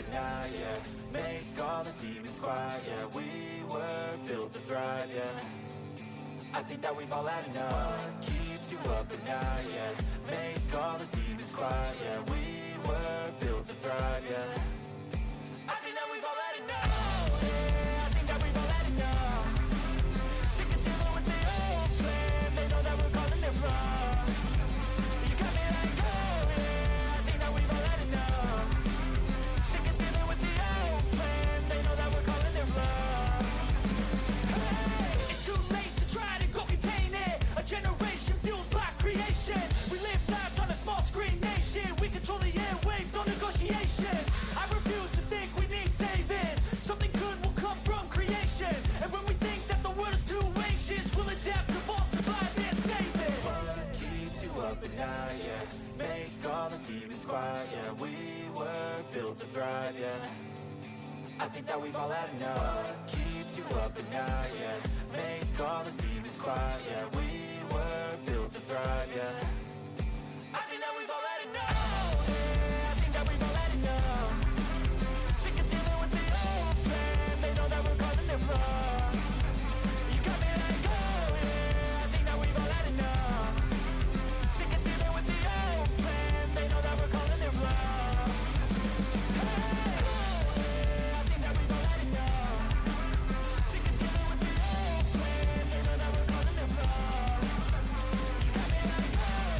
at night, yeah. Make all the demons quiet, yeah. We were built to thrive, yeah. I think that we've all had enough. What keeps you up at night, yeah. Make all the demons quiet, yeah. We were built to thrive, yeah. I think that we've all had enough. Oh, yeah, I think that we've all had enough. Sick of dealing with the old plan. They know that we're calling it wrong. You got me like, oh, yeah, I think that we've all had enough. Sick of dealing with the old plan. They know that we're calling it wrong. Hey, it's too late to try to go contain it. A generation fueled by creation. We live lives on a small screen nation. We control the airwaves, no negotiation. I refuse to think we need saving. Something good will come from creation. And when we think that the world is too anxious, we'll adapt, evolve, survive, and save it. What keeps you up at night, yeah. Make all the demons quiet, yeah. We were built to thrive, yeah. I think that we've all had enough. What keeps you up at night, yeah. Make all the demons quiet, yeah. We were built to thrive, yeah. I think that we've all had enough. Oh, yeah, I think that we've all had enough. Sick of dealing with the old plan. They know that we're calling it wrong. You got me like, oh, yeah, I think that we've all had enough. Sick of dealing with the old plan. They know that we're calling it wrong. Hey, oh, yeah, I think that we've all had enough. Sick of dealing with the old plan. They know that we're calling it wrong. You got me like, oh,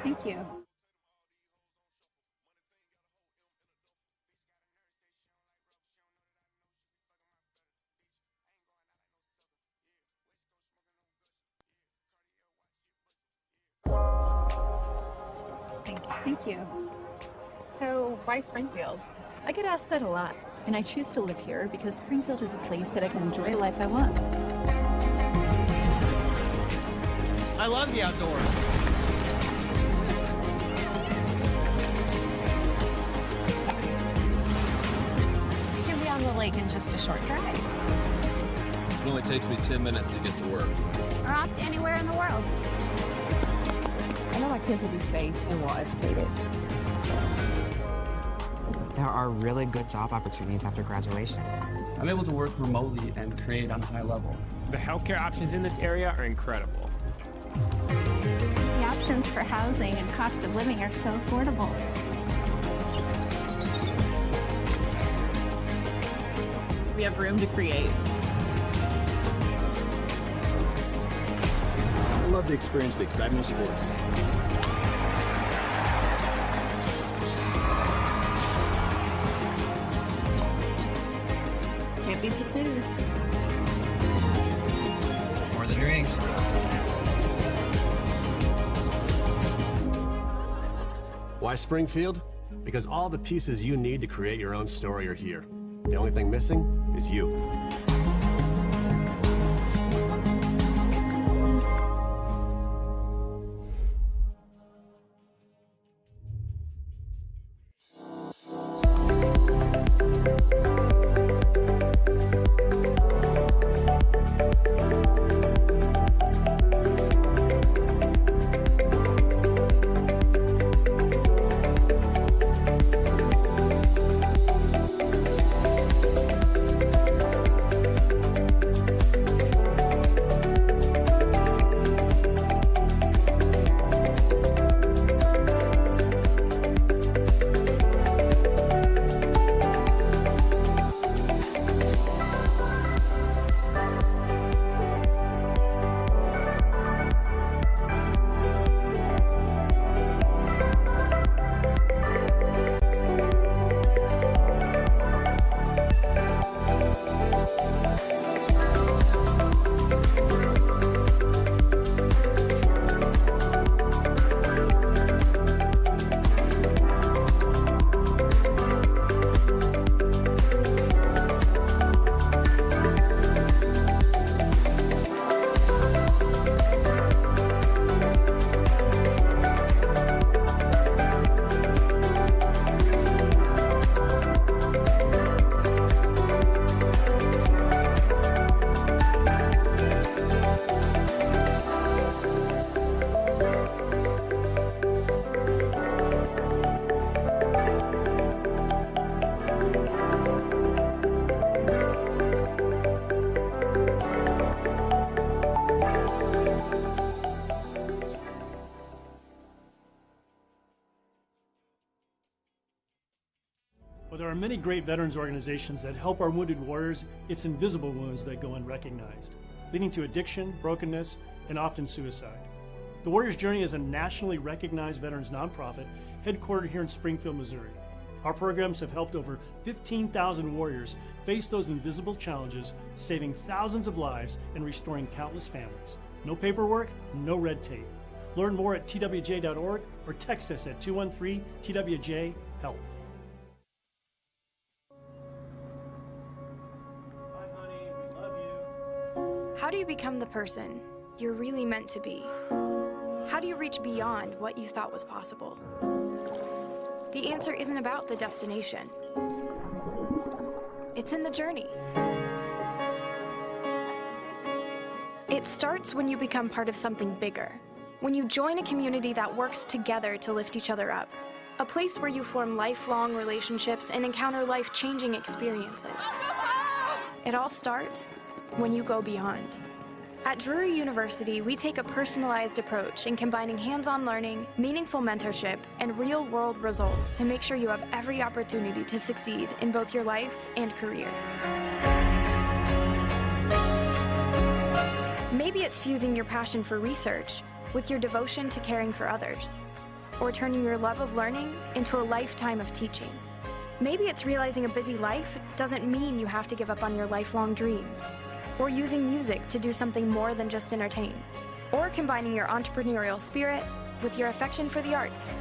Thank you. Thank you. So, why Springfield? I get asked that a lot, and I choose to live here because Springfield is a place that I can enjoy the life I want. I love the outdoors. You can be on the lake in just a short drive. It only takes me 10 minutes to get to work. Or off to anywhere in the world. I know my kids will be safe and well educated. There are really good job opportunities after graduation. I'm able to work remotely and create on a high level. The healthcare options in this area are incredible. The options for housing and cost of living are so affordable. We have room to create. I love to experience the excitement of sports. Can't beat the food. Or the drinks. Why Springfield? Because all the pieces you need to create your own story are here. The only thing missing is you. Well, there are many great veterans organizations that help our wounded warriors. It's invisible wounds that go unrecognized, leading to addiction, brokenness, and often suicide. The Warriors Journey is a nationally recognized veterans nonprofit headquartered here in Springfield, Missouri. Our programs have helped over 15,000 warriors face those invisible challenges, saving thousands of lives and restoring countless families. No paperwork, no red tape. Learn more at twj.org or text us at 213-TWJ-HELP. Bye, honey. We love you. How do you become the person you're really meant to be? How do you reach beyond what you thought was possible? The answer isn't about the destination. It's in the journey. It starts when you become part of something bigger. When you join a community that works together to lift each other up. A place where you form lifelong relationships and encounter life-changing experiences. It all starts when you go beyond. At Drury University, we take a personalized approach in combining hands-on learning, meaningful mentorship, and real-world results to make sure you have every opportunity to succeed in both your life and career. Maybe it's fusing your passion for research with your devotion to caring for others. or turning your love of learning into a lifetime of teaching. Maybe it's realizing a busy life doesn't mean you have to give up on your lifelong dreams, or using music to do something more than just entertain, or combining your entrepreneurial spirit with your affection for the arts.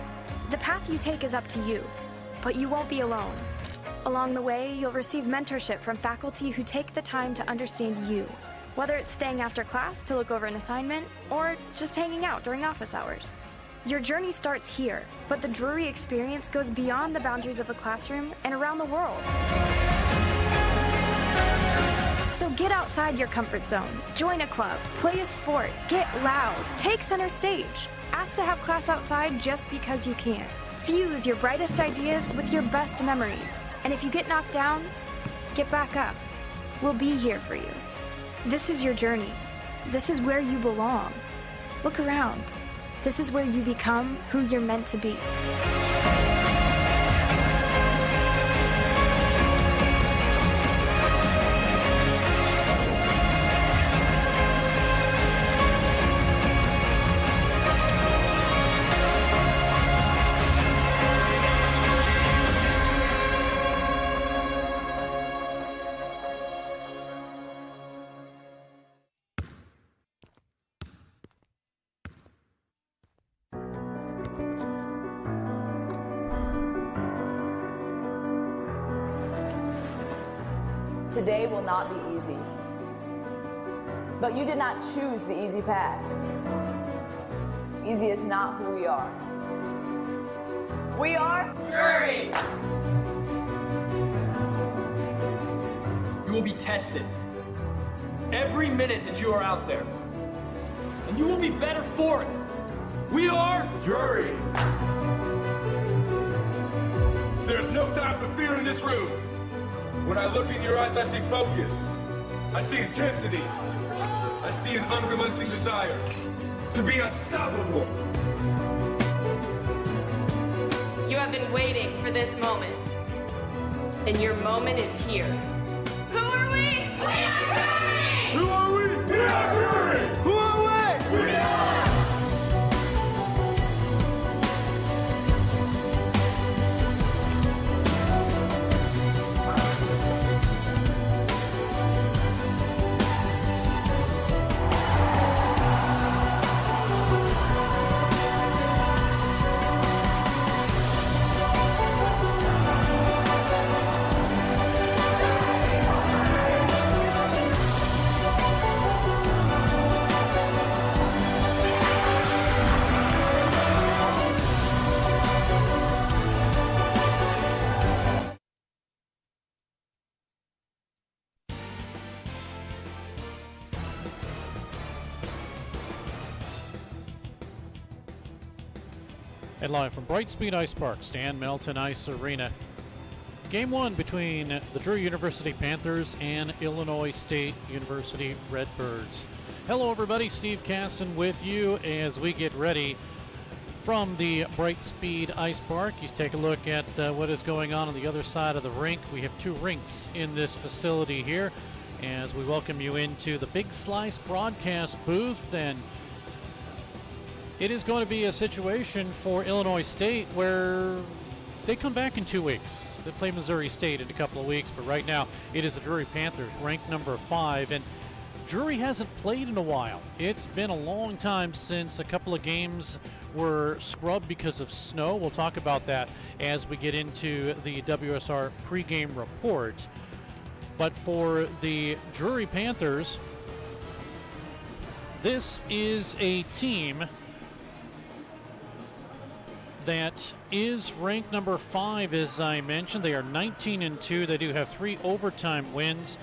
The path you take is up to you, but you won't be alone. Along the way, you'll receive mentorship from faculty who take the time to understand you, whether it's staying after class to look over an assignment or just hanging out during office hours. Your journey starts here, but the Drury experience goes beyond the boundaries of the classroom and around the world. So get outside your comfort zone, join a club, play a sport, get loud, take center stage. Ask to have class outside just because you can. Fuse your brightest ideas with your best memories. And if you get knocked down, get back up. We'll be here for you. This is your journey. This is where you belong. Look around. This is where you become who you're meant to be. Today will not be easy. But you did not choose the easy path. Easy is not who we are. We are Drury! You will be tested every minute that you are out there. And you will be better for it. We are Drury! There's no time for fear in this room. When I look in your eyes, I see focus. I see intensity. I see an unrelenting desire to be unstoppable. You have been waiting for this moment, and your moment is here. Who are we? We are Drury! Who are we? We are Drury! Who are we? We are! And live from Brightspeed Ice Park, Stan Melton Ice Arena. Game one between the Drury University Panthers and Illinois State University Redbirds. Hello everybody, Steve Casson with you as we get ready from the Brightspeed Ice Park. You take a look at what is going on the other side of the rink. We have two rinks in this facility here as we welcome you into the Big Slice broadcast booth. And it is going to be a situation for Illinois State where they come back in 2 weeks. They play Missouri State in a couple of weeks, but right now it is the Drury Panthers, ranked number 5. And Drury hasn't played in a while. It's been a long time since a couple of games were scrubbed because of snow. We'll talk about that as we get into the WSR pregame report. But for the Drury Panthers, this is a team that is ranked number 5, as I mentioned. They are 19-2. They do have 3 overtime wins,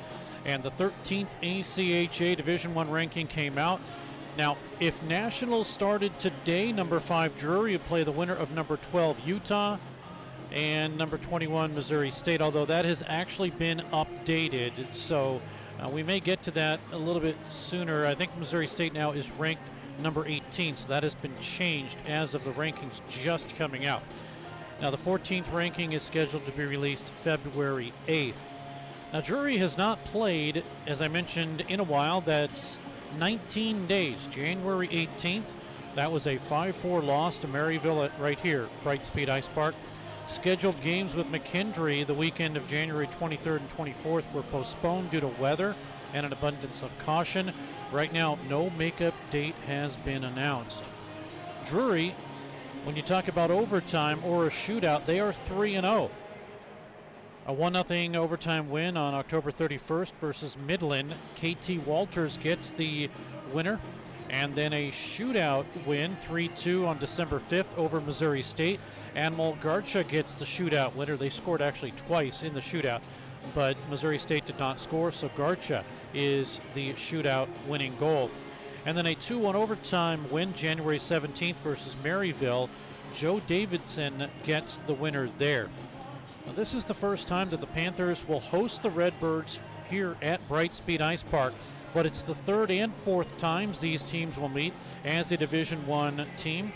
and the 13th ACHA Division I ranking came out. Now, if Nationals started today, number 5 Drury would play the winner of number 12 Utah and number 21 Missouri State, although that has actually been updated. So we may get to that a little bit sooner. I think Missouri State now is ranked number 18, so that has been changed as of the rankings just coming out. Now the 14th ranking is scheduled to be released February 8th. Now Drury has not played, as I mentioned, in a while. That's 19 days. January 18th That was a 5-4 loss to Maryville right here, Brightspeed Ice Park. Scheduled games with McKendree the weekend of January 23rd and 24th were postponed due to weather and an abundance of caution. Right now, no makeup date has been announced. Drury, when you talk about overtime or a shootout, they are 3-0. A 1-0 overtime win on October 31st versus Midland. KT Walters gets the winner. And then a shootout win, 3-2 on December 5th over Missouri State. Animal Garcha gets the shootout winner. They scored actually twice in the shootout, but Missouri State did not score, so Garcha is the shootout winning goal. And then a 2-1 overtime win, January 17th versus Maryville. Joe Davidson gets the winner there. Now, this is the first time that the Panthers will host the Redbirds here at Brightspeed Ice Park, but it's the third and fourth times these teams will meet as a Division I team.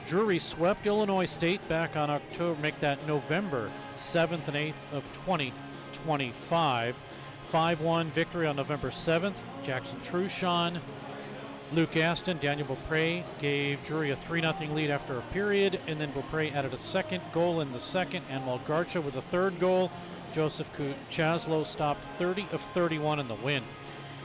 Drury swept Illinois State back on November 7th and 8th of 2025. 5-1 victory on November 7th. Jackson Truchon, Luke Aston, Daniel Beaupre gave Drury a 3-0 lead after a period, and then Beaupre added a second goal in the second, and Malgarcha with a third goal. Joseph Chaslow stopped 30 of 31 in the win.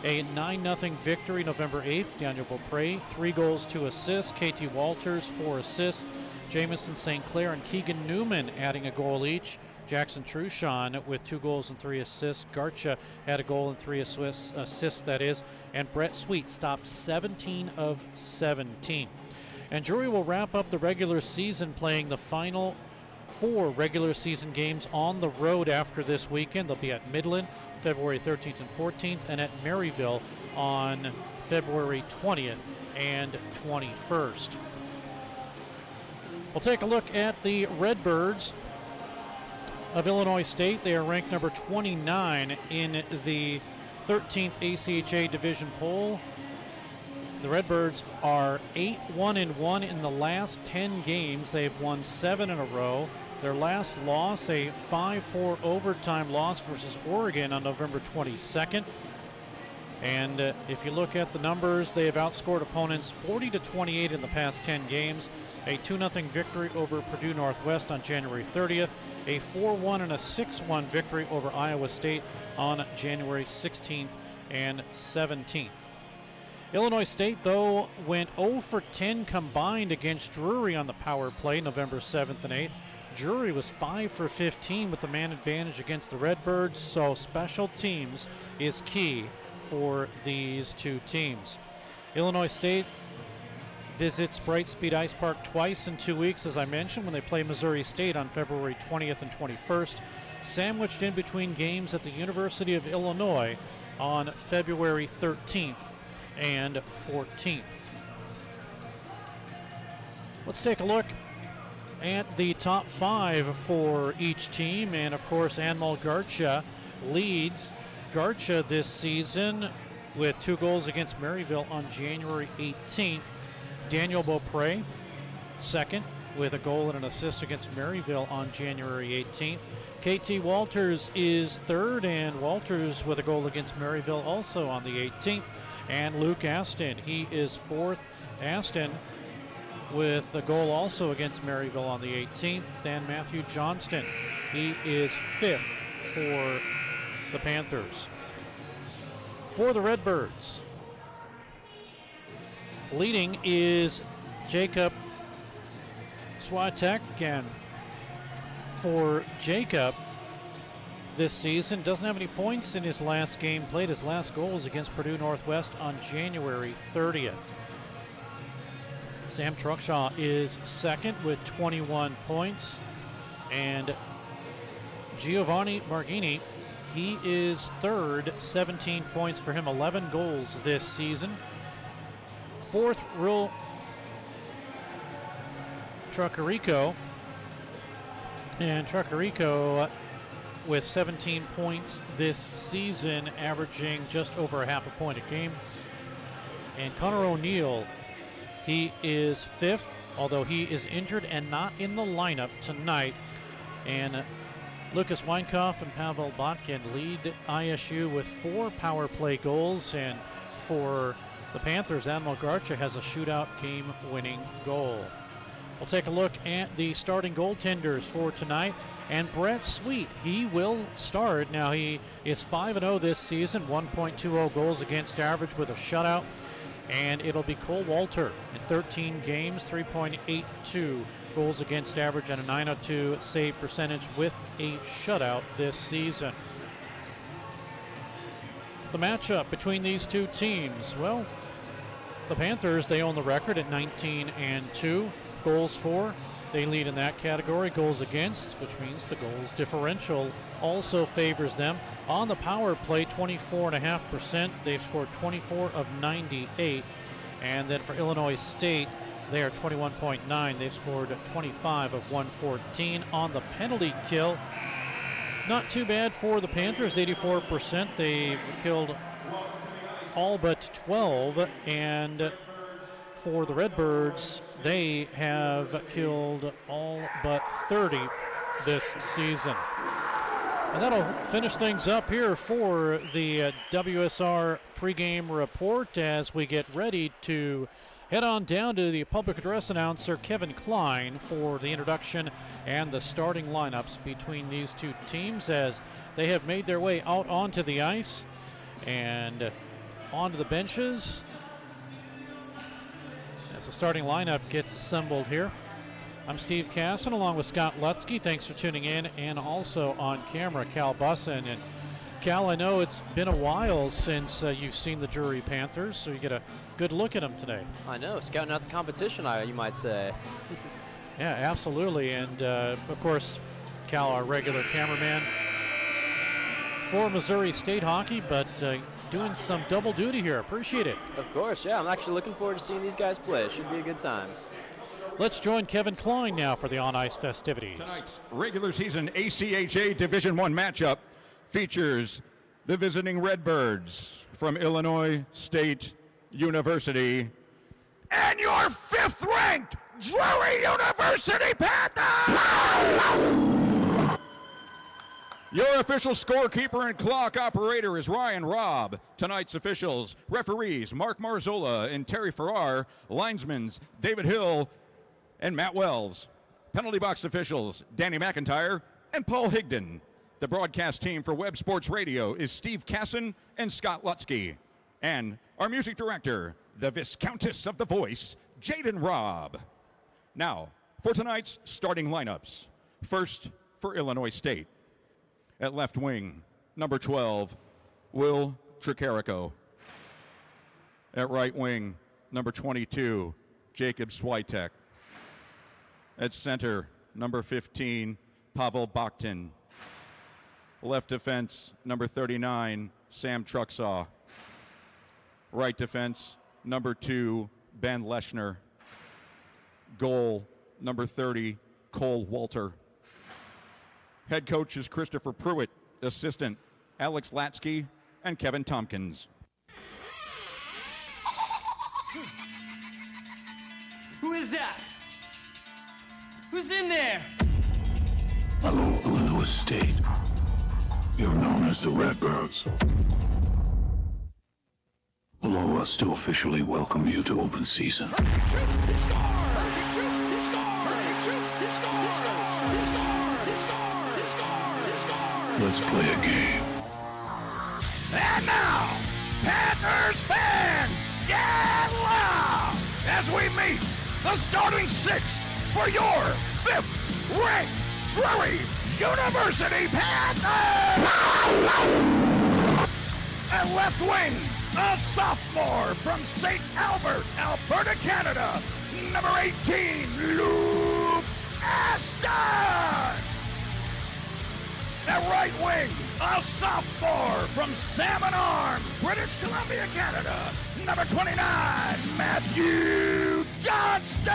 A 9-0 victory November 8th. Daniel Beaupre, 3 goals, 2 assists. KT Walters, 4 assists. Jamison St. Clair and Keegan Newman adding a goal each. Jackson Truchon with 2 goals and 3 assists. Garcha had a goal and 3 assists, that is. And Brett Sweet stopped 17 of 17. And Drury will wrap up the regular season playing the final 4 regular season games on the road after this weekend. They'll be at Midland February 13th and 14th, and at Maryville on February 20th and 21st. We'll take a look at the Redbirds of Illinois State. They are ranked number 29 in the 13th ACHA division poll. The Redbirds are 8-1-1 in the last 10 games. They've won 7 in a row. Their last loss, a 5-4 overtime loss versus Oregon on November 22nd. And if you look at the numbers, they have outscored opponents 40-28 in the past 10 games. A 2-0 victory over Purdue Northwest on January 30th. A 4-1 and a 6-1 victory over Iowa State on January 16th and 17th. Illinois State, though, went 0 for 10 combined against Drury on the power play November 7th and 8th. Drury was 5 for 15 with the man advantage against the Redbirds, so special teams is key for these two teams. Illinois State visits Brightspeed Ice Park twice in 2 weeks, as I mentioned, when they play Missouri State on February 20th and 21st, sandwiched in between games at the University of Illinois on February 13th and 14th. Let's take a look at the top 5 for each team, and of course Anmal Garcha leads Garcha this season with 2 goals against Maryville on January 18th. Daniel Beaupre second with a goal and an assist against Maryville on January 18th. KT Walters is third, and Walters with a goal against Maryville also on the 18th. And Luke Aston, he is fourth. Aston with a goal also against Maryville on the 18th. And Matthew Johnston, he is fifth for the Panthers. For the Redbirds, leading is Jacob Swatek, and for Jacob this season, doesn't have any points in his last game played. His last goal was against Purdue Northwest on January 30th. Sam Truckshaw is second with 21 points, and Giovanni Marghini, he is third, 17 points for him, 11 goals this season. Fourth, Real Trucarico, and Trucarico with 17 points this season, averaging just over a half a point a game. And Connor O'Neill, he is fifth, although he is injured and not in the lineup tonight. And Lucas Weinkoff and Pavel Botkin lead ISU with 4 power play goals. And for the Panthers, Animal Garcha, has a shootout game-winning goal. We'll take a look at the starting goaltenders for tonight. And Brett Sweet, he will start. Now, he is 5-0 this season, 1.20 goals against average with a shutout. And it'll be Cole Walter in 13 games, 3.82 goals against average and a .902 save percentage with a shutout this season. The matchup between these two teams, well, the Panthers, they own the record at 19-2. Goals for, they lead in that category. Goals against, which means the goals differential also favors them. On the power play, 24.5%. They've scored 24 of 98. And then for Illinois State, they are 21.9. They've scored 25 of 114. On the penalty kill, not too bad for the Panthers, 84%. They've killed all but 12. And for the Redbirds, they have killed all but 30 this season. And that'll finish things up here for the WSR pregame report as we get ready to head on down to the public address announcer, Kevin Klein, for the introduction and the starting lineups between these two teams as they have made their way out onto the ice and onto the benches as the starting lineup gets assembled here. I'm Steve Casson along with Scott Lutzke. Thanks for tuning in, and also on camera, Cal Bussin. And Cal, I know it's been a while since you've seen the Drury Panthers, so you get a good look at them today. I know, scouting out the competition, you might say. Yeah, absolutely. And of course, Cal, our regular cameraman for Missouri State hockey, but doing some double duty here. Appreciate it. Of course, yeah. I'm actually looking forward to seeing these guys play. It should be a good time. Let's join Kevin Klein now for the on-ice festivities. Tonight's regular season ACHA Division I matchup features the visiting Redbirds from Illinois State University and your fifth-ranked Drury University Panthers! Your official scorekeeper and clock operator is Ryan Robb. Tonight's officials, referees Mark Marzola and Terry Farrar, linesmen David Hill and Matt Wells. Penalty box officials Danny McIntyre and Paul Higdon. The broadcast team for Web Sports Radio is Steve Casson and Scott Lutzke. And our music director, the Viscountess of the Voice, Jaden Robb. Now, for tonight's starting lineups. First, for Illinois State. At left wing, number 12, Will Tricarico. At right wing, number 22, Jacob Switek. At center, number 15, Pavel Bakhtin. Left defense, number 39, Sam Truxaw. Right defense, number 2, Ben Leschner. Goal, number 30, Cole Walter. Head coach is Christopher Pruitt. Assistant, Alex Latsky and Kevin Tompkins. Who is that? Who's in there? Hello, Illinois State. You're known as the Redbirds. Allow us to officially welcome you to open season. Let's play a game. And now, Panthers fans, get loud as we meet the starting six for your fifth-ranked Drury University Panthers! At left wing, a sophomore from St. Albert, Alberta, Canada, number 18, Luke Aston! At right wing, a sophomore from Salmon Arm, British Columbia, Canada, number 29, Matthew Johnston!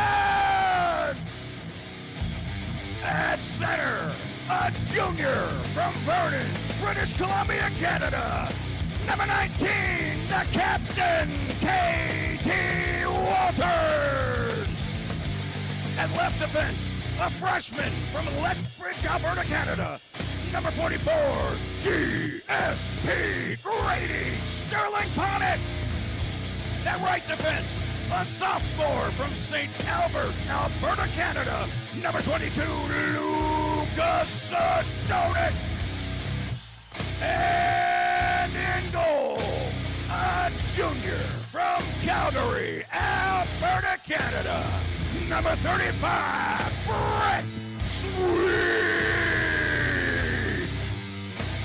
At center, a junior from Vernon, British Columbia, Canada, number 19, the captain, K.T. Walters! At left defense, a freshman from Lethbridge, Alberta, Canada, number 44, GSP Grady Sterling Ponnet. At right defense, a sophomore from St. Albert, Alberta, Canada, number 22, Lucas Sadonik. And in goal, a junior from Calgary, Alberta, Canada, number 35, Brett Sweet.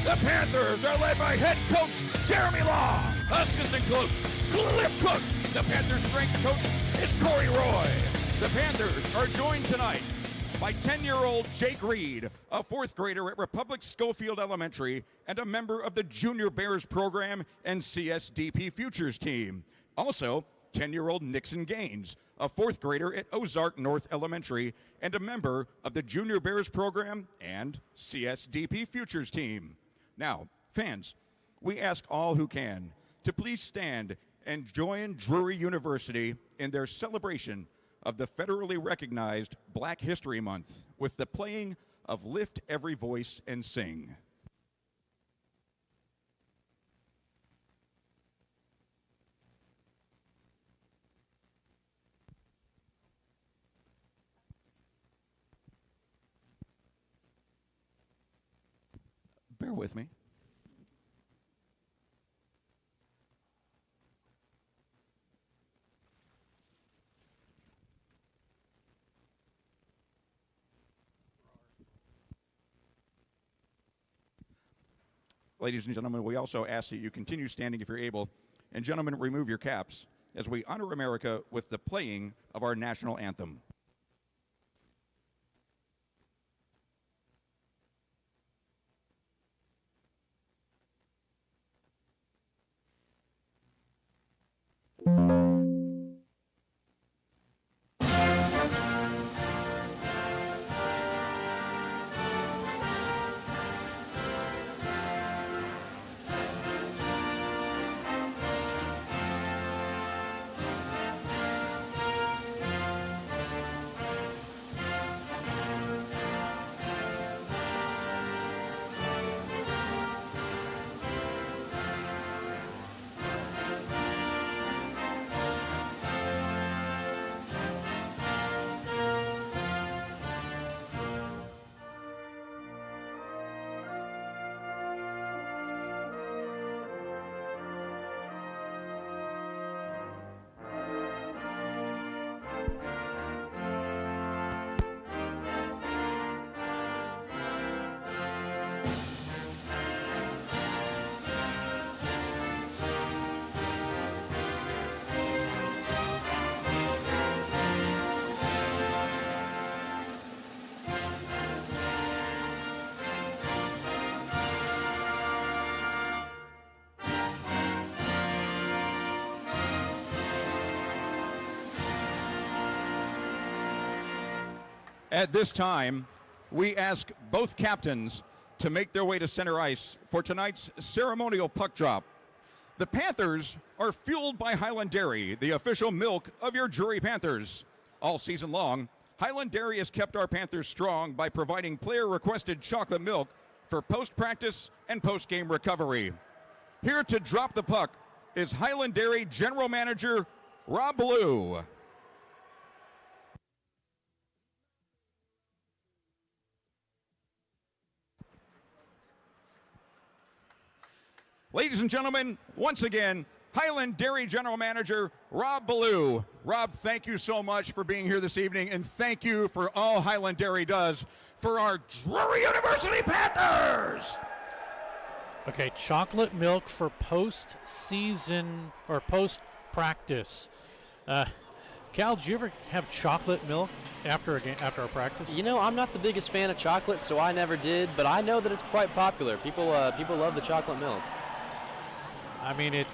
The Panthers are led by head coach Jeremy Law, assistant coach Cliff Cook. The Panthers' strength coach is Corey Roy. The Panthers are joined tonight by 10-year-old Jake Reed, a fourth grader at Republic Schofield Elementary and a member of the Junior Bears program and CSDP Futures team. Also, 10-year-old Nixon Gaines, a fourth grader at Ozark North Elementary and a member of the Junior Bears program and CSDP Futures team. Now, fans, we ask all who can to please stand and join Drury University in their celebration of the federally recognized Black History Month with the playing of Lift Every Voice and Sing. Bear with me. Ladies and gentlemen, we also ask that you continue standing if you're able. And gentlemen, remove your caps as we honor America with the playing of our national anthem. At this time, we ask both captains to make their way to center ice for tonight's ceremonial puck drop. The Panthers are fueled by Highland Dairy, the official milk of your Drury Panthers. All season long, Highland Dairy has kept our Panthers strong by providing player-requested chocolate milk for post-practice and post-game recovery. Here to drop the puck is Highland Dairy General Manager Rob Blue. Ladies and gentlemen, once again, Highland Dairy General Manager Rob Ballou. Rob, thank you so much for being here this evening, and thank you for all Highland Dairy does for our Drury University Panthers. Okay, chocolate milk for post-season or post-practice. Cal, did you ever have chocolate milk after a practice? You know, I'm not the biggest fan of chocolate, so I never did, but I know that it's quite popular. People love the chocolate milk. I mean, it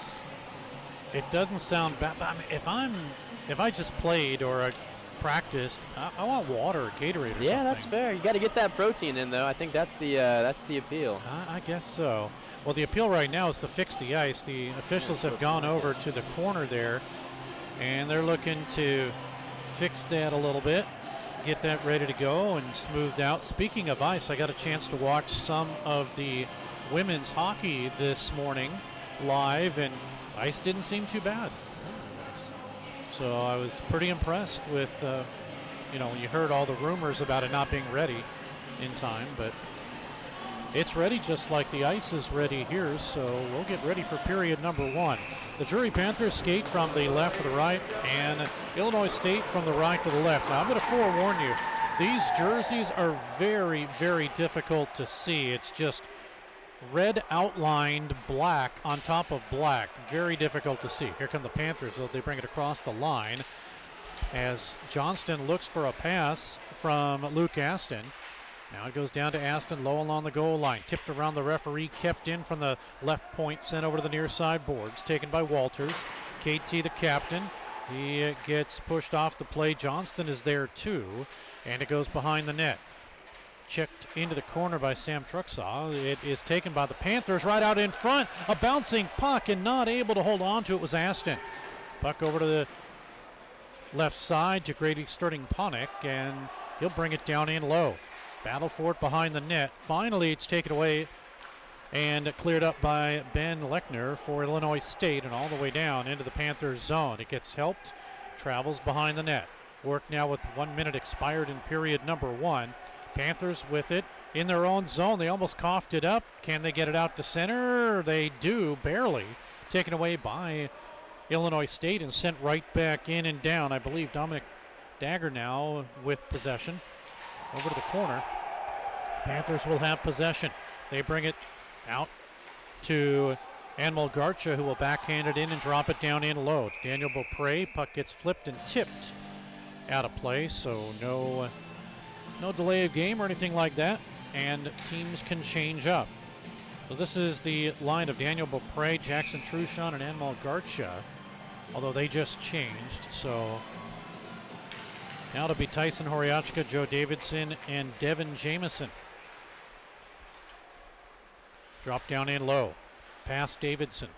doesn't sound bad. But I mean, if I just played or practiced, I want water or Gatorade or something. Yeah, that's fair. You got to get that protein in, though. I think that's the appeal. I guess so. Well, the appeal right now is to fix the ice. The officials have gone over to the corner there, and they're looking to fix that a little bit, get that ready to go and smoothed out. Speaking of ice, I got a chance to watch some of the women's hockey this morning live, and ice didn't seem too bad. So I was pretty impressed with, you heard all the rumors about it not being ready in time, but it's ready just like the ice is ready here, so we'll get ready for period number 1. The Drury Panthers skate from the left to the right, and Illinois State from the right to the left. Now, I'm going to forewarn you, these jerseys are very, very difficult to see. It's just red outlined black on top of black. Very difficult to see. Here come the Panthers, though. They bring it across the line as Johnston looks for a pass from Luke Aston. Now it goes down to Aston, low along the goal line. Tipped around the referee, kept in from the left point, sent over to the near side boards. Taken by Walters. KT, the captain. He gets pushed off the play. Johnston is there too, and it goes behind the net. Checked into the corner by Sam Truxaw. It is taken by the Panthers right out in front. A bouncing puck and not able to hold on to it was Aston. Puck over to the left side to Grady Sturting-Ponick, and he'll bring it down in low. Battle for it behind the net. Finally, it's taken away and cleared up by Ben Lechner for Illinois State and all the way down into the Panthers zone. It gets helped, travels behind the net. Work now with 1 minute expired in period number 1. Panthers with it in their own zone. They almost coughed it up. Can they get it out to center? They do, barely. Taken away by Illinois State and sent right back in and down. I believe Dominic Dagger now with possession. Over to the corner. Panthers will have possession. They bring it out to Anmol Garcha, who will backhand it in and drop it down in low. Daniel Beaupre, puck gets flipped and tipped out of play, so no delay of game or anything like that, and teams can change up. So this is the line of Daniel Beaupre, Jackson Truchon, and Anmol Garcha, although they just changed. So now it'll be Tyson Horiachka, Joe Davidson, and Devin Jameson. Drop down in low. Pass Davidson.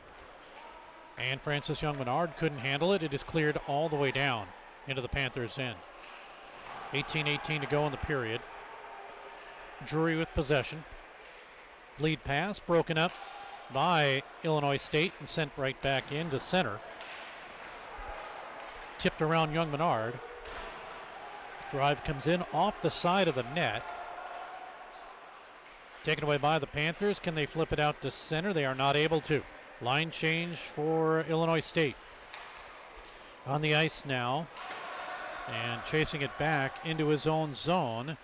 And Francis Young-Menard couldn't handle it. It is cleared all the way down into the Panthers' end. 18:18 to go in the period. Drury with possession. Lead pass broken up by Illinois State and sent right back into center. Tipped around Young-Menard. Drive comes in off the side of the net. Taken away by the Panthers. Can they flip it out to center? They are not able to. Line change for Illinois State. On the ice now. And chasing it back into his own zone.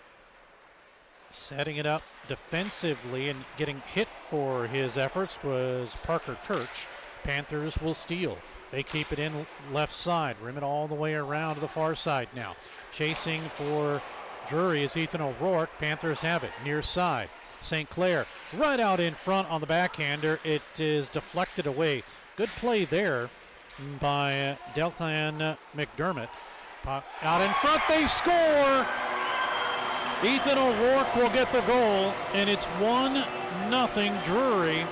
Setting it up defensively and getting hit for his efforts was Parker Turch. Panthers will steal. They keep it in left side. Rim it all the way around to the far side now. Chasing for Drury is Ethan O'Rourke. Panthers have it near side. St. Clair right out in front on the backhander. It is deflected away. Good play there by Delclan McDermott. Puck out in front. They score. Ethan O'Rourke will get the goal, and it's 1-0 Drury.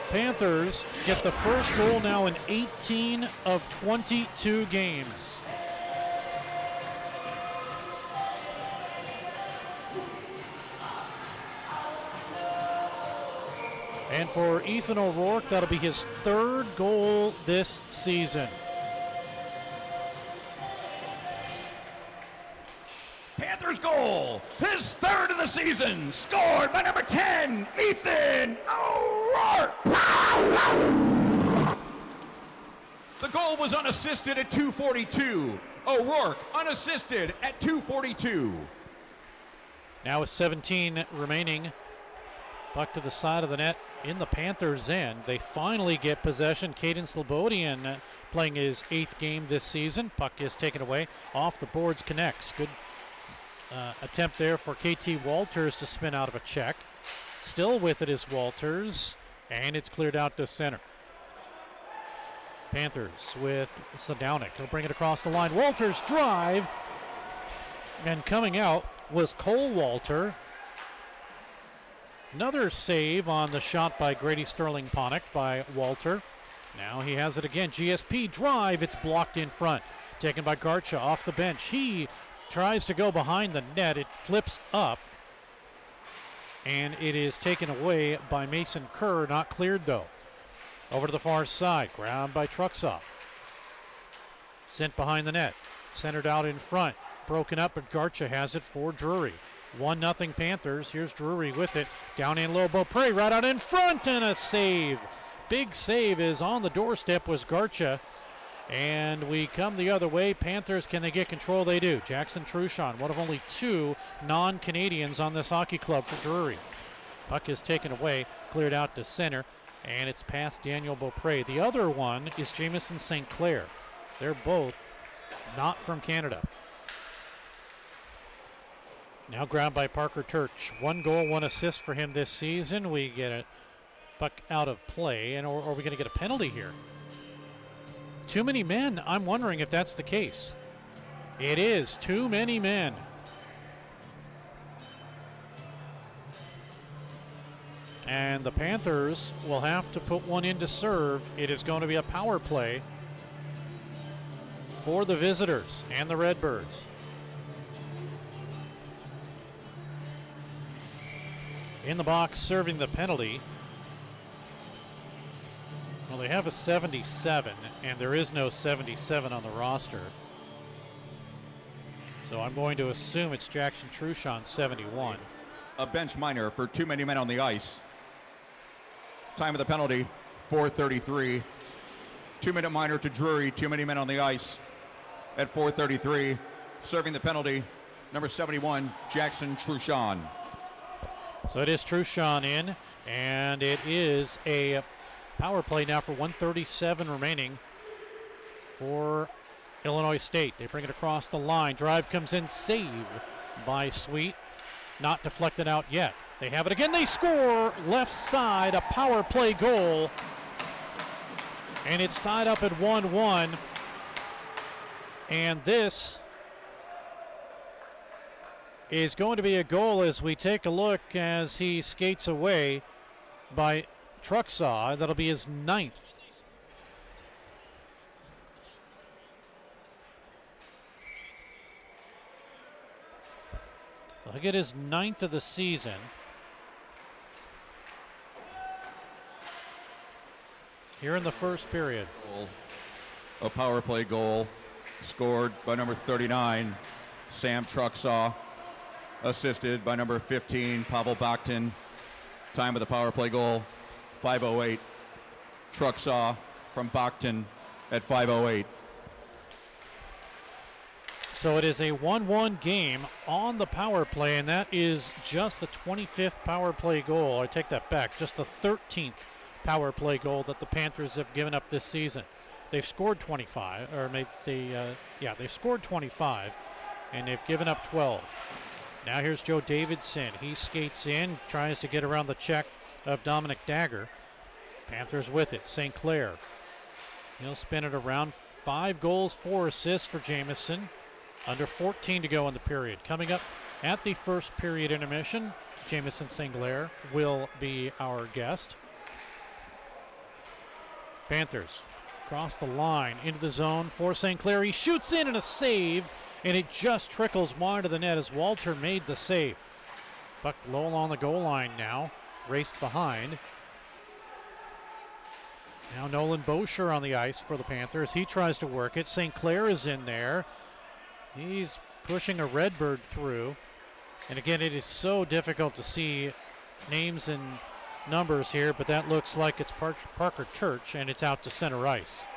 Panthers get the first goal now in 18 of 22 games. And for Ethan O'Rourke, that'll be his third goal this season. Panthers goal, his third of the season, scored by number 10, Ethan O'Rourke. The goal was unassisted at 2:42. O'Rourke unassisted at 2:42. Now with 17 remaining, puck to the side of the net in the Panthers' end. They finally get possession. Caden Slobodian playing his 8th game this season. Puck is taken away. Off the boards, connects. Good attempt there for KT Walters to spin out of a check. Still with it is Walters, and it's cleared out to center. Panthers with Sadownik. He'll bring it across the line. Walters drive, and coming out was Cole Walter. Another save on the shot by Grady Sturting-Ponick by Walter. Now he has it again. GSP drive. It's blocked in front. Taken by Garcha off the bench. He tries to go behind the net. It flips up. And it is taken away by Mason Kerr. Not cleared though. Over to the far side, grabbed by Truxaw. Sent behind the net, centered out in front, broken up, but Garcha has it for Drury. 1-0 Panthers. Here's Drury with it. Down in low, Beaupre right out in front, and a save. Big save is on the doorstep was Garcha. And we come the other way. Panthers, can they get control? They do. Jackson Truchon, one of only 2 non-Canadians on this hockey club for Drury. Puck is taken away, cleared out to center, and it's past Daniel Beaupre. The other one is Jamison St. Clair. They're both not from Canada. Now grabbed by Parker Turch. 1 goal, 1 assist for him this season. We get a puck out of play, and or are we going to get a penalty here? Too many men. I'm wondering if that's the case. It is too many men. And the Panthers will have to put one in to serve. It is going to be a power play for the visitors and the Redbirds. In the box, serving the penalty. Well, they have a 77, and there is no 77 on the roster. So I'm going to assume it's Jackson Truchon, 71. A bench minor for too many men on the ice. Time of the penalty, 4:33. 2-minute minor to Drury, too many men on the ice at 4:33. Serving the penalty, number 71, Jackson Truchon. So it is Truchon in, and it is a power play now for 1:37 remaining for Illinois State. They bring it across the line. Drive comes in, save by Sweet. Not deflected out yet. They have it again. They score left side, a power play goal. And it's tied up at 1-1. And this is going to be a goal as we take a look as he skates away by Truxaw. That'll be his 9th. So he'll get his 9th of the season. Here in the first period. A power play goal scored by number 39, Sam Truxaw. Assisted by number 15, Pavel Bakhtin. Time of the power play goal, 5:08. Truxaw from Bakhtin at 5:08. So it is a 1-1 game on the power play, and that is just the 25th power play goal. I take that back. Just the 13th power play goal that the Panthers have given up this season. They've scored 25, or they've scored 25, and they've given up 12. Now here's Joe Davidson. He skates in, tries to get around the check of Dominic Dagger. Panthers with it. St. Clair. He'll spin it around. 5 goals, 4 assists for Jamison. Under 14 to go in the period. Coming up at the first period intermission, Jamison St. Clair will be our guest. Panthers cross the line into the zone for St. Clair. He shoots in and a save, and it just trickles wide of the net as Walter made the save. Puck low along the goal line now, raced behind. Now Nolan Boucher on the ice for the Panthers. He tries to work it. St. Clair is in there. He's pushing a Redbird through. And again, it is so difficult to see names and numbers here, but that looks like it's Parker Church, and it's out to center ice.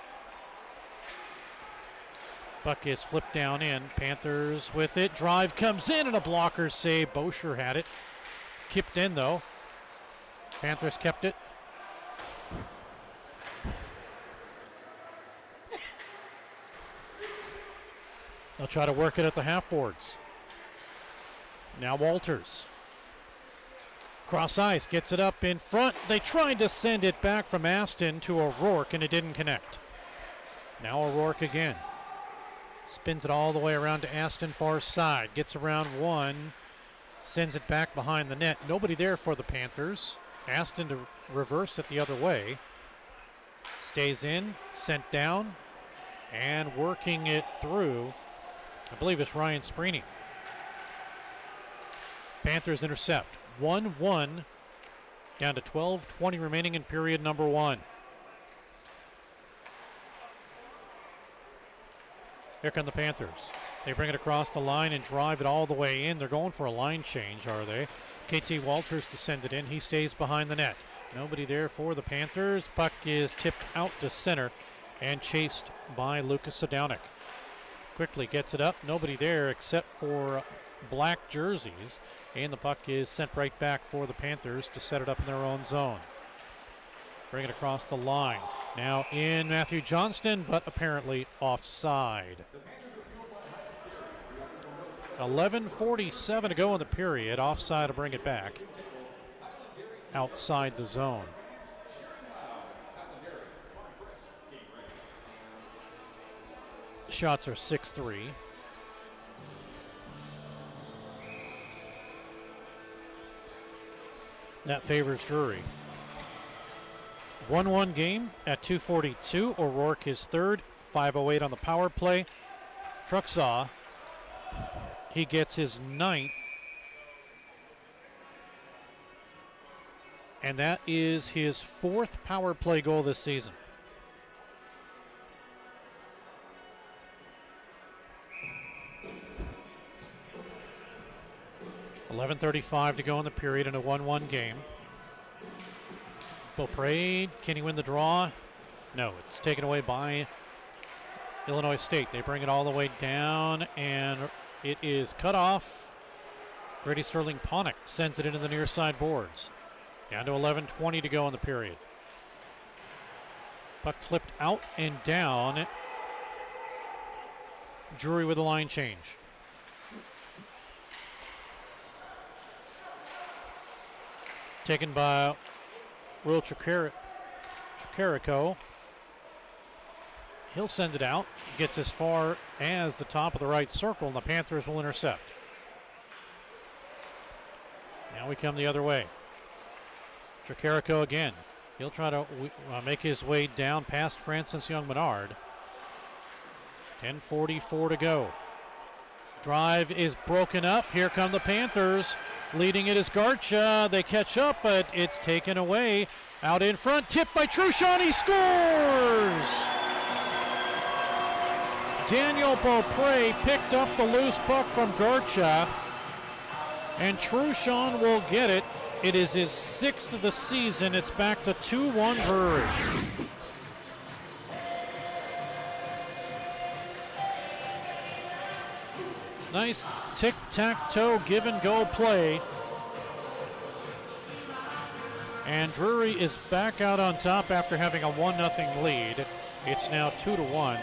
Puck is flipped down in. Panthers with it. Drive comes in, and a blocker save. Boucher had it. Kipped in, though. Panthers kept it. They'll try to work it at the half boards. Now Walters. Cross ice, gets it up in front. They tried to send it back from Aston to O'Rourke, and it didn't connect. Now O'Rourke again. Spins it all the way around to Aston far side. Gets around one. Sends it back behind the net. Nobody there for the Panthers. Aston to reverse it the other way. Stays in, sent down, and working it through. I believe it's Ryan Springfield. Panthers intercept. 1-1, down to 12:20 remaining in period number 1. Here come the Panthers. They bring it across the line and drive it all the way in. They're going for a line change, are they? KT Walters to send it in. He stays behind the net. Nobody there for the Panthers. Puck is tipped out to center and chased by Lucas Sadownik. Quickly gets it up. Nobody there except for black jerseys. And the puck is sent right back for the Panthers to set it up in their own zone. Bring it across the line. Now in Matthew Johnston, but apparently offside. 11:47 to go in the period. Offside to bring it back. Outside the zone. Shots are 6-3. That favors Drury. 1-1 game at 2:42. O'Rourke his third. 5:08 on the power play. Truxaw, he gets his 9th. And that is his 4th power play goal this season. $11:35 to go in the period in a 1-1 game. Beaupré, can he win the draw? No, it's taken away by Illinois State. They bring it all the way down, and it is cut off. Grady Sterling-Ponick sends it into the near side boards. Down to 11:20 to go in the period. Puck flipped out and down. Drury with a line change. Taken by Will Chikarico. He'll send it out. Gets as far as the top of the right circle, and the Panthers will intercept. Now we come the other way. Chikarico again. He'll try to make his way down past Francis Young-Menard. 10:44 to go. Drive is broken up. Here come the Panthers. Leading it is Garcha. They catch up, but it's taken away. Out in front, tipped by Truchon. He scores! Daniel Beaupré picked up the loose puck from Garcha, and Truchon will get it. It is his 6th of the season. It's back to 2-1 Drury. Nice tic-tac-toe give-and-go play. And Drury is back out on top after having a 1-0 lead. It's now 2-1.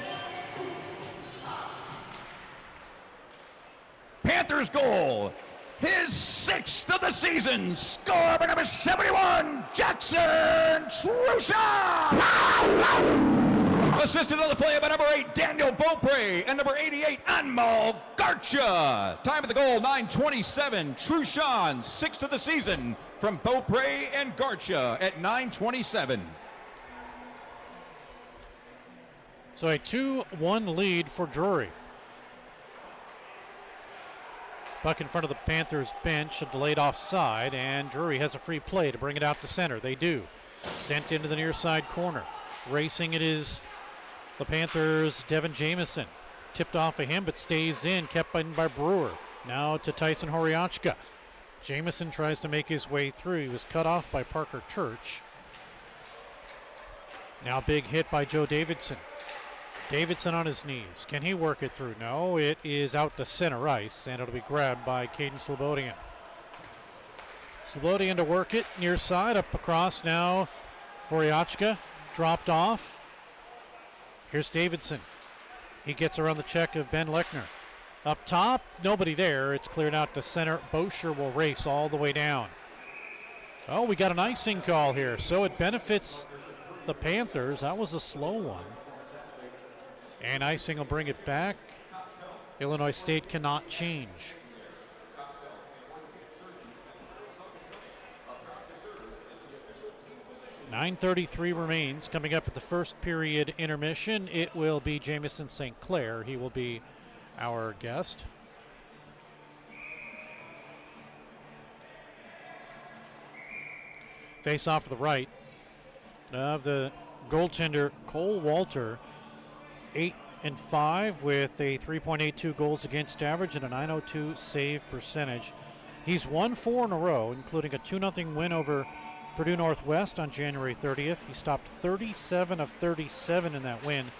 Panthers goal. His 6th of the season. Score by number 71, Jackson Truchon. Assisted on the play by number 8, Daniel Beaupré, and number 88, Anmal Garcha. Time of the goal, 9:27. Truchon, 6th of the season from Beaupré and Garcha at 9:27. So a 2-1 lead for Drury. Puck in front of the Panthers bench, a delayed offside, and Drury has a free play to bring it out to center. They do. Sent into the near side corner. Racing it is the Panthers' Devin Jamieson. Tipped off of him, but stays in, kept in by Brewer. Now to Tyson Horiachka. Jamieson tries to make his way through. He was cut off by Parker Church. Now big hit by Joe Davidson. Davidson on his knees. Can he work it through? No, it is out to center ice, and it'll be grabbed by Caden Slobodian. Slobodian to work it, near side, up across now. Horiachka dropped off. Here's Davidson. He gets around the check of Ben Lechner. Up top, nobody there. It's cleared out to center. Bosher will race all the way down. Oh, we got an icing call here, so it benefits the Panthers. That was a slow one. And icing will bring it back. Illinois State cannot change. .933 remains. Coming up at the first period intermission, it will be Jamison St. Clair. He will be our guest. Face off to the right of the goaltender Cole Walter. 5 with a 3.82 goals against average and a 902 save percentage. He's won 4 in a row, including a 2-0 win over Purdue Northwest on January 30th. He stopped 37 of 37 in that win.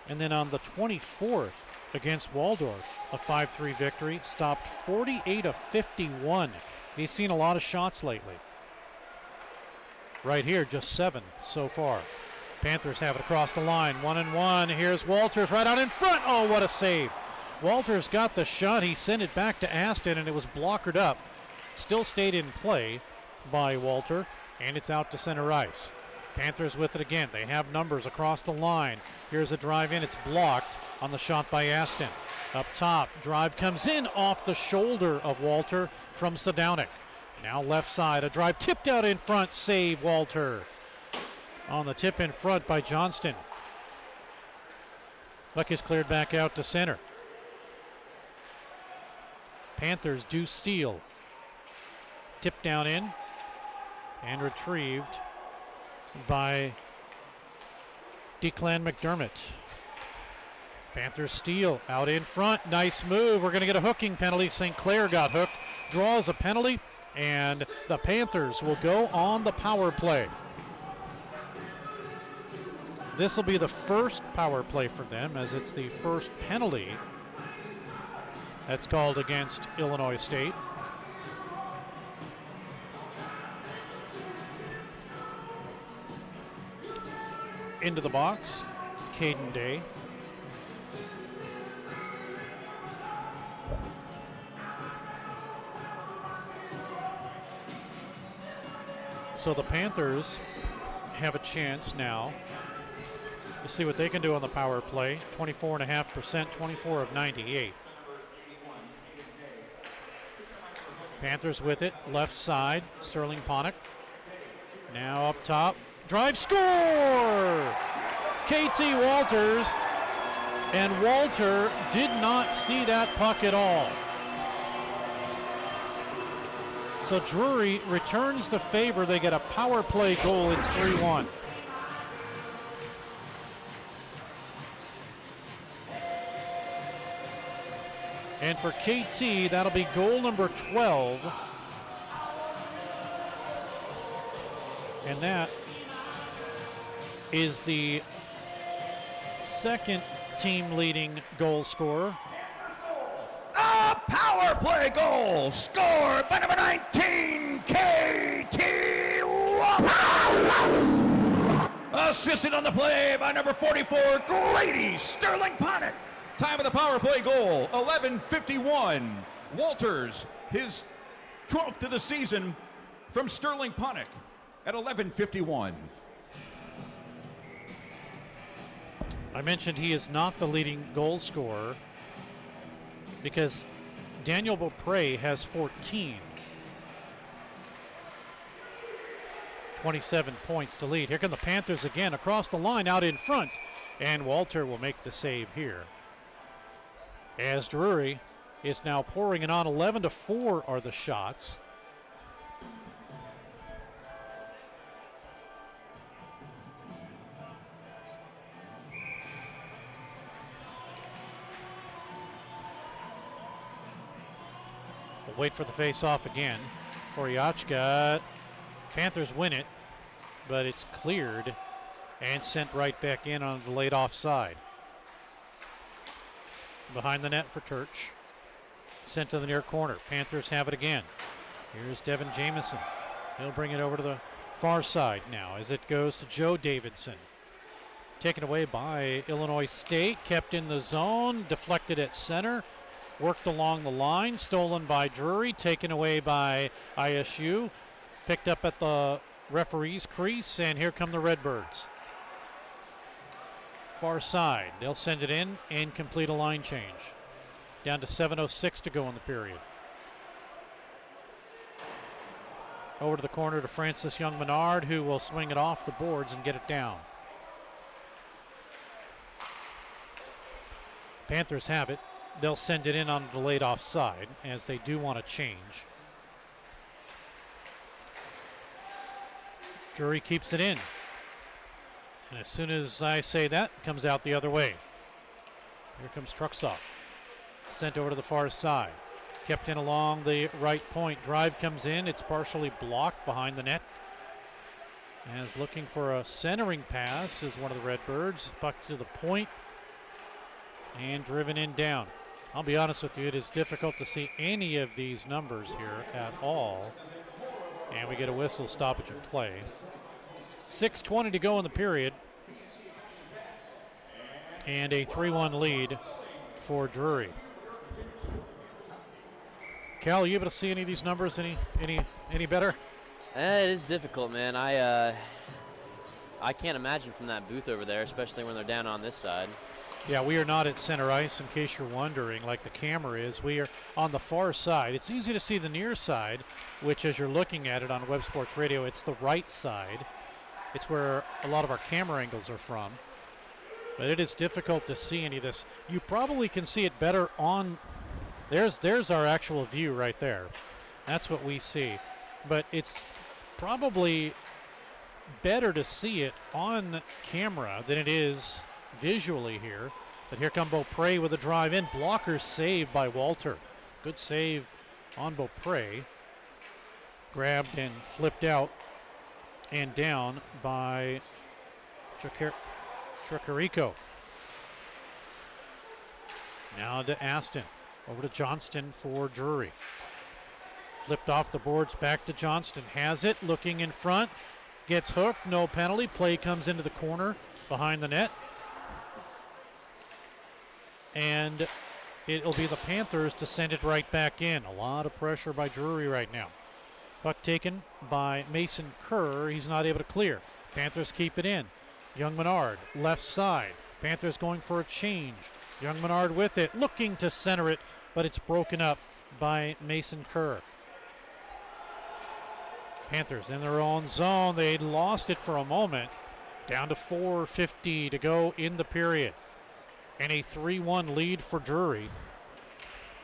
And then on the 24th against Waldorf, a 5-3 victory, stopped 48 of 51. He's seen a lot of shots lately. Right here, just 7 so far. Panthers have it across the line, 1-1. Here's Walters right out in front. Oh, what a save. Walters got the shot. He sent it back to Aston, and it was blockered up. Still stayed in play by Walter, and it's out to center ice. Panthers with it again. They have numbers across the line. Here's a drive in. It's blocked on the shot by Aston. Up top, drive comes in off the shoulder of Walter from Sadownik. Now left side, a drive tipped out in front. Save, Walter. On the tip in front by Johnston. Puck is cleared back out to center. Panthers do steal. Tipped down in and retrieved by Declan McDermott. Panthers steal out in front. Nice move. We're going to get a hooking penalty. St. Clair got hooked. Draws a penalty, and the Panthers will go on the power play. This will be the first power play for them, as it's the first penalty that's called against Illinois State. Into the box, Caden Day. So the Panthers have a chance now to see what they can do on the power play. 24.5%, 24 of 98. Panthers with it, left side, Sterling Ponick. Now up top, drive, score! KT Walters, and Walter did not see that puck at all. So Drury returns the favor. They get a power play goal. It's 3-1. And for KT, that'll be goal number 12. And that is the second team leading goal scorer. A power play goal scored by number 19, KT Walters. Assisted on the play by number 44, Grady Sterling Ponick. Time of the power play goal, 11:51. Walters, his 12th of the season from Sterling Ponick at 11:51. I mentioned he is not the leading goal scorer because Daniel Beaupre has 14. 27 points to lead. Here come the Panthers again across the line out in front, and Walter will make the save here. As Drury is now pouring it on. 11-4 are the shots. We'll wait for the face-off again. Koryachka. Panthers win it, but it's cleared and sent right back in on the delayed offside. Behind the net for Turch. Sent to the near corner. Panthers have it again. Here's Devin Jamieson. He'll bring it over to the far side now as it goes to Joe Davidson. Taken away by Illinois State. Kept in the zone. Deflected at center. Worked along the line. Stolen by Drury. Taken away by ISU. Picked up at the referee's crease. And here come the Redbirds. Far side. They'll send it in and complete a line change. Down to 7:06 to go in the period. Over to the corner to Francis Young-Menard, who will swing it off the boards and get it down. Panthers have it. They'll send it in on a delayed offside, as they do want to change. Drury keeps it in. And as soon as I say that, it comes out the other way. Here comes Truxall. Sent over to the far side. Kept in along the right point. Drive comes in. It's partially blocked behind the net. As looking for a centering pass is one of the Redbirds. Puck to the point. And driven in down. I'll be honest with you, it is difficult to see any of these numbers here at all. And we get a whistle, stoppage and play. 6:20 to go in the period. And a 3-1 lead for Drury. Cal, are you able to see any of these numbers any better? It is difficult, man. I can't imagine from that booth over there, especially when they're down on this side. Yeah, we are not at center ice, in case you're wondering, like the camera is. We are on the far side. It's easy to see the near side, which as you're looking at it on Web Sports Radio, it's the right side. It's where a lot of our camera angles are from. But it is difficult to see any of this. You probably can see it better on, there's our actual view right there. That's what we see. But it's probably better to see it on camera than it is visually here. But here come Beaupre with a drive in. Blocker saved by Walter. Good save on Beaupre. Grabbed and flipped out and down by Tricarico. Now to Aston. Over to Johnston for Drury. Flipped off the boards back to Johnston. Has it, looking in front. Gets hooked, no penalty. Play comes into the corner behind the net. And it'll be the Panthers to send it right back in. A lot of pressure by Drury right now. Puck taken by Mason Kerr. He's not able to clear. Panthers keep it in. Young Menard, left side. Panthers going for a change. Young Menard with it, looking to center it, but it's broken up by Mason Kerr. Panthers in their own zone. They lost it for a moment. Down to 4:50 to go in the period. And a 3-1 lead for Drury.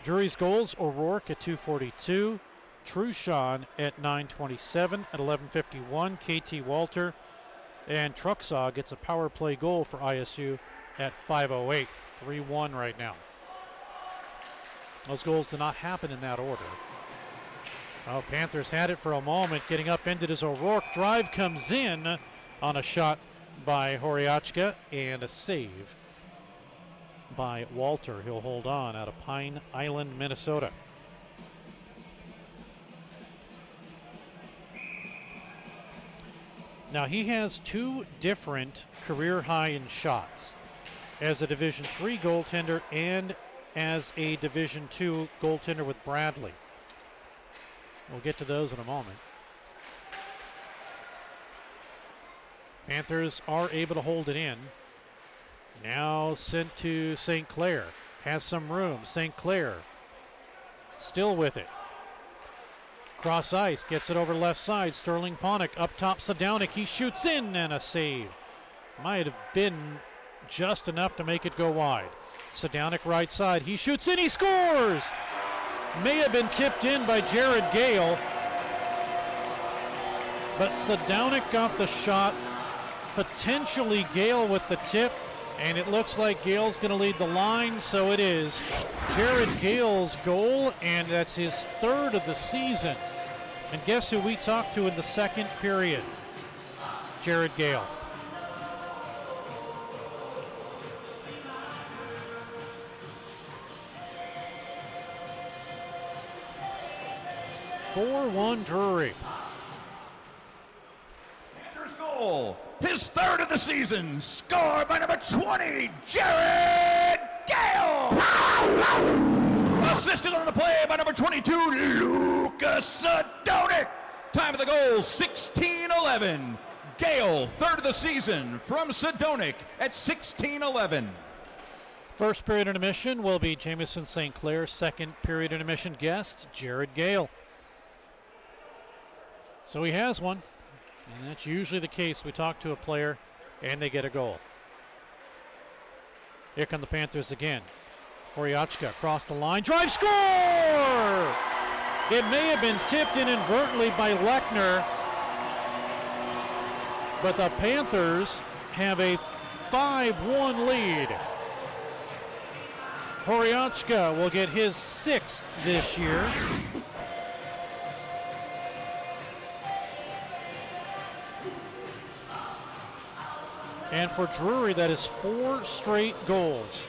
Drury's goals, O'Rourke at 2:42. Truchon at 9:27. At 11:51, KT Walter. And Truxall gets a power play goal for ISU at 5:08. 3-1 right now. Those goals did not happen in that order. Oh, Panthers had it for a moment. Getting up ended as O'Rourke. Drive comes in on a shot by Horiachka and a save by Walter. He'll hold on out of Pine Island, Minnesota. Now he has two different career high in shots as a Division III goaltender and as a Division II goaltender with Bradley. We'll get to those in a moment. Panthers are able to hold it in. Now sent to St. Clair. Has some room. St. Clair still with it. Cross ice, gets it over left side. Sterling Ponick up top. Sadownik, he shoots in and a save. Might have been just enough to make it go wide. Sadownik right side, he shoots in, he scores! May have been tipped in by Jared Gale, but Sadownik got the shot, potentially Gale with the tip, and it looks like Gale's going to lead the line, so it is Jared Gale's goal, and that's his third of the season. And guess who we talked to in the second period? Jared Gale. (4-1) Drury. Panthers goal, his third of the season, scored by number 20, Jared Gale. Assisted on the play by number 22, Lucas Sadownik. Time of the goal, 16:11. Gale, third of the season from Sadownik at 16:11. First period intermission will be Jamison St. Clair. Second period intermission guest, Jared Gale. So he has one, and that's usually the case. We talk to a player, and they get a goal. Here come the Panthers again. Horiachka across the line, drive, score! It may have been tipped inadvertently by Lechner, but the Panthers have a 5-1 lead. Horiachka will get his 6th this year. And for Drury, that is 4 straight goals.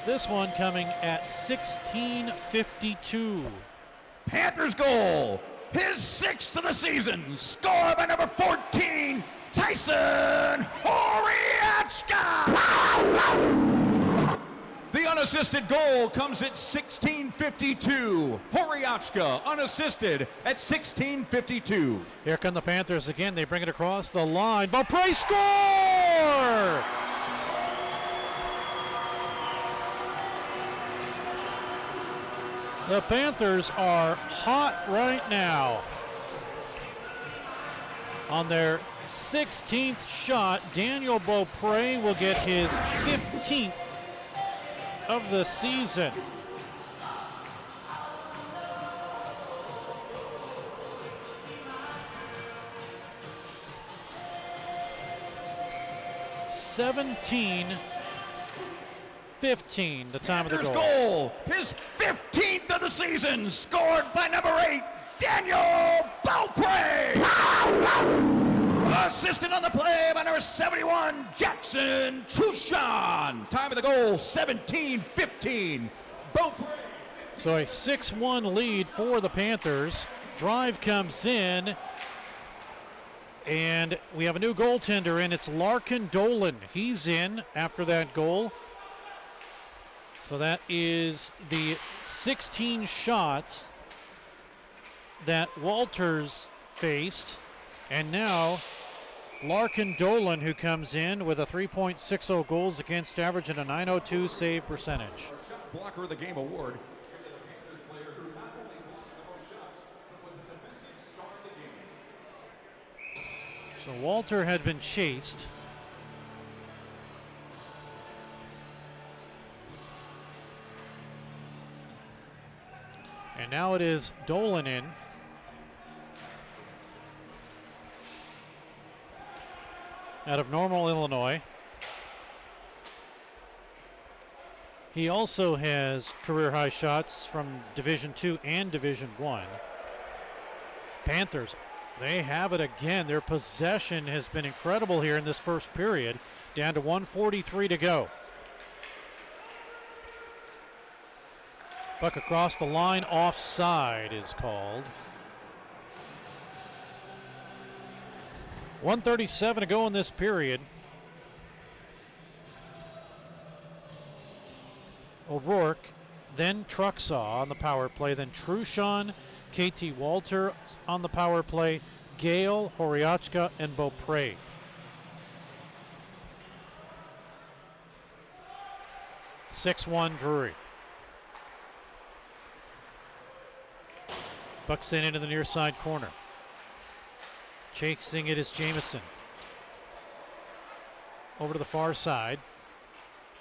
This one coming at 16:52. Panthers goal, his 6th of the season, scored by number 14, Tyson Horiachka! The unassisted goal comes at 16:52. Horiachka unassisted at 16:52. Here come the Panthers again. They bring it across the line. Beaupre score! The Panthers are hot right now. On their 16th shot, Daniel Beaupre will get his 15th of the season. $17-15, the time of the goal. His 15th of the season, scored by number 8, Daniel Beaupre. Assisted on the play by number 71, Jackson Truchon. Time of the goal, 17-15. Beaupre. So a 6-1 lead for the Panthers. Drive comes in, and we have a new goaltender in. It's Larkin Dolan. He's in after that goal. So that is the 16 shots that Walters faced. And now Larkin Dolan, who comes in with a 3.60 goals against average and a .902 save percentage. Blocker of the game award. So Walter had been chased. And now it is Dolan in. Out of Normal, Illinois. He also has career high shots from Division II and Division I. Panthers, they have it again. Their possession has been incredible here in this first period. Down to 1:43 to go. Puck across the line, offside is called. 1:37 to go in this period. O'Rourke, then Truxaw on the power play, then Truchon, KT Walter on the power play, Gale, Horiachka, and Beaupre. (6-1) Drury. Puck sent into the near side corner. Chasing it is Jamison. Over to the far side.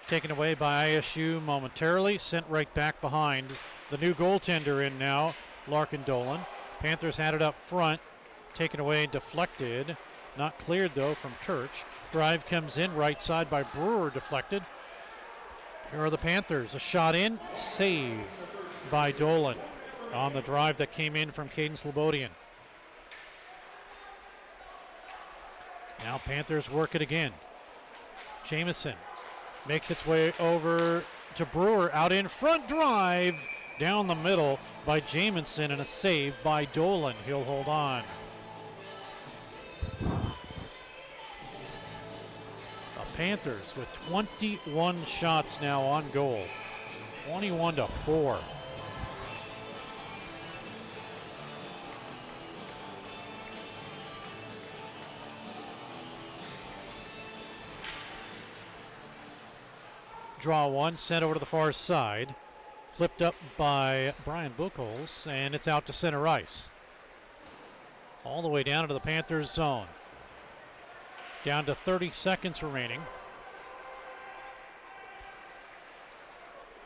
Taken away by ISU momentarily. Sent right back behind. The new goaltender in now, Larkin Dolan. Panthers had it up front. Taken away, deflected. Not cleared though from Church. Drive comes in, right side by Brewer, deflected. Here are the Panthers. A shot in, save by Dolan on the drive that came in from Caden Slobodian. Now Panthers work it again. Jamison makes its way over to Brewer. Out in front, drive down the middle by Jamison, and a save by Dolan. He'll hold on. The Panthers with 21 shots now on goal. 21-4. Draw one, sent over to the far side. Flipped up by Brian Buchholz, and it's out to center ice. All the way down into the Panthers zone. Down to 30 seconds remaining.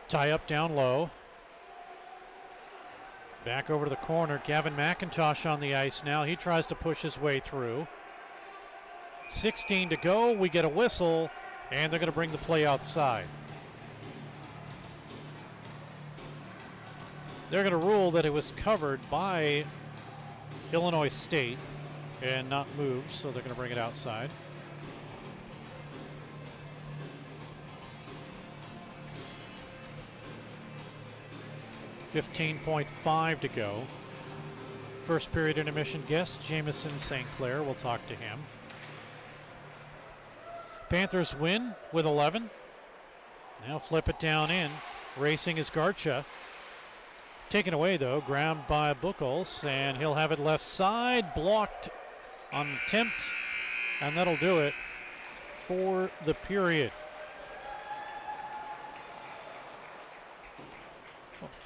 Tie up down low. Back over to the corner. Gavin McIntosh on the ice now. He tries to push his way through. 16 to go. We get a whistle. And they're going to bring the play outside. They're going to rule that it was covered by Illinois State and not moved, so they're going to bring it outside. .5 to go. First period intermission guest, Jamison St. Clair. We'll talk to him. Panthers win with 11. Now flip it down in. Racing is Garcha. Taken away, though, grabbed by Buchholz, and he'll have it left side, blocked on attempt, and that'll do it for the period.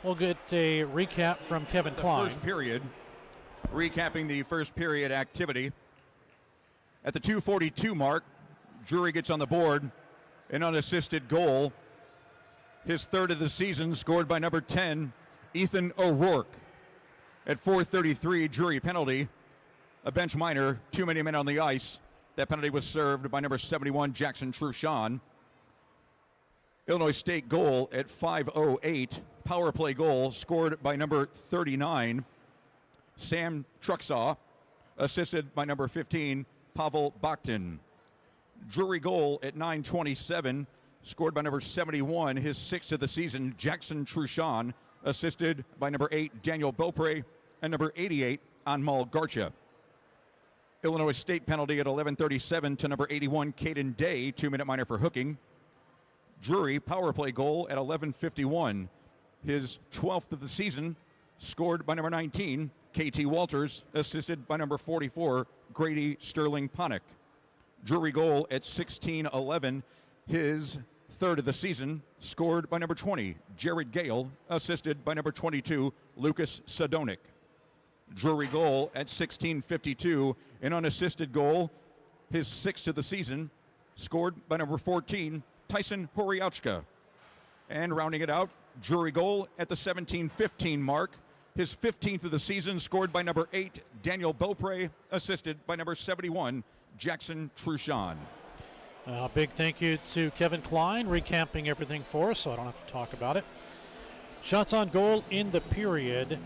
We'll get a recap from Kevin Klein. First period, recapping the first period activity. At the 2:42 mark, Drury gets on the board, an unassisted goal. His third of the season, scored by number 10, Ethan O'Rourke. At 4:33, Drury penalty, a bench minor, too many men on the ice. That penalty was served by number 71, Jackson Truchon. Illinois State goal at 5:08, power play goal scored by number 39, Sam Truxaw, assisted by number 15, Pavel Bakhtin. Drury goal at 9:27, scored by number 71, his sixth of the season, Jackson Truchon, assisted by number 8, Daniel Beaupre, and number 88, Anmal Garcha. Illinois State penalty at 11:37 to number 81, Caden Day, 2-minute minor for hooking. Drury power play goal at 11:51, his 12th of the season, scored by number 19, KT Walters, assisted by number 44, Grady Sterling Ponick. Drury goal at 16:11, his third of the season, scored by number 20, Jared Gale, assisted by number 22, Lucas Sadonik. Drury goal at 16:52, an unassisted goal, his sixth of the season, scored by number 14, Tyson Horiachka. And rounding it out, Drury goal at the 17:15 mark, his 15th of the season, scored by number 8, Daniel Beaupre, assisted by number 71, Jackson Truchon. Big thank you to Kevin Klein, recapping everything for us, so I don't have to talk about it. Shots on goal in the period,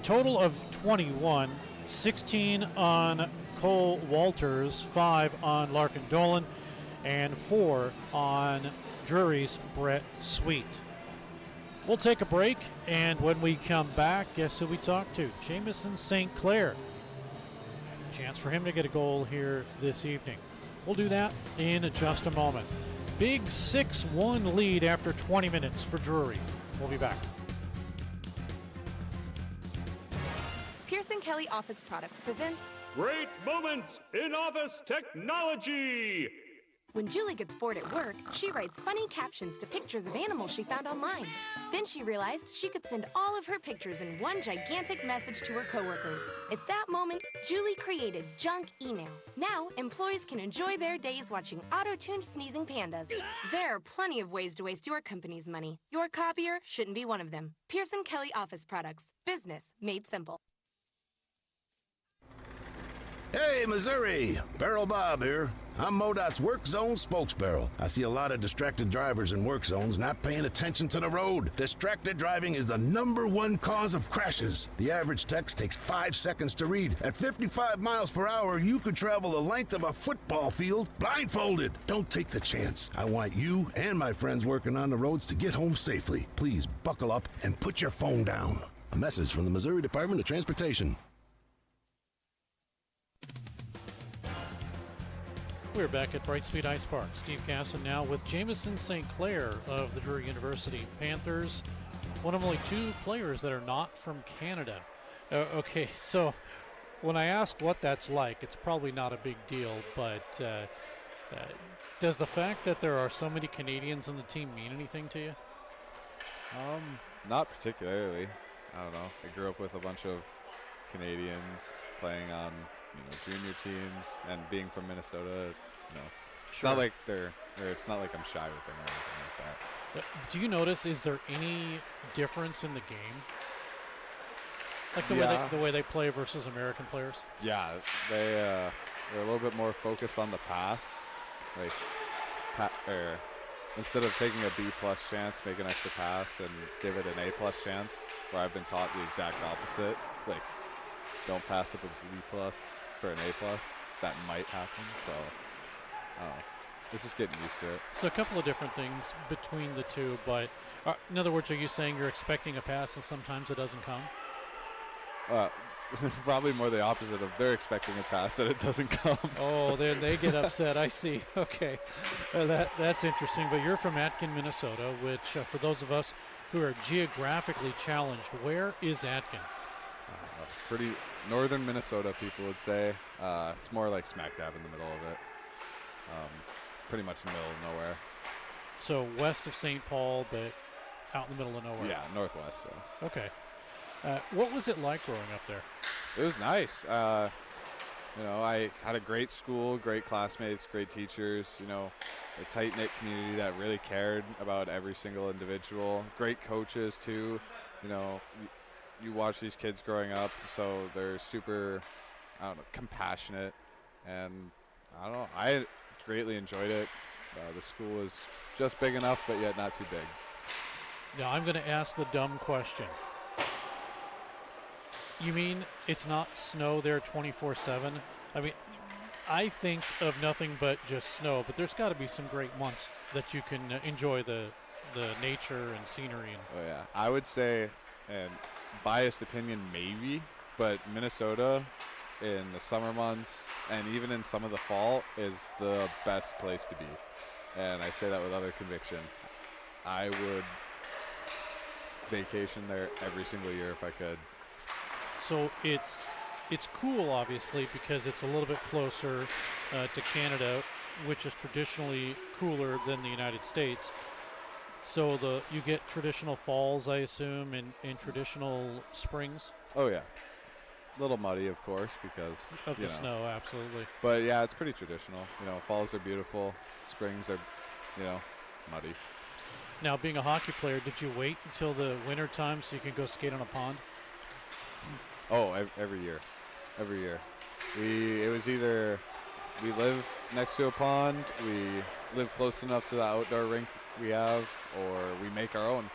total of 21, 16 on Cole Walters, 5 on Larkin Dolan, and 4 on Drury's Brett Sweet. We'll take a break, and when we come back, guess who we talk to? Jamison St. Clair. Chance for him to get a goal here this evening. We'll do that in just a moment. Big 6-1 lead after 20 minutes for Drury. We'll be back. Pearson Kelly Office Products presents Great Moments in Office Technology. When Julie gets bored at work, she writes funny captions to pictures of animals she found online. Then she realized she could send all of her pictures in one gigantic message to her coworkers. At that moment, Julie created Junk Email. Now, employees can enjoy their days watching auto-tuned sneezing pandas. There are plenty of ways to waste your company's money. Your copier shouldn't be one of them. Pearson Kelly Office Products. Business made simple. Hey, Missouri! Barrel Bob here. I'm MoDOT's Work Zone spokesbarrel. I see a lot of distracted drivers in work zones not paying attention to the road. Distracted driving is the #1 cause of crashes. The average text takes 5 seconds to read. At 55 miles per hour, you could travel the length of a football field blindfolded. Don't take the chance. I want you and my friends working on the roads to get home safely. Please buckle up and put your phone down. A message from the Missouri Department of Transportation. We're back at Brightspeed Ice Park. Steve Casson now with Jamison St. Clair of the Drury University Panthers. One of only 2 players that are not from Canada. Okay, so when I ask what that's like, it's probably not a big deal, but does the fact that there are so many Canadians on the team mean anything to you? Not particularly. I don't know. I grew up with a bunch of Canadians playing on junior teams, and being from Minnesota, it's not like it's not like I'm shy with them or anything like that. Do you notice, is there any difference in the game? Like the way they play versus American players? Yeah, they're a little bit more focused on the pass, like, instead of taking a B+ chance, make an extra pass and give it an A+ chance, where I've been taught the exact opposite. Like, don't pass up a B+ for an A+. That might happen. So, it's just getting used to it. So a couple of different things between the two, but in other words, are you saying you're expecting a pass and sometimes it doesn't come? Probably more the opposite of they're expecting a pass and it doesn't come. Oh, they get upset. I see. Okay. That's interesting. But you're from Aitkin, Minnesota, which for those of us who are geographically challenged, where is Aitkin? Pretty northern Minnesota, people would say. It's more like smack dab in the middle of it. Pretty much in the middle of nowhere. So west of St. Paul, but out in the middle of nowhere. Yeah, northwest. So. Okay. What was it like growing up there? It was nice. I had a great school, great classmates, great teachers, a tight-knit community that really cared about every single individual. Great coaches, too. You watch these kids growing up, so they're super, compassionate. And, I greatly enjoyed it. The school was just big enough, but yet not too big. Now, I'm going to ask the dumb question. You mean it's not snow there 24/7? I mean, I think of nothing but just snow, but there's got to be some great months that you can enjoy the nature and scenery. Oh, yeah. I would say, and biased opinion maybe, but Minnesota in the summer months and even in some of the fall is the best place to be. And I say that with utter conviction. I would vacation there every single year if I could. So it's cool, obviously, because it's a little bit closer to Canada, which is traditionally cooler than the United States. So you get traditional falls, I assume, and traditional springs? Oh, yeah. A little muddy, of course, because of the snow, absolutely. But, yeah, it's pretty traditional. Falls are beautiful. Springs are, muddy. Now, being a hockey player, did you wait until the winter time so you could go skate on a pond? Oh, every year. Every year. It was either we live next to a pond, we live close enough to the outdoor rink we have, or we make our own.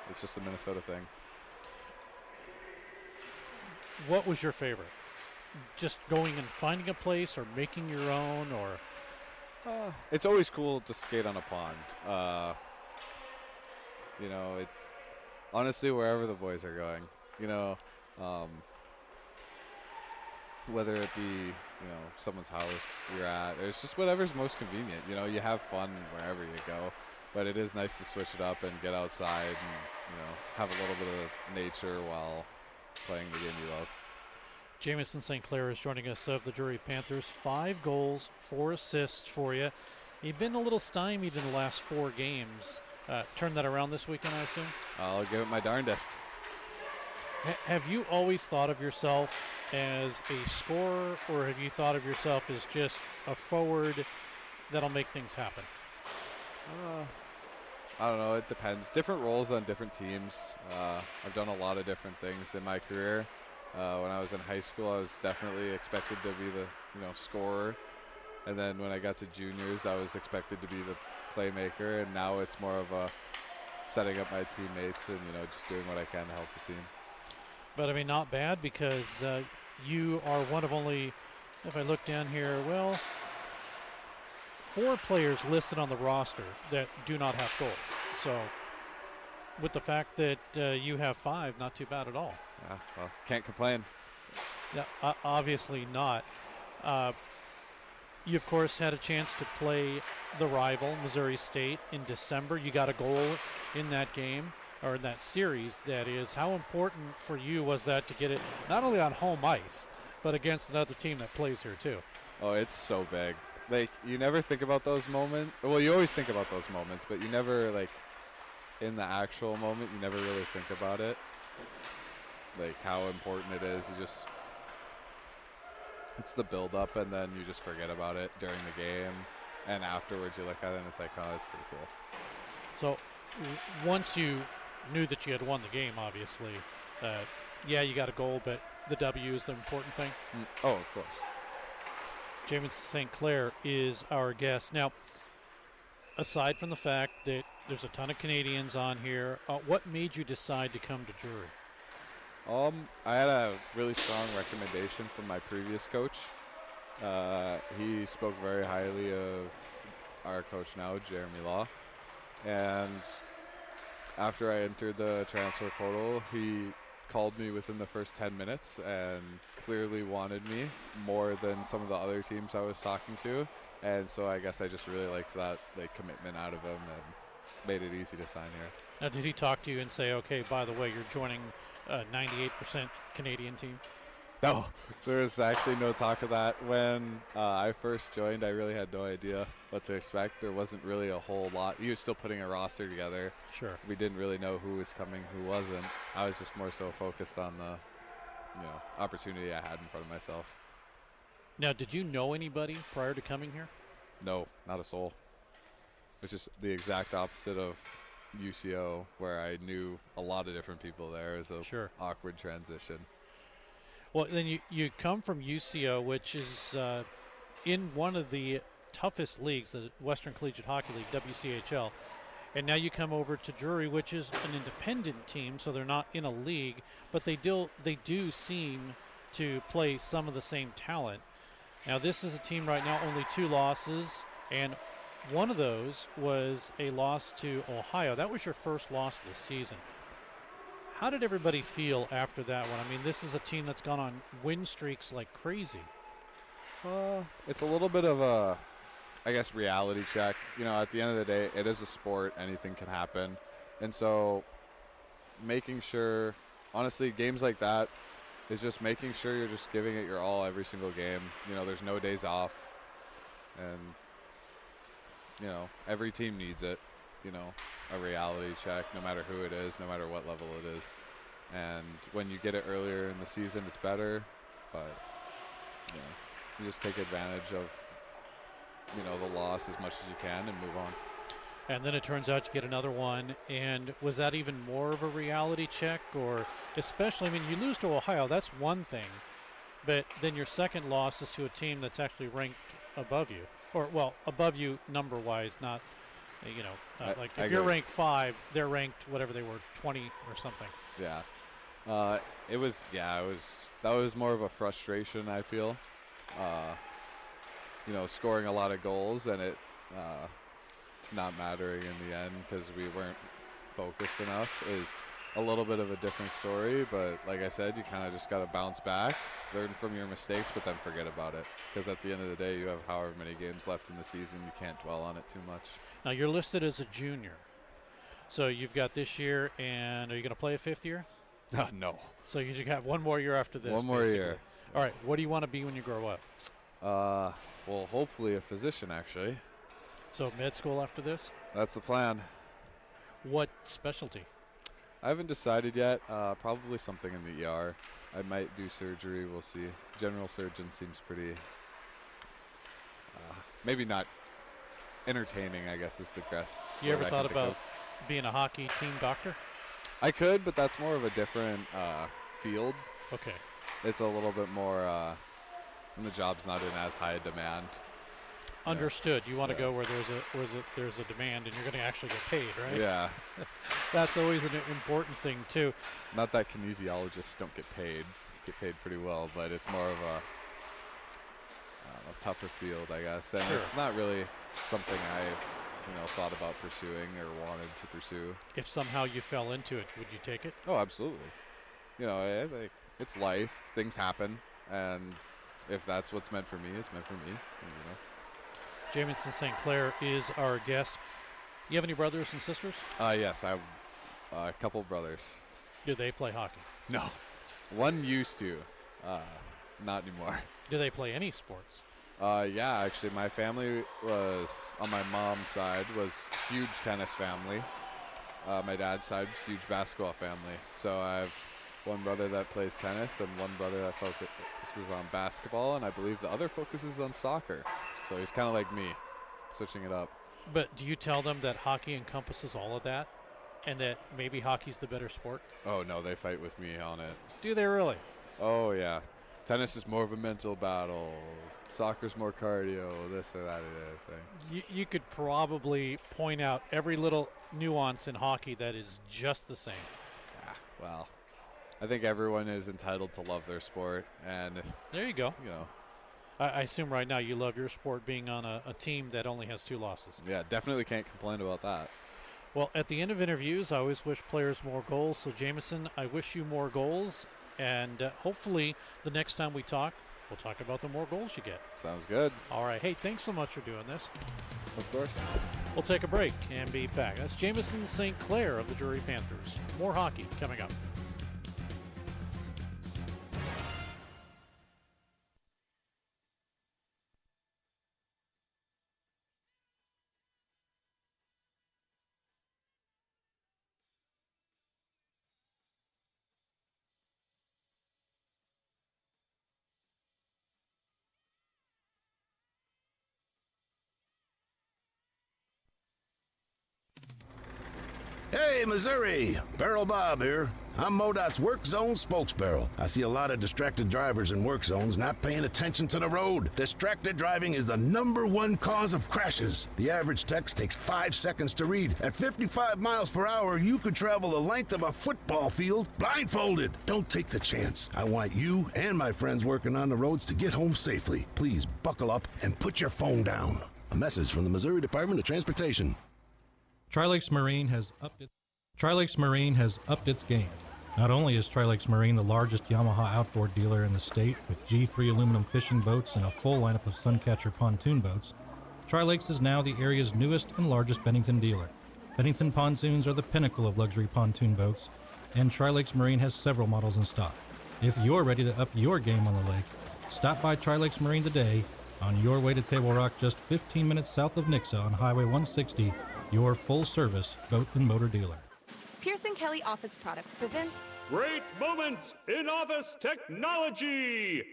It's just a Minnesota thing. What was your favorite? Just going and finding a place or making your own, or? It's always cool to skate on a pond. It's honestly wherever the boys are going. Whether it be, someone's house you're at, it's just whatever's most convenient. You have fun wherever you go, but it is nice to switch it up and get outside and, have a little bit of nature while playing the game you love. Jamison St. Clair is joining us of the Drury Panthers. 5 goals, 4 assists for you. You've been a little stymied in the last 4 games. Turn that around this weekend, I assume? I'll give it my darndest. Have you always thought of yourself as a scorer, or have you thought of yourself as just a forward that'll make things happen? I don't know. It depends. Different roles on different teams. I've done a lot of different things in my career. When I was in high school, I was definitely expected to be the scorer. And then when I got to juniors, I was expected to be the playmaker. And now it's more of a setting up my teammates and, just doing what I can to help the team. But, I mean, not bad, because you are one of only, if I look down here, 4 players listed on the roster that do not have goals. So with the fact that you have 5, not too bad at all. Yeah, well, can't complain. Yeah, obviously not. You, of course, had a chance to play the rival, Missouri State, in December. You got a goal in that game, or in that series, that is. How important for you was that to get it not only on home ice, but against another team that plays here too? Oh, it's so big. Like, you never think about those moments. Well, you always think about those moments, but you never, in the actual moment, you never really think about it. Like, how important it is. It's the build-up, and then you just forget about it during the game. And afterwards, you look at it, and it's like, oh, that's pretty cool. So, once you knew that you had won the game, obviously, you got a goal, but the W is the important thing? Oh, of course. Jamison St. Clair is our guest. Now, aside from the fact that there's a ton of Canadians on here, what made you decide to come to Drury? I had a really strong recommendation from my previous coach. He spoke very highly of our coach now, Jeremy Law. And after I entered the transfer portal, he called me within the first 10 minutes and clearly wanted me more than some of the other teams I was talking to. And so I guess I just really liked that commitment out of him and made it easy to sign here. Now, did he talk to you and say, okay, by the way, you're joining a 98% Canadian team? No, there was actually no talk of that. When I first joined, I really had no idea what to expect. There wasn't really a whole lot. He was still putting a roster together. Sure. We didn't really know who was coming, who wasn't. I was just more so focused on the opportunity I had in front of myself. Now, did you know anybody prior to coming here? No, not a soul. Which is the exact opposite of UCO, where I knew a lot of different people there. It was a awkward transition. Well, then you come from UCO, which is in one of the toughest leagues, the Western Collegiate Hockey League, WCHL. And now you come over to Drury, which is an independent team, so they're not in a league, but they do seem to play some of the same talent. Now, this is a team right now, only 2 losses, and one of those was a loss to Ohio. That was your first loss of the season. How did everybody feel after that one? I mean, this is a team that's gone on win streaks like crazy. It's a little bit of a, I guess, reality check. At the end of the day, it is a sport. Anything can happen. And so making sure, honestly, games like that is just making sure you're just giving it your all every single game. There's no days off. And, every team needs it. A reality check, no matter who it is, no matter what level it is. And when you get it earlier in the season, it's better. But, you just take advantage of, the loss as much as you can and move on. And then it turns out you get another one. And was that even more of a reality check? Or especially, I mean, you lose to Ohio, that's one thing. But then your second loss is to a team that's actually ranked above you. Or, well, above you number-wise, not... like if you're ranked 5, they're ranked whatever they were, 20 or something. Yeah. That was more of a frustration, I feel. Scoring a lot of goals and it not mattering in the end because we weren't focused enough is a little bit of a different story. But like I said, you kind of just got to bounce back, learn from your mistakes, but then forget about it. Because at the end of the day, you have however many games left in the season. You can't dwell on it too much. Now, you're listed as a junior. So you've got this year, and are you going to play a 5th year? No. So you just have one more year after this. One more year. All right. What do you want to be when you grow up? Well, hopefully a physician, actually. So med school after this? That's the plan. What specialty? I haven't decided yet. Probably something in the ER. I might do surgery. We'll see. General surgeon seems pretty, maybe not entertaining, I guess is the best. You ever thought about being a hockey team doctor? I could, but that's more of a different field. Okay. It's a little bit more, when the job's not in as high a demand. Understood. You want to go where there's a demand and you're going to actually get paid, right? Yeah. That's always an important thing too. Not that kinesiologists don't get paid. Get paid pretty well, but it's more of a tougher field, I guess. And it's not really something I've thought about pursuing or wanted to pursue. If somehow you fell into it, would you take it? Oh, absolutely. It's life. Things happen, and if that's what's meant for me, it's meant for me. Jamison St. Clair is our guest. You have any brothers and sisters? Yes, I have a couple brothers. Do they play hockey? No. One used to. Not anymore. Do they play any sports? Yeah, actually, my family was, on my mom's side, was huge tennis family. My dad's side was huge basketball family. So I have one brother that plays tennis and one brother that focuses on basketball, and I believe the other focuses on soccer. So he's kind of like me, switching it up. But do you tell them that hockey encompasses all of that and that maybe hockey's the better sport? Oh, no, they fight with me on it. Do they really? Oh, yeah. Tennis is more of a mental battle. Soccer's more cardio, this or that or the other thing. You could probably point out every little nuance in hockey that is just the same. Yeah, well, I think everyone is entitled to love their sport, and there you go. You know, I assume right now you love your sport being on a team that only has 2 losses. Yeah, definitely can't complain about that. Well, at the end of interviews, I always wish players more goals. So, Jameson, I wish you more goals. And hopefully the next time we talk, we'll talk about the more goals you get. Sounds good. All right. Hey, thanks so much for doing this. Of course. We'll take a break and be back. That's Jameson St. Clair of the Drury Panthers. More hockey coming up. Hey, Missouri! Barrel Bob here. I'm MoDOT's Work Zone spokesbarrel. I see a lot of distracted drivers in work zones not paying attention to the road. Distracted driving is the #1 cause of crashes. The average text takes 5 seconds to read. At 55 miles per hour, you could travel the length of a football field blindfolded. Don't take the chance. I want you and my friends working on the roads to get home safely. Please buckle up and put your phone down. A message from the Missouri Department of Transportation. Tri-Lakes Marine has upped its game. Not only is Tri-Lakes Marine the largest Yamaha outboard dealer in the state with G3 aluminum fishing boats and a full lineup of Suncatcher pontoon boats, Tri-Lakes is now the area's newest and largest Bennington dealer. Bennington pontoons are the pinnacle of luxury pontoon boats, and Tri-Lakes Marine has several models in stock. If you're ready to up your game on the lake, stop by Tri-Lakes Marine today on your way to Table Rock, just 15 minutes south of Nixa on Highway 160, your full-service boat and motor dealer. Pearson Kelly Office Products presents Great Moments in Office Technology.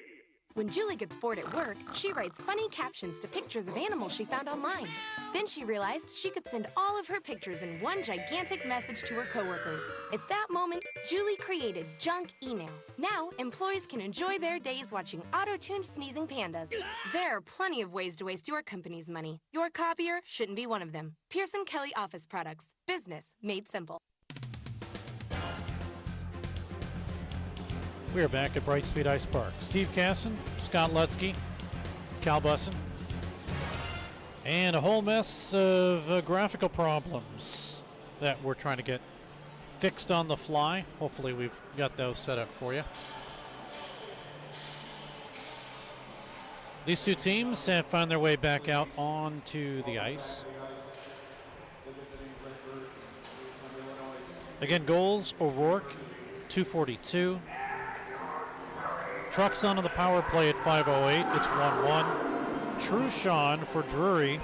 When Julie gets bored at work, she writes funny captions to pictures of animals she found online. Then she realized she could send all of her pictures in one gigantic message to her coworkers. At that moment, Julie created Junk Email. Now, employees can enjoy their days watching auto-tuned sneezing pandas. There are plenty of ways to waste your company's money. Your copier shouldn't be one of them. Pearson Kelly Office Products. Business made simple. We are back at Brightspeed Ice Park. Steve Casson, Scott Lutzke, Cal Bussin, and a whole mess of graphical problems that we're trying to get fixed on the fly. Hopefully we've got those set up for you. These two teams have found their way back out onto the ice. Again, goals, O'Rourke, 242. Trucks on the power play at 5:08. It's 1-1. Truchon for Drury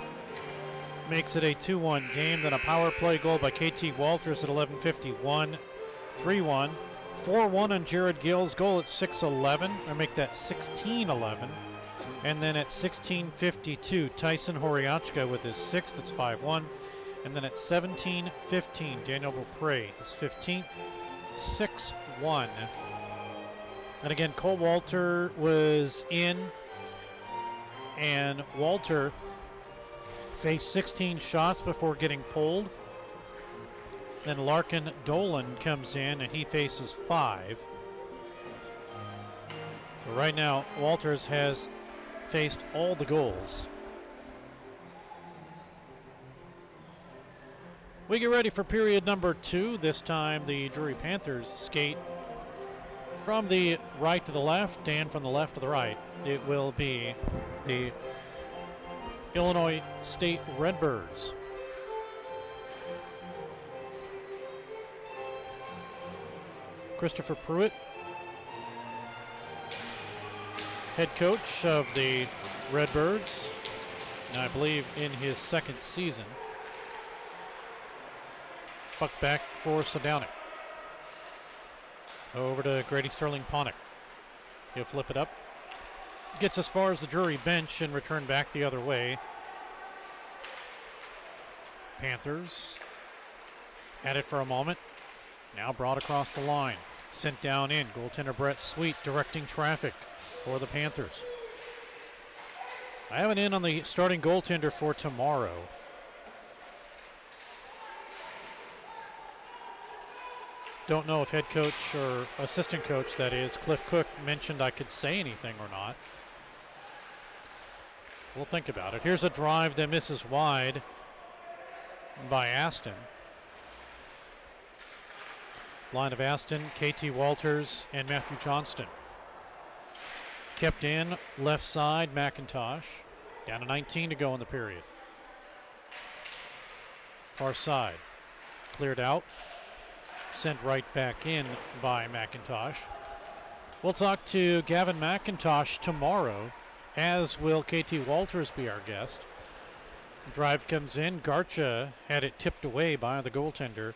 makes it a 2-1 game. Then a power play goal by KT Walters at 11:51. 3-1. 4-1 on Jared Gill's goal at 6:11. Or make that 16:11. And then at 16:52, Tyson Horiachka with his 6th. It's 5-1. And then at 17:15, Daniel Beaupre, his 15th. 6-1. And again, Cole Walter was in, and Walter faced 16 shots before getting pulled. Then Larkin Dolan comes in, and he faces 5. So right now, Walters has faced all the goals. We get ready for period number 2. This time, the Drury Panthers skate from the right to the left and from the left to the right. It will be the Illinois State Redbirds. Christopher Pruitt, head coach of the Redbirds, and I believe in his 2nd season. Puck back for Sadownik. Over to Grady Sterling-Ponick. He'll flip it up. Gets as far as the Drury bench and return back the other way. Panthers had it for a moment. Now brought across the line. sent down in. Goaltender Brett Sweet directing traffic for the Panthers. I have an in on the starting goaltender for tomorrow. Don't know if head coach or assistant coach, that is, Cliff Cook, mentioned I could say anything or not. We'll think about it. Here's a drive that misses wide by Aston. Line of Aston, KT Walters, and Matthew Johnston. Kept in, left side, McIntosh. Down to 19 to go in the period. Far side, cleared out. Sent right back in by McIntosh. We'll talk to Gavin McIntosh tomorrow, as will KT Walters be our guest. Drive comes in. Garcha had it tipped away by the goaltender.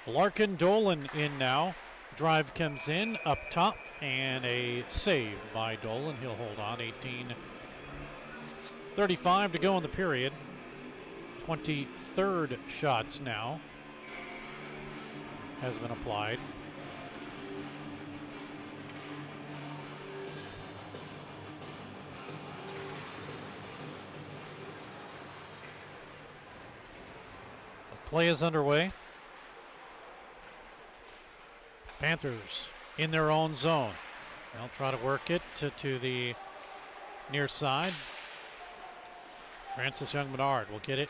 Larkin Dolan in now. Drive comes in up top, and a save by Dolan. He'll hold on. 18:35 to go in the period. 23rd shots now has been applied. The play is underway. Panthers in their own zone. They'll try to work it to the near side. Francis Young-Menard will get it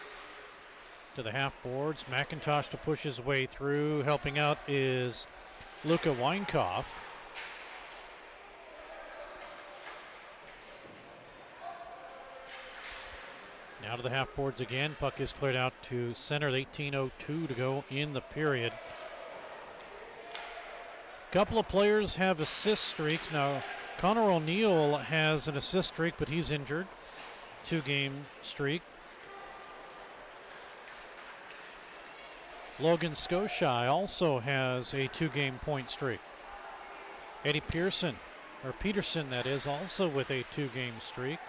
to the half boards. McIntosh to push his way through. Helping out is Luka Weinkoff. Now to the half boards again. Puck is cleared out to center. 18:02 to go in the period. Couple of players have assist streaks. Now, Connor O'Neill has an assist streak, but he's injured. 2-game streak. Logan Scoshai also has a 2-game point streak. Eddie Peterson, that is, also with a 2-game streak.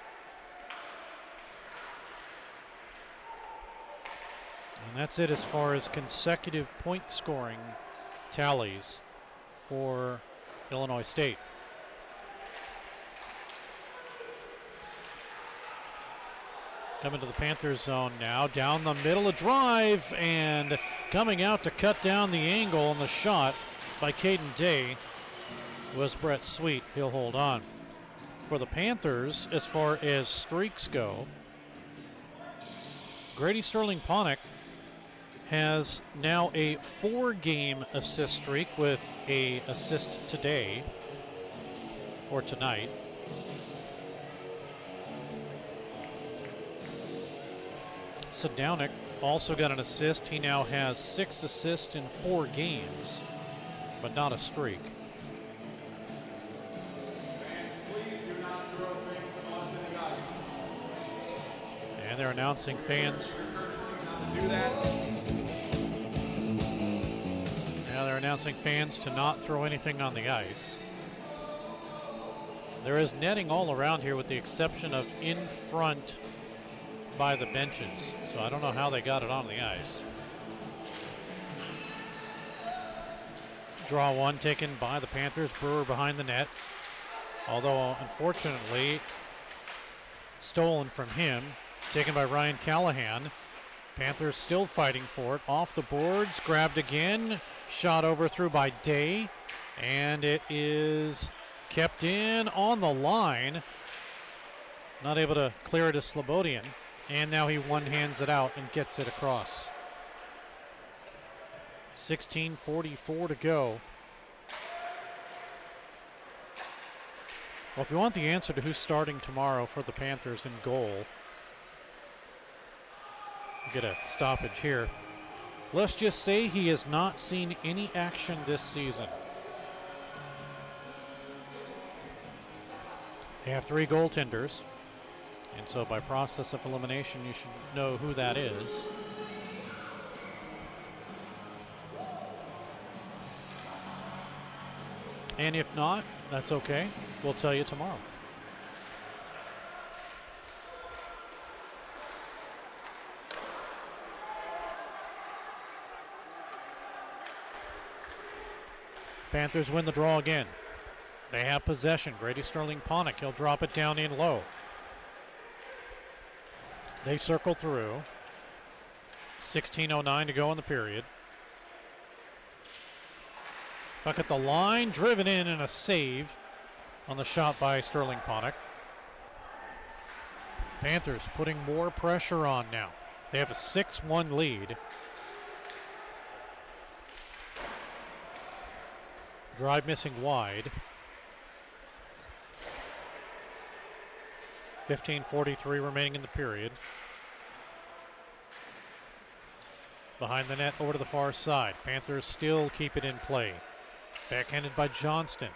And that's it as far as consecutive point scoring tallies for Illinois State. Coming to the Panthers zone now. Down the middle, a drive, and coming out to cut down the angle on the shot by Caden Day was Brett Sweet. He'll hold on. For the Panthers, as far as streaks go, Grady Sterling-Ponick has now a 4-game assist streak with a assist today or tonight. Sadownik also got an assist. He now has 6 assists in 4 games, but not a streak. And they're announcing fans. Do that. Now they're announcing fans to not throw anything on the ice. There is netting all around here with the exception of in front by the benches, so I don't know how they got it on the ice. Draw one taken by the Panthers. Brewer behind the net, although unfortunately stolen from him. Taken by Ryan Callahan. Panthers still fighting for it. Off the boards, grabbed again, shot overthrough by Day, and it is kept in on the line. Not able to clear it to Slobodian. And now he one-hands it out and gets it across. 16:44 to go. Well, if you want the answer to who's starting tomorrow for the Panthers in goal, we'll get a stoppage here. Let's just say he has not seen any action this season. They have 3 goaltenders. And so by process of elimination, you should know who that is. And if not, that's okay. We'll tell you tomorrow. Panthers win the draw again. They have possession. Grady Sterling-Ponick, he'll drop it down in low. They circle through. 16:09 to go in the period. Puck at the line, driven in and a save on the shot by Sterling-Ponick. Panthers putting more pressure on now. They have a 6-1 lead. Drive missing wide. 15:43 remaining in the period. Behind the net over to the far side. Panthers still keep it in play. Backhanded by Johnston.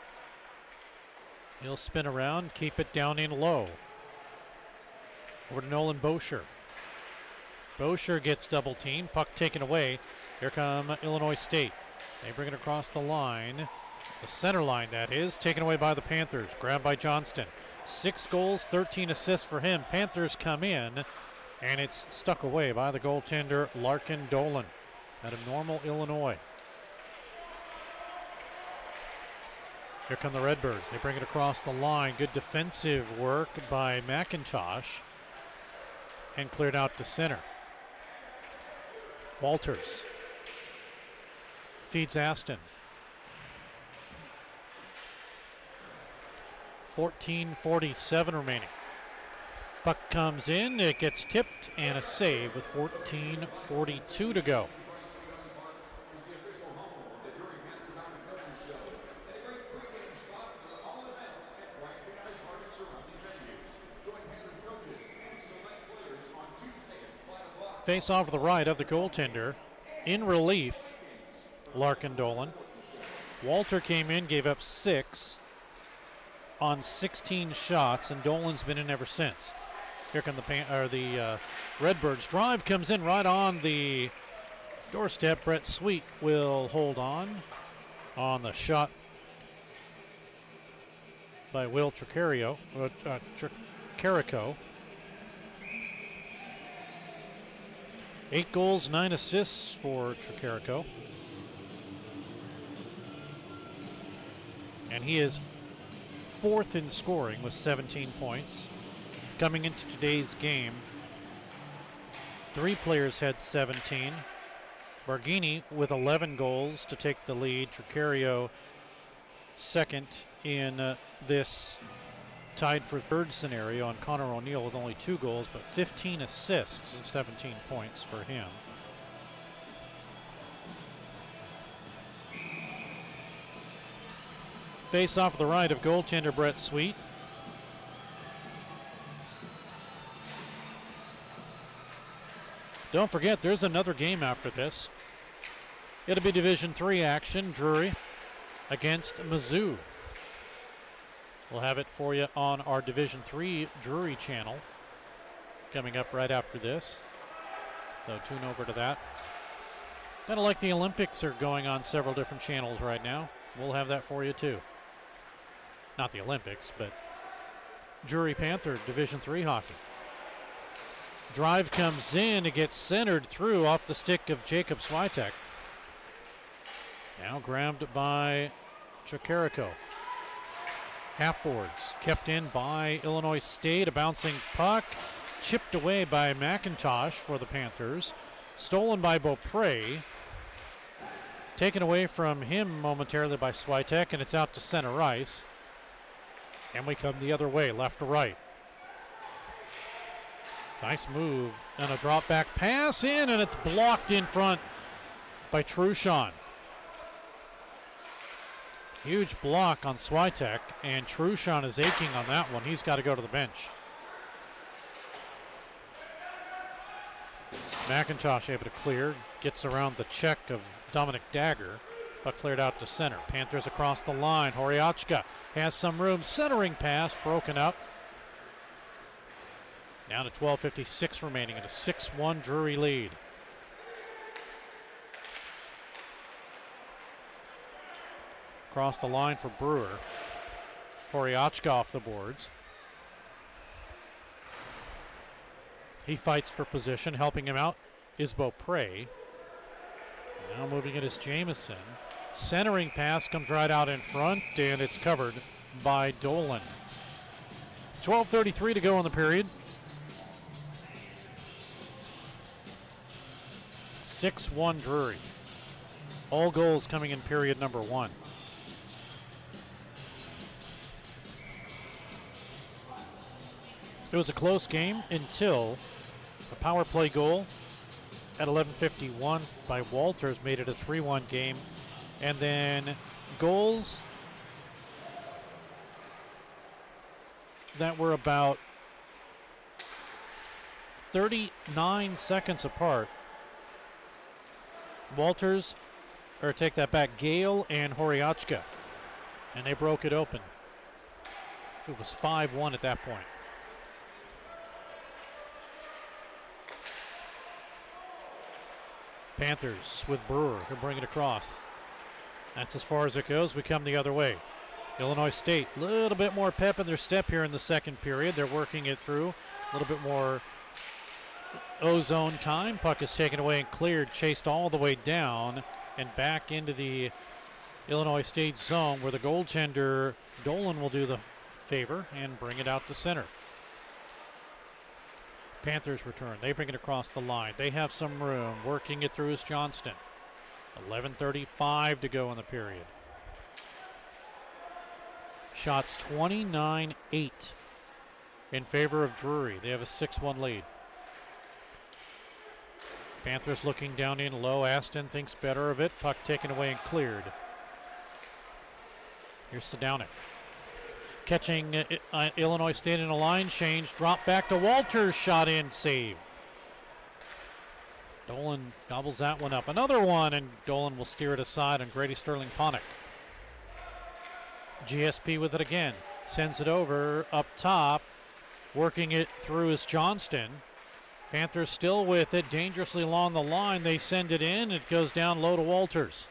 He'll spin around, keep it down in low. Over to Nolan Bosher. Bosher gets double teamed. Puck taken away. Here come Illinois State. They bring it across the line. The center line, that is. Taken away by the Panthers. Grabbed by Johnston. 6 goals, 13 assists for him. Panthers come in, and it's stuck away by the goaltender, Larkin Dolan, out of Normal, Illinois. Here come the Redbirds. They bring it across the line. Good defensive work by McIntosh, and cleared out to center. Walters feeds Aston. 14:47 remaining. Puck comes in, it gets tipped, and a save with 14:42 to go. Face off to the right of the goaltender. In relief, Larkin Dolan. Walter came in, gave up 6 on 16 shots, and Dolan's been in ever since. Here come the Redbirds. Drive comes in right on the doorstep. Brett Sweet will hold on the shot by Will Tricarico. 8 goals, 9 assists for Tricarico. And he is 4th in scoring with 17 points. Coming into today's game, 3 players had 17. Barghini with 11 goals to take the lead. Tricarico second in this tied for third scenario on Connor O'Neill with only 2 goals, but 15 assists and 17 points for him. Face off the right of goaltender Brett Sweet. Don't forget, there's another game after this. It'll be Division III action, Drury against Mizzou. We'll have it for you on our Division III Drury channel coming up right after this. So tune over to that. Kind of like the Olympics are going on several different channels right now. We'll have that for you too. Not the Olympics, but Drury Panther Division III hockey. Drive comes in, it gets centered through off the stick of Jacob Switek. Now grabbed by Tricarico. Half-boards kept in by Illinois State. A bouncing puck chipped away by McIntosh for the Panthers. Stolen by Beaupre. Taken away from him momentarily by Switek, and it's out to center ice. And we come the other way, left to right. Nice move and a drop back pass in, and it's blocked in front by Truchon. Huge block on Switek, and Truchon is aching on that one. He's got to go to the bench. McIntosh able to clear, gets around the check of Dominic Dagger, but cleared out to center. Panthers across the line. Horiachka has some room. Centering pass broken up. Down to 12:56 remaining and a 6-1 Drury lead. Across the line for Brewer. Horiachka off the boards. He fights for position. Helping him out is Beaupre. Now moving it is Jamison. Centering pass comes right out in front, and it's covered by Dolan. 12:33 to go in the period. 6-1 Drury. All goals coming in period number 1. It was a close game until a power play goal at 11:51 by Walters made it a 3-1 game. And then goals that were about 39 seconds apart. Walters, or take that back, Gale and Horiachka. And they broke it open. It was 5-1 at that point. Panthers with Brewer, who'll bring it across. That's as far as it goes. We come the other way. Illinois State, a little bit more pep in their step here in the second period. They're working it through. A little bit more O-zone time. Puck is taken away and cleared, chased all the way down and back into the Illinois State zone, where the goaltender Dolan will do the favor and bring it out to center. Panthers return. They bring it across the line. They have some room. Working it through is Johnston. 11:35 to go in the period. Shots 29-8 in favor of Drury. They have a 6-1 lead. Panthers looking down in low. Aston thinks better of it. Puck taken away and cleared. Here's Sedownik. Catching Illinois State in a line change. Drop back to Walters. Shot in. Save. Dolan gobbles that one up. Another one, and Dolan will steer it aside on Grady Sterling-Ponick. GSP with it again. Sends it over up top. Working it through is Johnston. Panthers still with it, dangerously along the line. They send it in. It goes down low to Walters.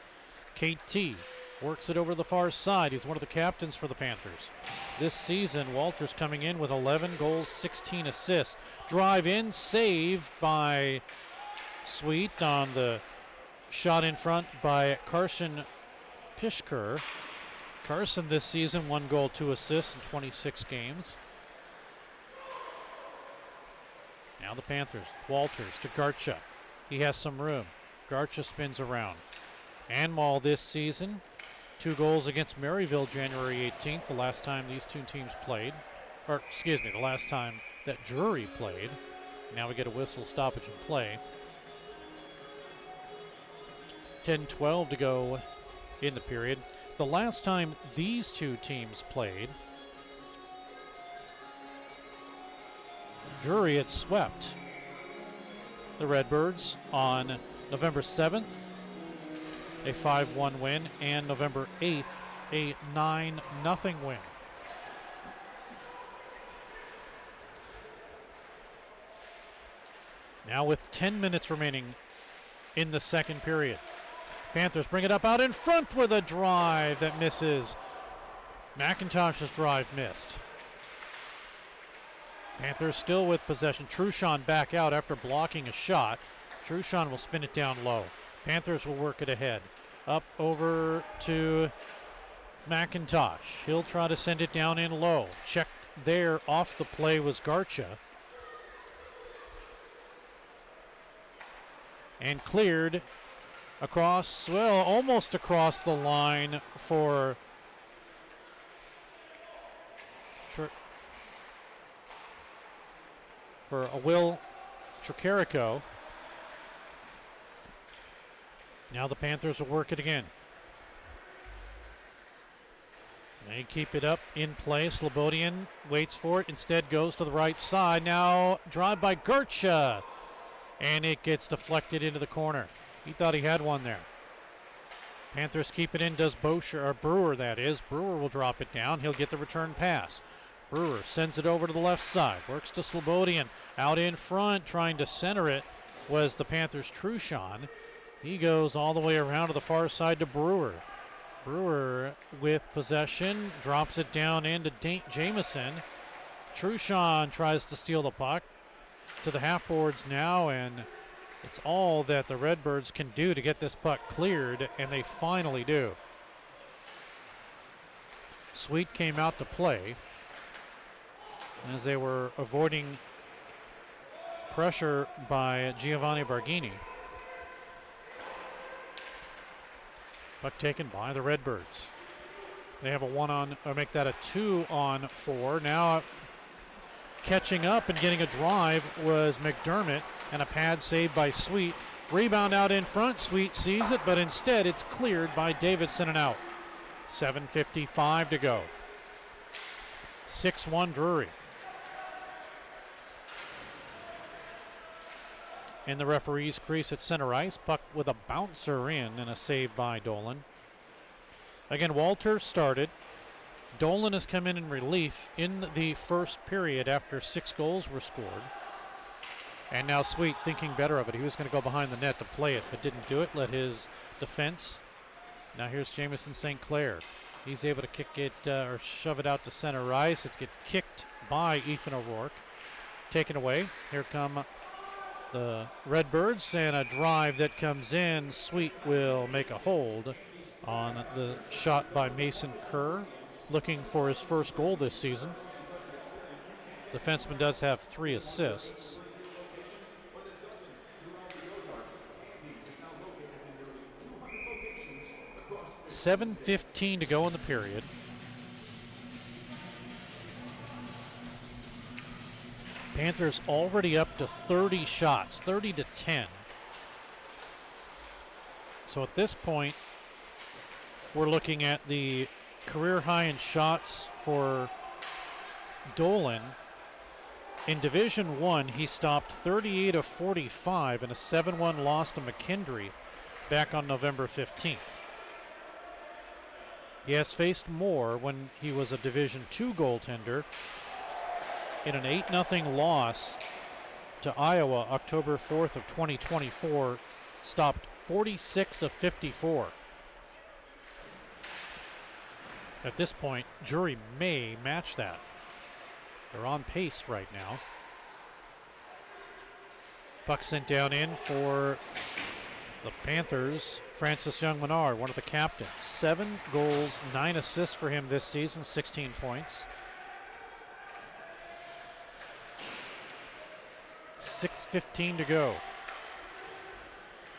KT works it over the far side. He's one of the captains for the Panthers. This season, Walters coming in with 11 goals, 16 assists. Drive in, save by Sweet on the shot in front by Carson Pishker. Carson this season, 1 goal, 2 assists in 26 games. Now the Panthers, Walters to Garcha. He has some room. Garcha spins around. Anmal this season, 2 goals against Maryville January 18th, the last time these two teams played. Or, excuse me, the last time that Drury played. Now we get a whistle, stoppage in play. 10-12 to go in the period. The last time these two teams played, Drury had swept the Redbirds on November 7th, a 5-1 win, and November 8th, a 9-0 win. Now with 10 minutes remaining in the second period. Panthers bring it up out in front with a drive that misses. McIntosh's drive missed. Panthers still with possession. Truchon back out after blocking a shot. Truchon will spin it down low. Panthers will work it ahead. Up over to McIntosh. He'll try to send it down in low. Checked there off the play was Garcha. And cleared across, well, almost across the line for a Will Tricarico. Now the Panthers will work it again. They keep it up in play. Slobodian waits for it, instead goes to the right side. Now drive by Garcha, and it gets deflected into the corner. He thought he had one there. Panthers keep it in, does Brewer, that is. Brewer will drop it down. He'll get the return pass. Brewer sends it over to the left side. Works to Slobodian. Out in front, trying to center it, was the Panthers' Truchon. He goes all the way around to the far side to Brewer. Brewer with possession, drops it down into Jamison. Truchon tries to steal the puck to the half boards now, and It's all that the Redbirds can do to get this puck cleared, and they finally do. Sweet came out to play as they were avoiding pressure by Giovanni Barghini. Puck taken by the Redbirds. They have a 1-on, or make that a 2-on-4. Now catching up and getting a drive was McDermott, and a pad saved by Sweet. Rebound out in front. Sweet sees it, but instead it's cleared by Davidson and out. 7:55 to go. 6-1 Drury. In the referee's crease at center ice. Puck with a bouncer in and a save by Dolan. Again, Walter started. Dolan has come in relief in the first period after 6 goals were scored. And now Sweet thinking better of it. He was going to go behind the net to play it, but didn't do it. Let his defense. Now here's Jamison St. Clair. He's able to kick it or shove it out to center ice. It gets kicked by Ethan O'Rourke. Taken away. Here come the Redbirds, and a drive that comes in. Sweet will make a hold on the shot by Mason Kerr, looking for his first goal this season. Defenseman does have 3 assists. $7:15 to go in the period. Panthers already up to 30 shots, 30-10. So at this point, we're looking at the career high in shots for Dolan. In Division 1, he stopped 38 of 45 in a 7-1 loss to McKendree back on November 15th. He has faced more when he was a Division II goaltender in an 8-0 loss to Iowa October 4th of 2024, stopped 46 of 54. At this point, Drury may match that. They're on pace right now. Puck sent down in for the Panthers. Francis Young-Menard, one of the captains. 7 goals, 9 assists for him this season, 16 points. 6:15 to go.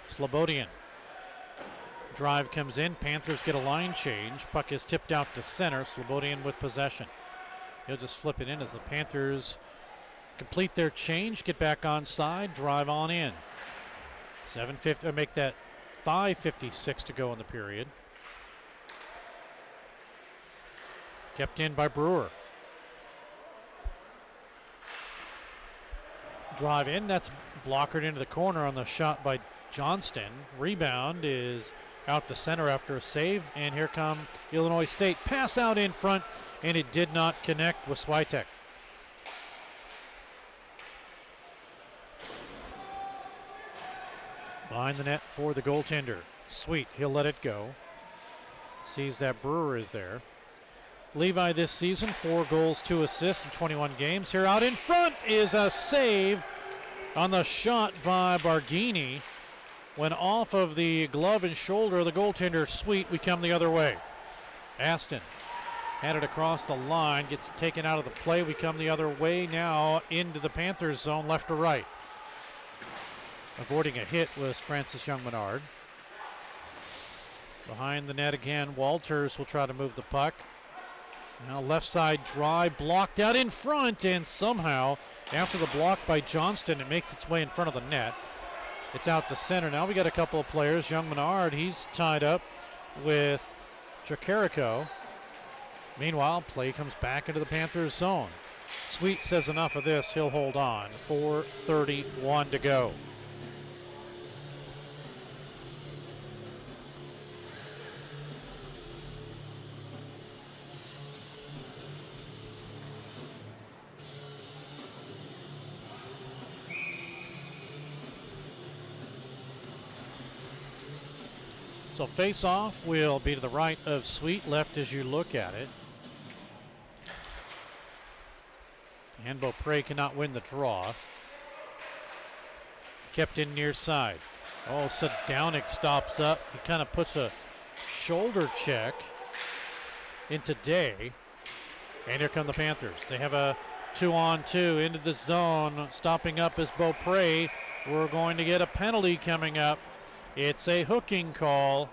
Slobodian. Drive comes in. Panthers get a line change. Puck is tipped out to center. Slobodian with possession. He'll just flip it in as the Panthers complete their change, get back on side, drive on in. 7:50, or make that 5:56 to go in the period. Kept in by Brewer. Drive in, that's blockered into the corner on the shot by Johnston. Rebound is out to center after a save, and here come Illinois State. Pass out in front, and it did not connect with Switek. Behind the net for the goaltender. Sweet, he'll let it go. Sees that Brewer is there. Levi this season, 4 goals, 2 assists in 21 games. Here out in front is a save on the shot by Barghini. When off of the glove and shoulder of the goaltender, Sweet, we come the other way. Aston had it across the line, gets taken out of the play. We come the other way now into the Panthers zone, left to right. Avoiding a hit was Francis Young-Menard. Behind the net again, Walters will try to move the puck. Now left side drive, blocked out in front, and somehow, after the block by Johnston, it makes its way in front of the net. It's out to center. Now we got a couple of players. Young-Menard, he's tied up with Tricarico. Meanwhile, play comes back into the Panthers zone. Sweet says enough of this, he'll hold on. 4:31 to go. So face-off will be to the right of Sweet, left as you look at it. And Beaupre cannot win the draw. Kept in near side. Oh, Sadownik stops up. He kind of puts a shoulder check into Day. And here come the Panthers. They have a 2-on-2 into the zone. Stopping up is Beaupre. We're going to get a penalty coming up. It's a hooking call.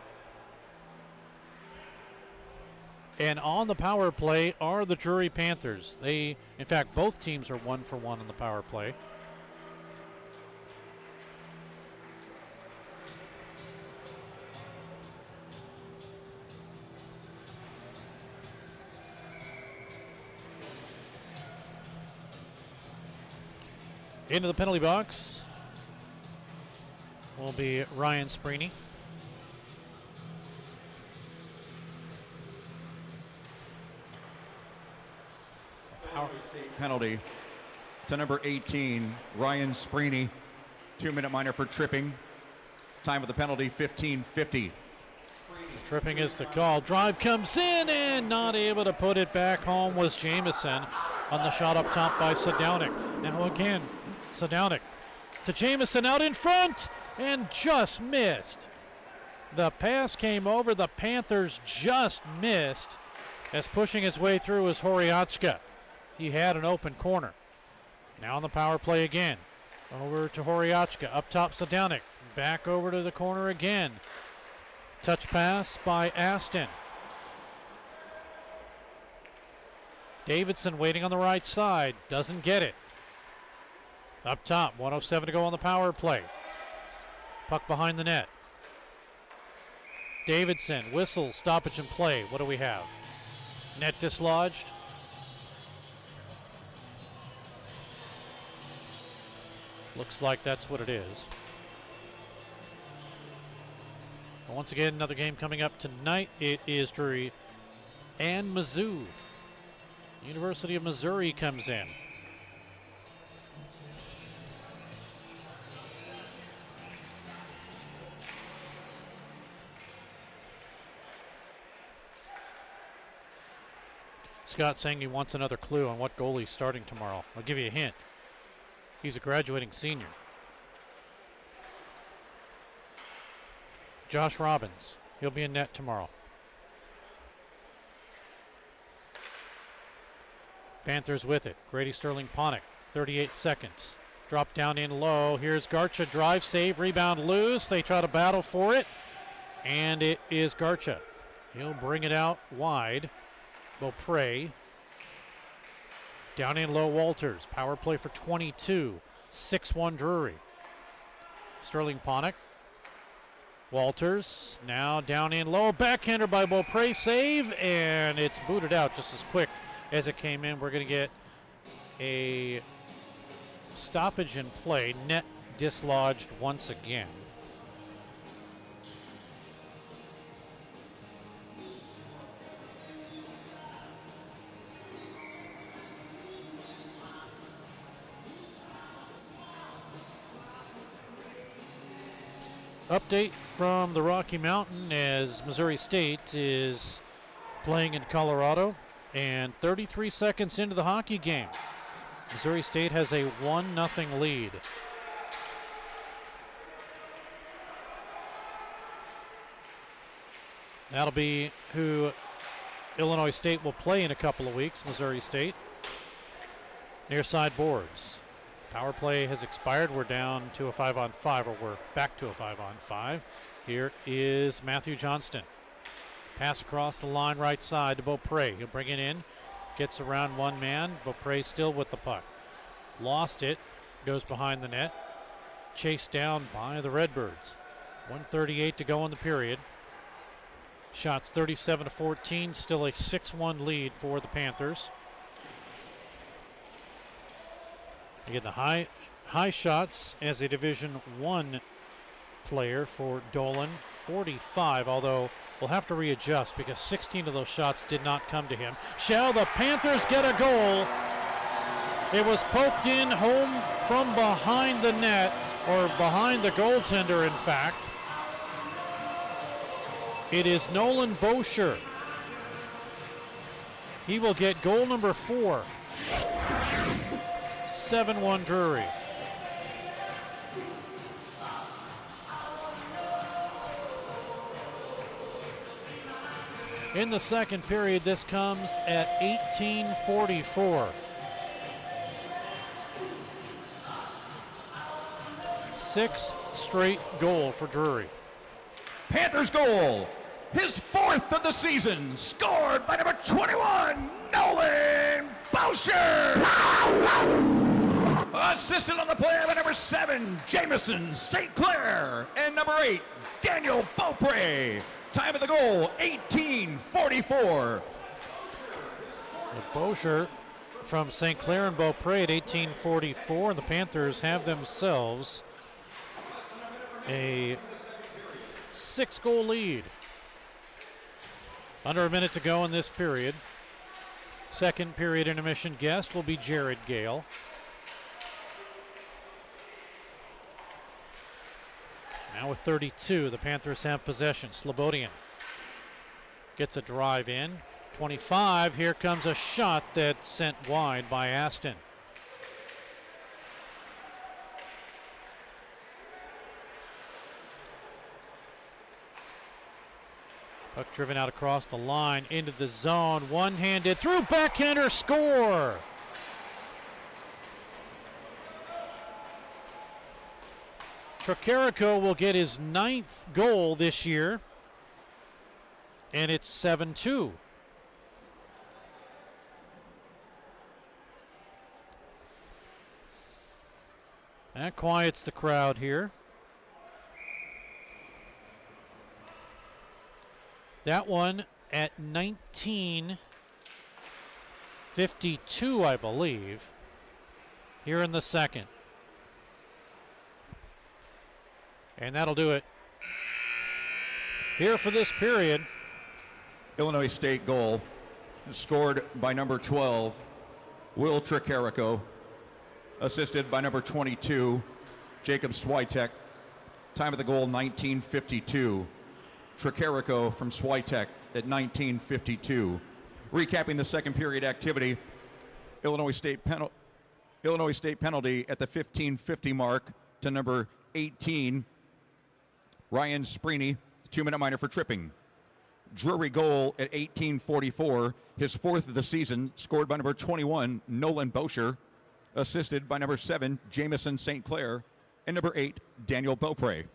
And on the power play are the Drury Panthers. In fact, both teams are 1 for 1 on the power play. Into the penalty box will be Ryan Springfield. Penalty to number 18, Ryan Springfield. 2-minute minor for tripping. Time of the penalty, 15:50. Tripping is the call. Drive comes in and not able to put it back home was Jamison on the shot up top by Sadownik. Now again, Sadownik to Jamison out in front and just missed. The pass came over. The Panthers just missed as pushing his way through was Horiachka. He had an open corner. Now on the power play again. Over to Horiachka. Up top Sadownik. Back over to the corner again. Touch pass by Aston. Davidson waiting on the right side. Doesn't get it. Up top. 1:07 to go on the power play. Puck behind the net. Davidson. Whistle. Stoppage and play. What do we have? Net dislodged. Looks like that's what it is. But once again, another game coming up tonight. It is Drury and Mizzou. University of Missouri comes in. Scott saying he wants another clue on what goalie's starting tomorrow. I'll give you a hint. He's a graduating senior. Josh Robbins. He'll be in net tomorrow. Panthers with it. Grady Sterling-Ponick. 38 seconds. Drop down in low. Here's Garcha. Drive, save, rebound, loose. They try to battle for it. And it is Garcha. He'll bring it out wide. Beaupre. Down in low, Walters. Power play for 22. 6-1 Drury. Sterling-Ponick. Walters now down in low. Backhander by Beaupre. Save. And it's booted out just as quick as it came in. We're going to get a stoppage in play. Net dislodged once again. Update from the Rocky Mountain as Missouri State is playing in Colorado, and 33 seconds into the hockey game, Missouri State has a 1-0 lead. That'll be who Illinois State will play in a couple of weeks, Missouri State. Near side boards. Power play has expired. We're down to a 5-on-5, or we're back to a 5-on-5. Here is Matthew Johnston. Pass across the line right side to Beaupre. He'll bring it in. Gets around one man. Beaupre still with the puck. Lost it. Goes behind the net. Chased down by the Redbirds. 1:38 to go in the period. Shots 37-14. Still a 6-1 lead for the Panthers. Again, the high shots as a Division I player for Dolan, 45, although we'll have to readjust because 16 of those shots did not come to him. Shall the Panthers get a goal? It was poked in home from behind the net, or behind the goaltender, in fact. It is Nolan Bosher. He will get goal number 4. 7-1 Drury. In the second period, this comes at 18:44. Sixth straight goal for Drury. Panthers goal, his fourth of the season, scored by number 21, Nolan Boucher. Assisted on the play by number 7, Jamison St. Clair, and number 8, Daniel Beaupre. Time of the goal, 18:44. Boucher from St. Clair and Beaupre at 18:44. The Panthers have themselves a 6-goal lead. Under a minute to go in this period. Second period intermission guest will be Jared Gale. Now with 32, the Panthers have possession. Slobodian gets a drive in. 25, here comes a shot that's sent wide by Aston. Puck driven out across the line into the zone. One-handed through, backhander, score! Trocarico will get his 9th goal this year, and it's 7-2. That quiets the crowd here. That one at 19:52, I believe, here in the second. And that'll do it here for this period. Illinois State goal, scored by number 12, Will Trocarico, assisted by number 22, Jacob Switek. Time of the goal, 19:52. Trocarico from Switek at 19:52. Recapping the second period activity, Illinois State penalty at the 15:50 mark to number 18, Ryan Springfield, 2-minute minor for tripping. Drury goal at 18:44, his 4th of the season, scored by number 21, Nolan Boucher, assisted by number 7, Jamison St. Clair, and number 8, Daniel Beaupre.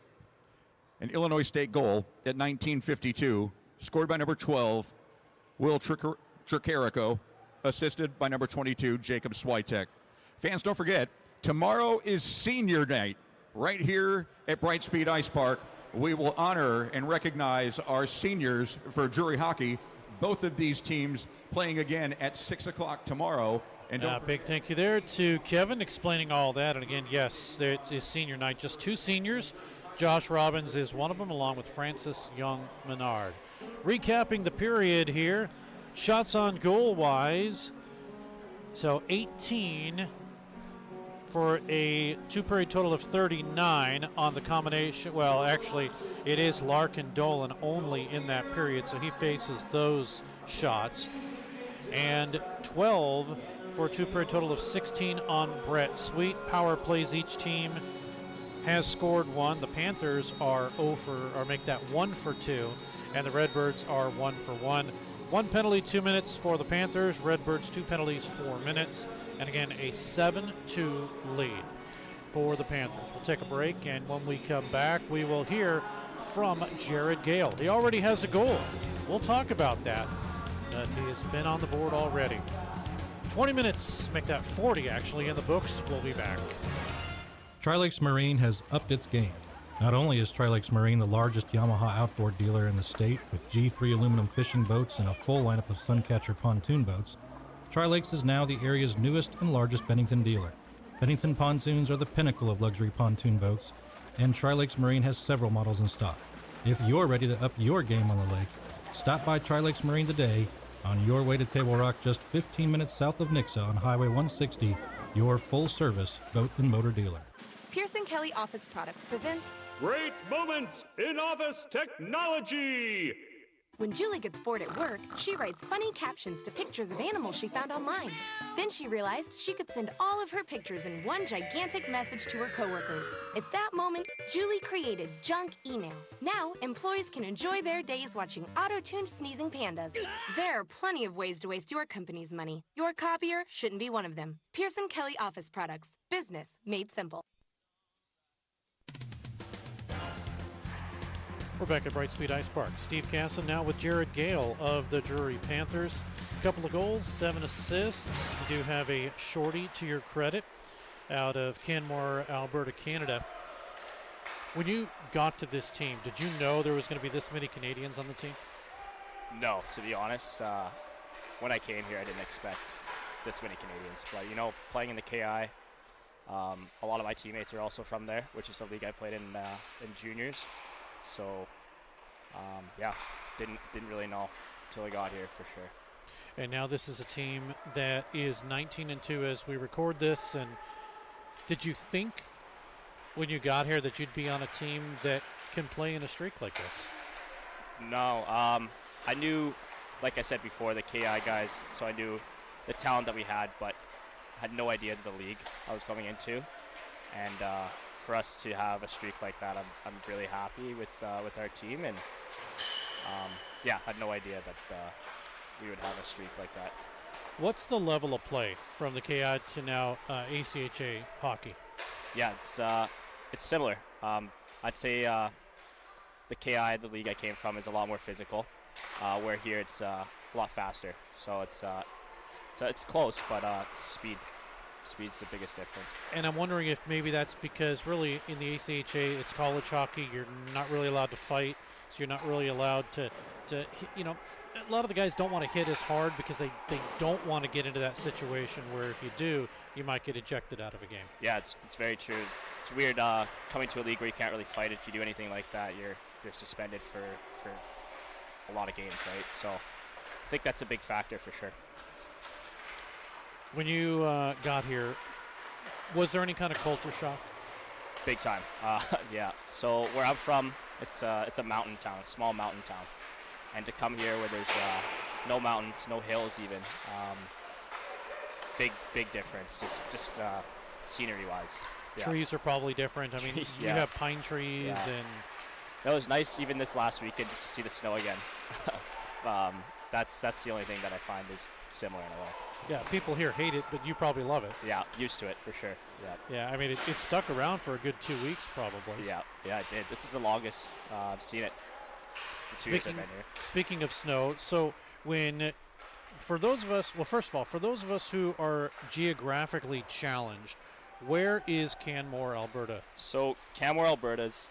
An Illinois State goal at 19:52, scored by number 12, Will Trocarico, assisted by number 22, Jacob Switek. Fans, don't forget, tomorrow is senior night right here at Brightspeed Ice Park. We will honor and recognize our seniors for Drury hockey. Both of these teams playing again at 6 o'clock tomorrow. And big thank you there to Kevin explaining all that. And again, yes, it's senior night. Just 2 seniors. Josh Robbins is one of them, along with Francis Young-Menard. Recapping the period here, shots on goal-wise. So 18 for a 2-period total of 39 on the combination. Well, actually, it is Larkin Dolan only in that period, so he faces those shots. And 12 for a 2-period total of 16 on Brett Sweet. Power plays, each team has scored 1. The Panthers are make that 1 for 2, and the Redbirds are 1 for 1. 1 penalty, 2 minutes for the Panthers. Redbirds 2 penalties, 4 minutes. And again, a 7-2 lead for the Panthers. We'll take a break, and when we come back, we will hear from Jared Gale. He already has a goal. We'll talk about that. But he has been on the board already. 20 minutes, make that 40 actually in the books. We'll be back. Tri-Lakes Marine has upped its game. Not only is Tri-Lakes Marine the largest Yamaha outboard dealer in the state with G3 aluminum fishing boats and a full lineup of Suncatcher pontoon boats, Tri-Lakes is now the area's newest and largest Bennington dealer. Bennington pontoons are the pinnacle of luxury pontoon boats, and Tri-Lakes Marine has several models in stock. If you're ready to up your game on the lake, stop by Tri-Lakes Marine today on your way to Table Rock, just 15 minutes south of Nixa on Highway 160, your full-service boat and motor dealer. Pearson Kelly Office Products presents Great Moments in Office Technology. When Julie gets bored at work, she writes funny captions to pictures of animals she found online. Then she realized she could send all of her pictures in one gigantic message to her coworkers. At that moment, Julie created junk email. Now, employees can enjoy their days watching auto-tuned sneezing pandas. There are plenty of ways to waste your company's money. Your copier shouldn't be one of them. Pearson Kelly Office Products. Business made simple. We're back at Brightspeed Ice Park. Steve Casson now with Jared Gale of the Drury Panthers. A couple of goals, 7 assists. You do have a shorty to your credit out of Canmore, Alberta, Canada. When you got to this team, did you know there was going to be this many Canadians on the team? No, to be honest. When I came here, I didn't expect this many Canadians. But, you know, playing in the KI, a lot of my teammates are also from there, which is the league I played in juniors. So, yeah, didn't really know until I got here for sure. And now this is a team that is 19-2 as we record this. And did you think when you got here that you'd be on a team that can play in a streak like this? No, I knew, like I said before, the KI guys, so I knew the talent that we had, but had no idea the league I was coming into. And for us to have a streak like that, I'm really happy with our team, and yeah, had no idea that we would have a streak like that. What's the level of play from the KI to now ACHA hockey? Yeah, it's similar. I'd say the KI, the league I came from, is a lot more physical, where here it's a lot faster. So it's close, but speed's the biggest difference. And I'm wondering if maybe that's because really in the ACHA it's college hockey. You're not really allowed to fight, so you're not really allowed to you know, a lot of the guys don't want to hit as hard because they don't want to get into that situation where if you do, you might get ejected out of a game. Yeah, it's very true. It's weird coming to a league where you can't really fight. If you do anything like that, you're suspended for a lot of games, right? So I think that's a big factor for sure. When you got here, was there any kind of culture shock? Big time. Yeah. So where I'm from, it's a mountain town, a small mountain town, and to come here where there's no mountains, no hills even, big difference. Just scenery-wise. Yeah. Trees are probably different. I mean, you have pine trees and. It was nice even this last weekend just to see the snow again. That's the only thing that I find is similar in a way. Yeah, people here hate it, but you probably love it. Yeah, used to it for sure. Yeah. Yeah, I mean, it stuck around for a good 2 weeks probably. Yeah, it did. This is the longest I've seen it. Speaking of snow, so for those of us, well, first of all, for those of us who are geographically challenged, where is Canmore, Alberta? So Canmore, Alberta's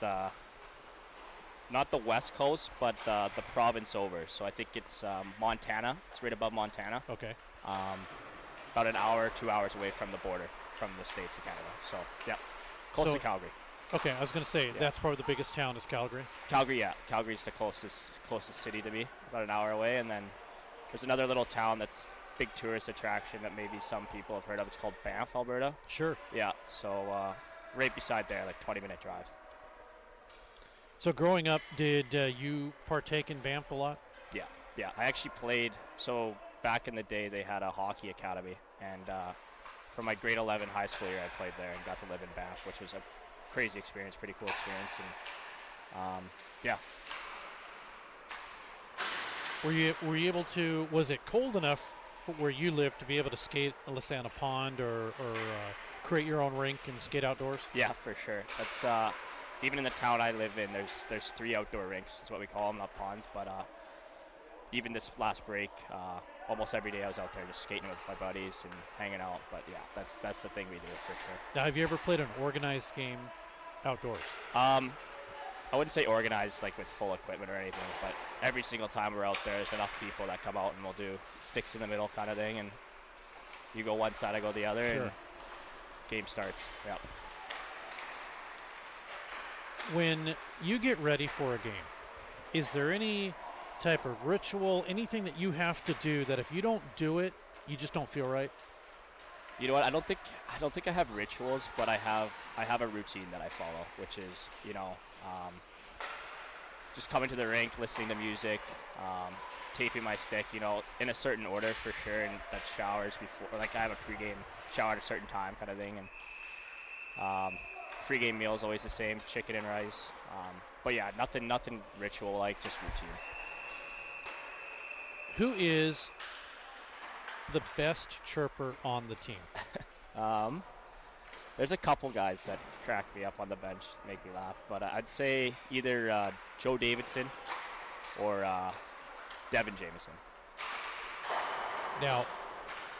not the west coast, but the province over. So I think it's Montana. It's right above Montana. Okay. About an hour, 2 hours away from the border, from the States of Canada. So, yeah, close to Calgary. Okay, I was going to say, that's probably the biggest town is Calgary. Calgary, yeah. Calgary's the closest city to me, about an hour away. And then there's another little town that's big tourist attraction that maybe some people have heard of. It's called Banff, Alberta. Sure. Yeah, so right beside there, like 20-minute drive. So growing up, did you partake in Banff a lot? Yeah. I actually played, so back in the day they had a hockey academy, and for my grade 11 high school year I played there and got to live in Banff, which was a crazy experience, pretty cool experience, and yeah. Were you able to, was it cold enough for where you lived to be able to skate, let's say on a pond or create your own rink and skate outdoors? Yeah, for sure. That's even in the town I live in, there's 3 outdoor rinks, is what we call them, not ponds, but even this last break, almost every day I was out there just skating with my buddies and hanging out. But yeah, that's the thing we do for sure. Now, have you ever played an organized game outdoors? I wouldn't say organized like with full equipment or anything, but every single time we're out there's enough people that come out and we'll do sticks in the middle kind of thing, and you go one side, I go the other, and game starts. Yeah. When you get ready for a game, is there any type of ritual, anything that you have to do that if you don't do it, you just don't feel right? You know what? I don't think I have rituals, but I have a routine that I follow, which is, you know, just coming to the rink, listening to music, taping my stick, you know, in a certain order for sure, and that showers before, like I have a pregame shower at a certain time kind of thing, and pregame meal is always the same, chicken and rice. But yeah, nothing ritual like, just routine. Who is the best chirper on the team? There's a couple guys that crack me up on the bench, make me laugh, but I'd say either Joe Davidson or Devin Jameson. Now,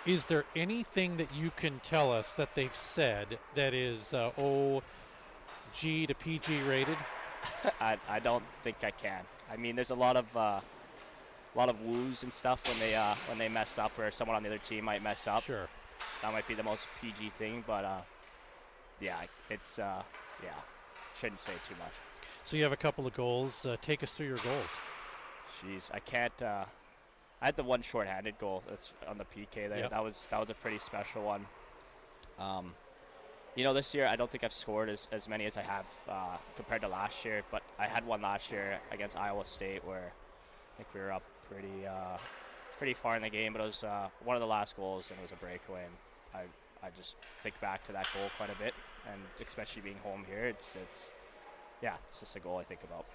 is there anything that you can tell us that they've said that is G to PG rated? I don't think I can. I mean, there's a lot of woos and stuff when they mess up, or someone on the other team might mess up. Sure. That might be the most PG thing, but yeah, it's shouldn't say too much. So you have a couple of goals. Take us through your goals. Jeez, I can't. I had the one shorthanded goal that's on the PK there. Yep. That was a pretty special one. You know, this year I don't think I've scored as many as I have compared to last year, but I had one last year against Iowa State where I think we were up pretty far in the game, but it was one of the last goals, and it was a breakaway. And I just think back to that goal quite a bit, and especially being home here, it's just a goal I think about.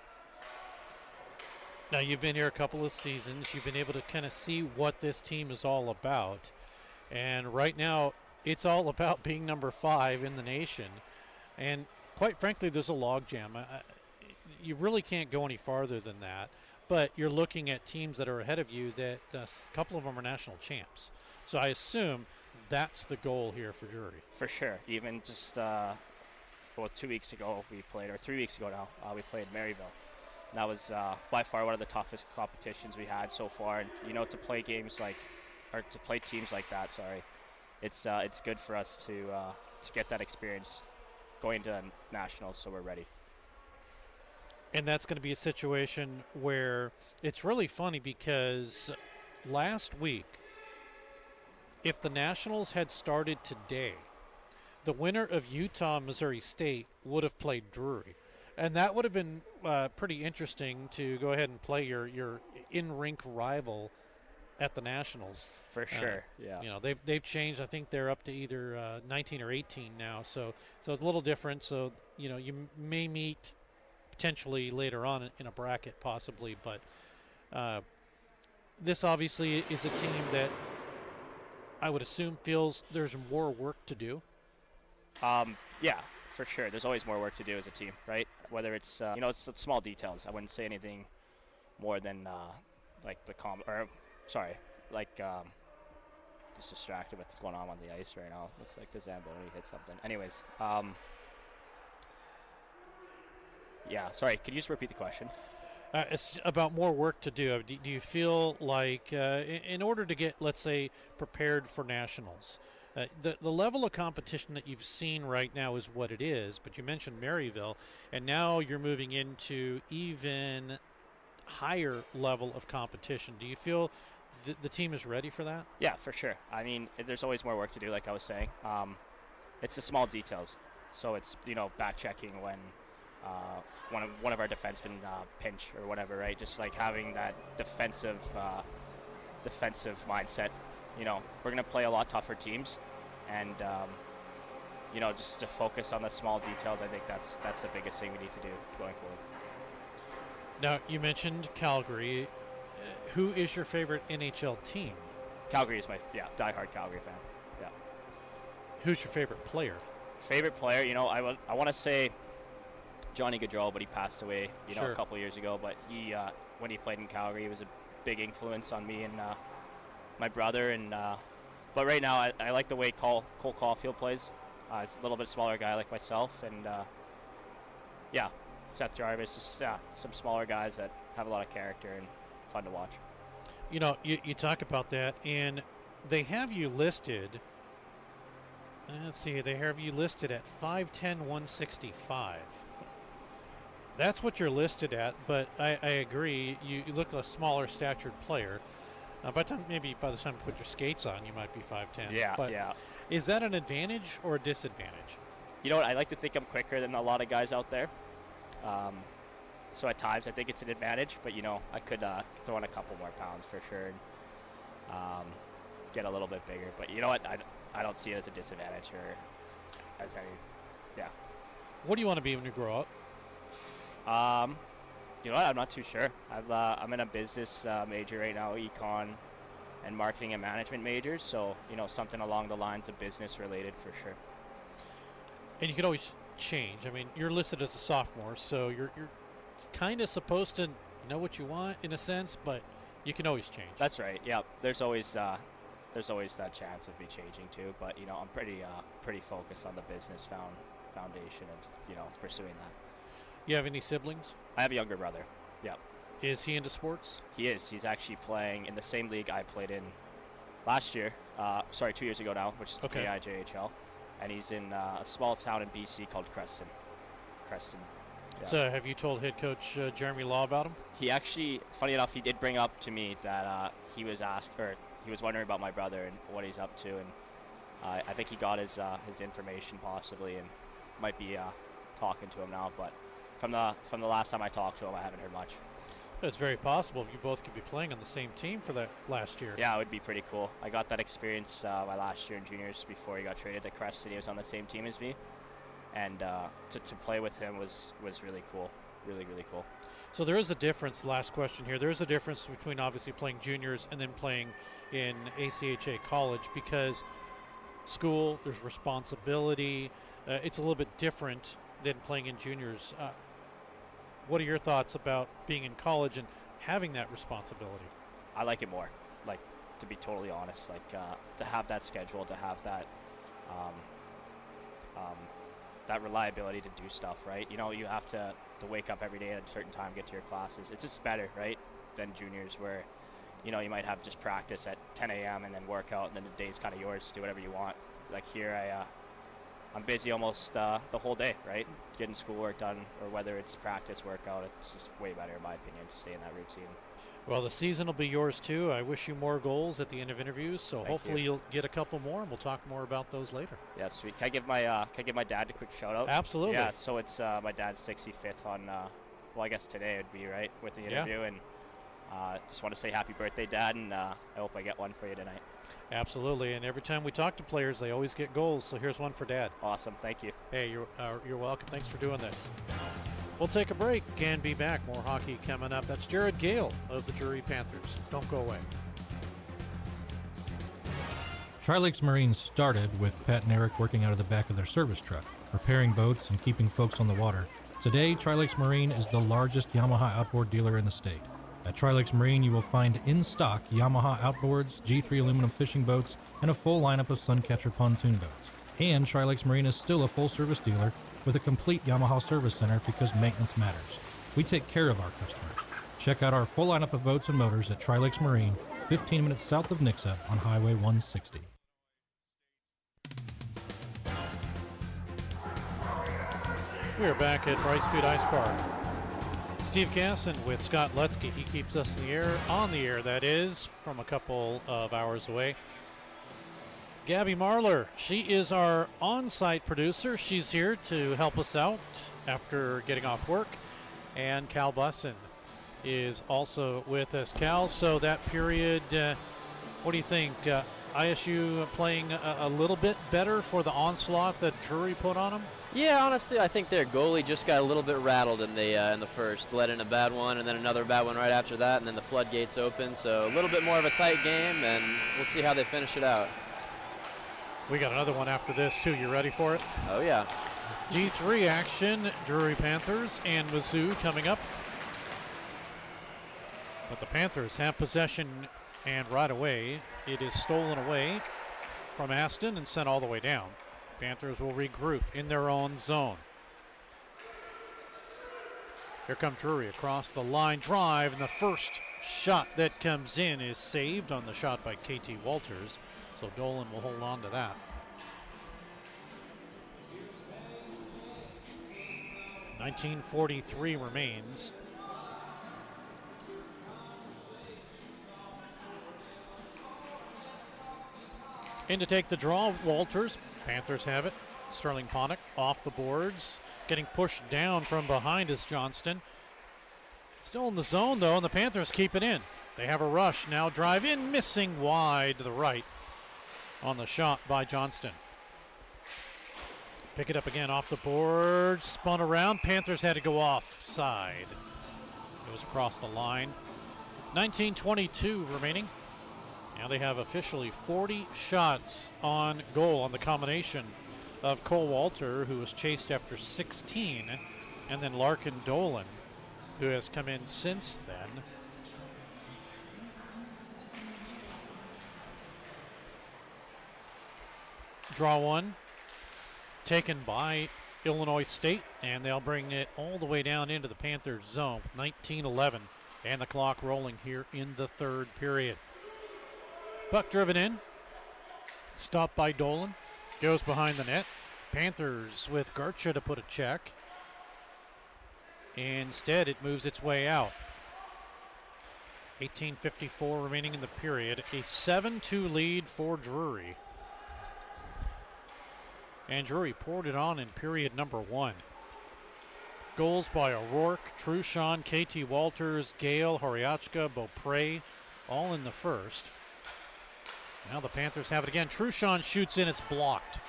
Now, you've been here a couple of seasons. You've been able to kind of see what this team is all about. And right now, it's all about being number 5 in the nation. And quite frankly, there's a logjam. You really can't go any farther than that. But you're looking at teams that are ahead of you that a couple of them are national champs. So I assume that's the goal here for Drury. For sure. Even just 2 weeks ago we played, or 3 weeks ago now, we played Maryville. And that was by far one of the toughest competitions we had so far. And you know, to play teams like that, it's good for us to get that experience going to nationals, so we're ready. And that's going to be a situation where it's really funny because last week, if the Nationals had started today, the winner of Utah-Missouri State would have played Drury. And that would have been pretty interesting to go ahead and play your in-rink rival at the Nationals. For sure, yeah. You know, they've changed. I think they're up to either 19 or 18 now. So it's a little different. So, you know, you may meet potentially later on in a bracket possibly. But this obviously is a team that I would assume feels there's more work to do. Yeah, for sure. There's always more work to do as a team, right? Whether it's, it's small details. I wouldn't say anything more than just distracted with what's going on the ice right now. Looks like the Zamboni hit something. Anyways, yeah, sorry, could you just repeat the question? It's about more work to do. Do you feel like in order to get, let's say, prepared for nationals, the level of competition that you've seen right now is what it is, but you mentioned Maryville, and now you're moving into even higher level of competition. Do you feel the team is ready for that? Yeah, for sure. I mean, there's always more work to do, like I was saying. It's the small details. So it's, back checking when one of our defensemen pinch or whatever, right? Just like having that defensive mindset. We're going to play a lot tougher teams, and just to focus on the small details. I think that's the biggest thing we need to do going forward. Now, you mentioned Calgary. Who is your favorite NHL team? Calgary is my diehard Calgary fan. Yeah. Who's your favorite player? Favorite player, I want to say Johnny Gaudreau, but he passed away, Sure. a couple years ago. But he, when he played in Calgary, he was a big influence on me and my brother. And but right now, I like the way Cole Caulfield plays. He's a little bit smaller guy like myself, and Seth Jarvis, just some smaller guys that have a lot of character and fun to watch. You talk about that, and they have you listed. Let's see, they have you listed at 5'10", 165. That's what you're listed at, but I agree. You look a smaller statured player. By the time you put your skates on, you might be 5'10". Yeah, but yeah. Is that an advantage or a disadvantage? You know what? I like to think I'm quicker than a lot of guys out there. So at times I think it's an advantage, but I could throw in a couple more pounds for sure and get a little bit bigger. But you know what? I don't see it as a disadvantage or as any. Yeah. What do you want to be when you grow up? You know what? I'm not too sure. I'm in a business major right now, econ and marketing and management majors. So something along the lines of business related for sure. And you can always change. I mean, you're listed as a sophomore, so you're kind of supposed to know what you want in a sense, but you can always change. That's right. Yeah. There's always that chance of me changing too. But I'm pretty focused on the business foundation of pursuing that. You have any siblings? I have a younger brother. Yeah. Is he into sports? He is. He's actually playing in the same league I played in last year. 2 years ago now, which is the KIJHL. And he's in a small town in BC called Creston. Yeah. So have you told head coach Jeremy Law about him? He actually, funny enough, he did bring up to me that he was wondering about my brother and what he's up to, and I think he got his information possibly, and might be talking to him now. But from the last time I talked to him, I haven't heard much. It's very possible you both could be playing on the same team for that last year. Yeah, it would be pretty cool. I got that experience my last year in juniors before he got traded to Creston. He was on the same team as me, and to play with him was really cool, really cool. So there is a difference. Last question here. There is a difference between obviously playing juniors and then playing in ACHA college, because school, there's responsibility. It's a little bit different than playing in juniors. What are your thoughts about being in college and having that responsibility? I like it more, like, to be totally honest, like to have that schedule, to have that that reliability to do stuff, right? You have to wake up every day at a certain time, get to your classes. It's just better, right, than juniors where, you might have just practice at 10 a.m. and then work out, and then the day's kind of yours to do whatever you want. Like here, I'm busy almost the whole day, right? Getting schoolwork done, or whether it's practice, workout, it's just way better, in my opinion, to stay in that routine. Well, the season will be yours too. I wish you more goals at the end of interviews, so hopefully you'll get a couple more, and we'll talk more about those later. Yeah, sweet. Can I give my dad a quick shout out? Absolutely. Yeah, so it's my dad's 65th on, well, I guess today would be, right, with the interview, and just want to say happy birthday, Dad, and I hope I get one for you tonight. Absolutely, and every time we talk to players, they always get goals, so here's one for Dad. Awesome, thank you. Hey, you're welcome. Thanks for doing this. We'll take a break and be back. More hockey coming up. That's Jared Gale of the Drury Panthers. Don't go away. Tri-Lakes Marine started with Pat and Eric working out of the back of their service truck, repairing boats and keeping folks on the water. Today, Tri-Lakes Marine is the largest Yamaha outboard dealer in the state. At Tri-Lakes Marine, you will find in stock Yamaha outboards, G3 aluminum fishing boats, and a full lineup of Suncatcher pontoon boats. And Tri-Lakes Marine is still a full-service dealer with a complete Yamaha service center, because maintenance matters. We take care of our customers. Check out our full lineup of boats and motors at Tri-Lakes Marine, 15 minutes south of Nixa on Highway 160. We are back at Brightspeed Ice Park. Steve Casson with Scott Lutzke. He keeps us on the air, that is, from a couple of hours away. Gabby Marler, she is our on-site producer. She's here to help us out after getting off work. And Cal Bussin is also with us. Cal, so that period, what do you think? ISU playing a little bit better for the onslaught that Drury put on them? Yeah, honestly, I think their goalie just got a little bit rattled in the first. Let in a bad one, and then another bad one right after that, and then the floodgates open. So a little bit more of a tight game, and we'll see how they finish it out. We got another one after this, too. You ready for it? Oh, yeah. D3 action, Drury Panthers and Mizzou coming up. But the Panthers have possession, and right away, it is stolen away from Aston and sent all the way down. Panthers will regroup in their own zone. Here come Drury across the line drive, and the first shot that comes in is saved on the shot by KT Walters, so Dolan will hold on to that. .1943 remains. In to take the draw, Walters. Panthers have it. Sterling Ponnick off the boards. Getting pushed down from behind is Johnston. Still in the zone, though, and the Panthers keep it in. They have a rush. Now drive in, missing wide to the right on the shot by Johnston. Pick it up again off the board. Spun around. Panthers had to go offside. It was across the line. 19:22 remaining. Now they have officially 40 shots on goal on the combination of Cole Walter, who was chased after 16, and then Larkin Dolan, who has come in since then. Draw one, taken by Illinois State, and they'll bring it all the way down into the Panthers zone. 19-11, and the clock rolling here in the third period. Puck driven in, stopped by Dolan, goes behind the net. Panthers with Garcha to put a check. Instead, it moves its way out. 18:54 remaining in the period. A 7-2 lead for Drury. And Drury poured it on in period number 1. Goals by O'Rourke, Truchon, KT Walters, Gale, Horiachka, Beaupre, all in the first. Now the Panthers have it again. Truchon shoots in, it's blocked.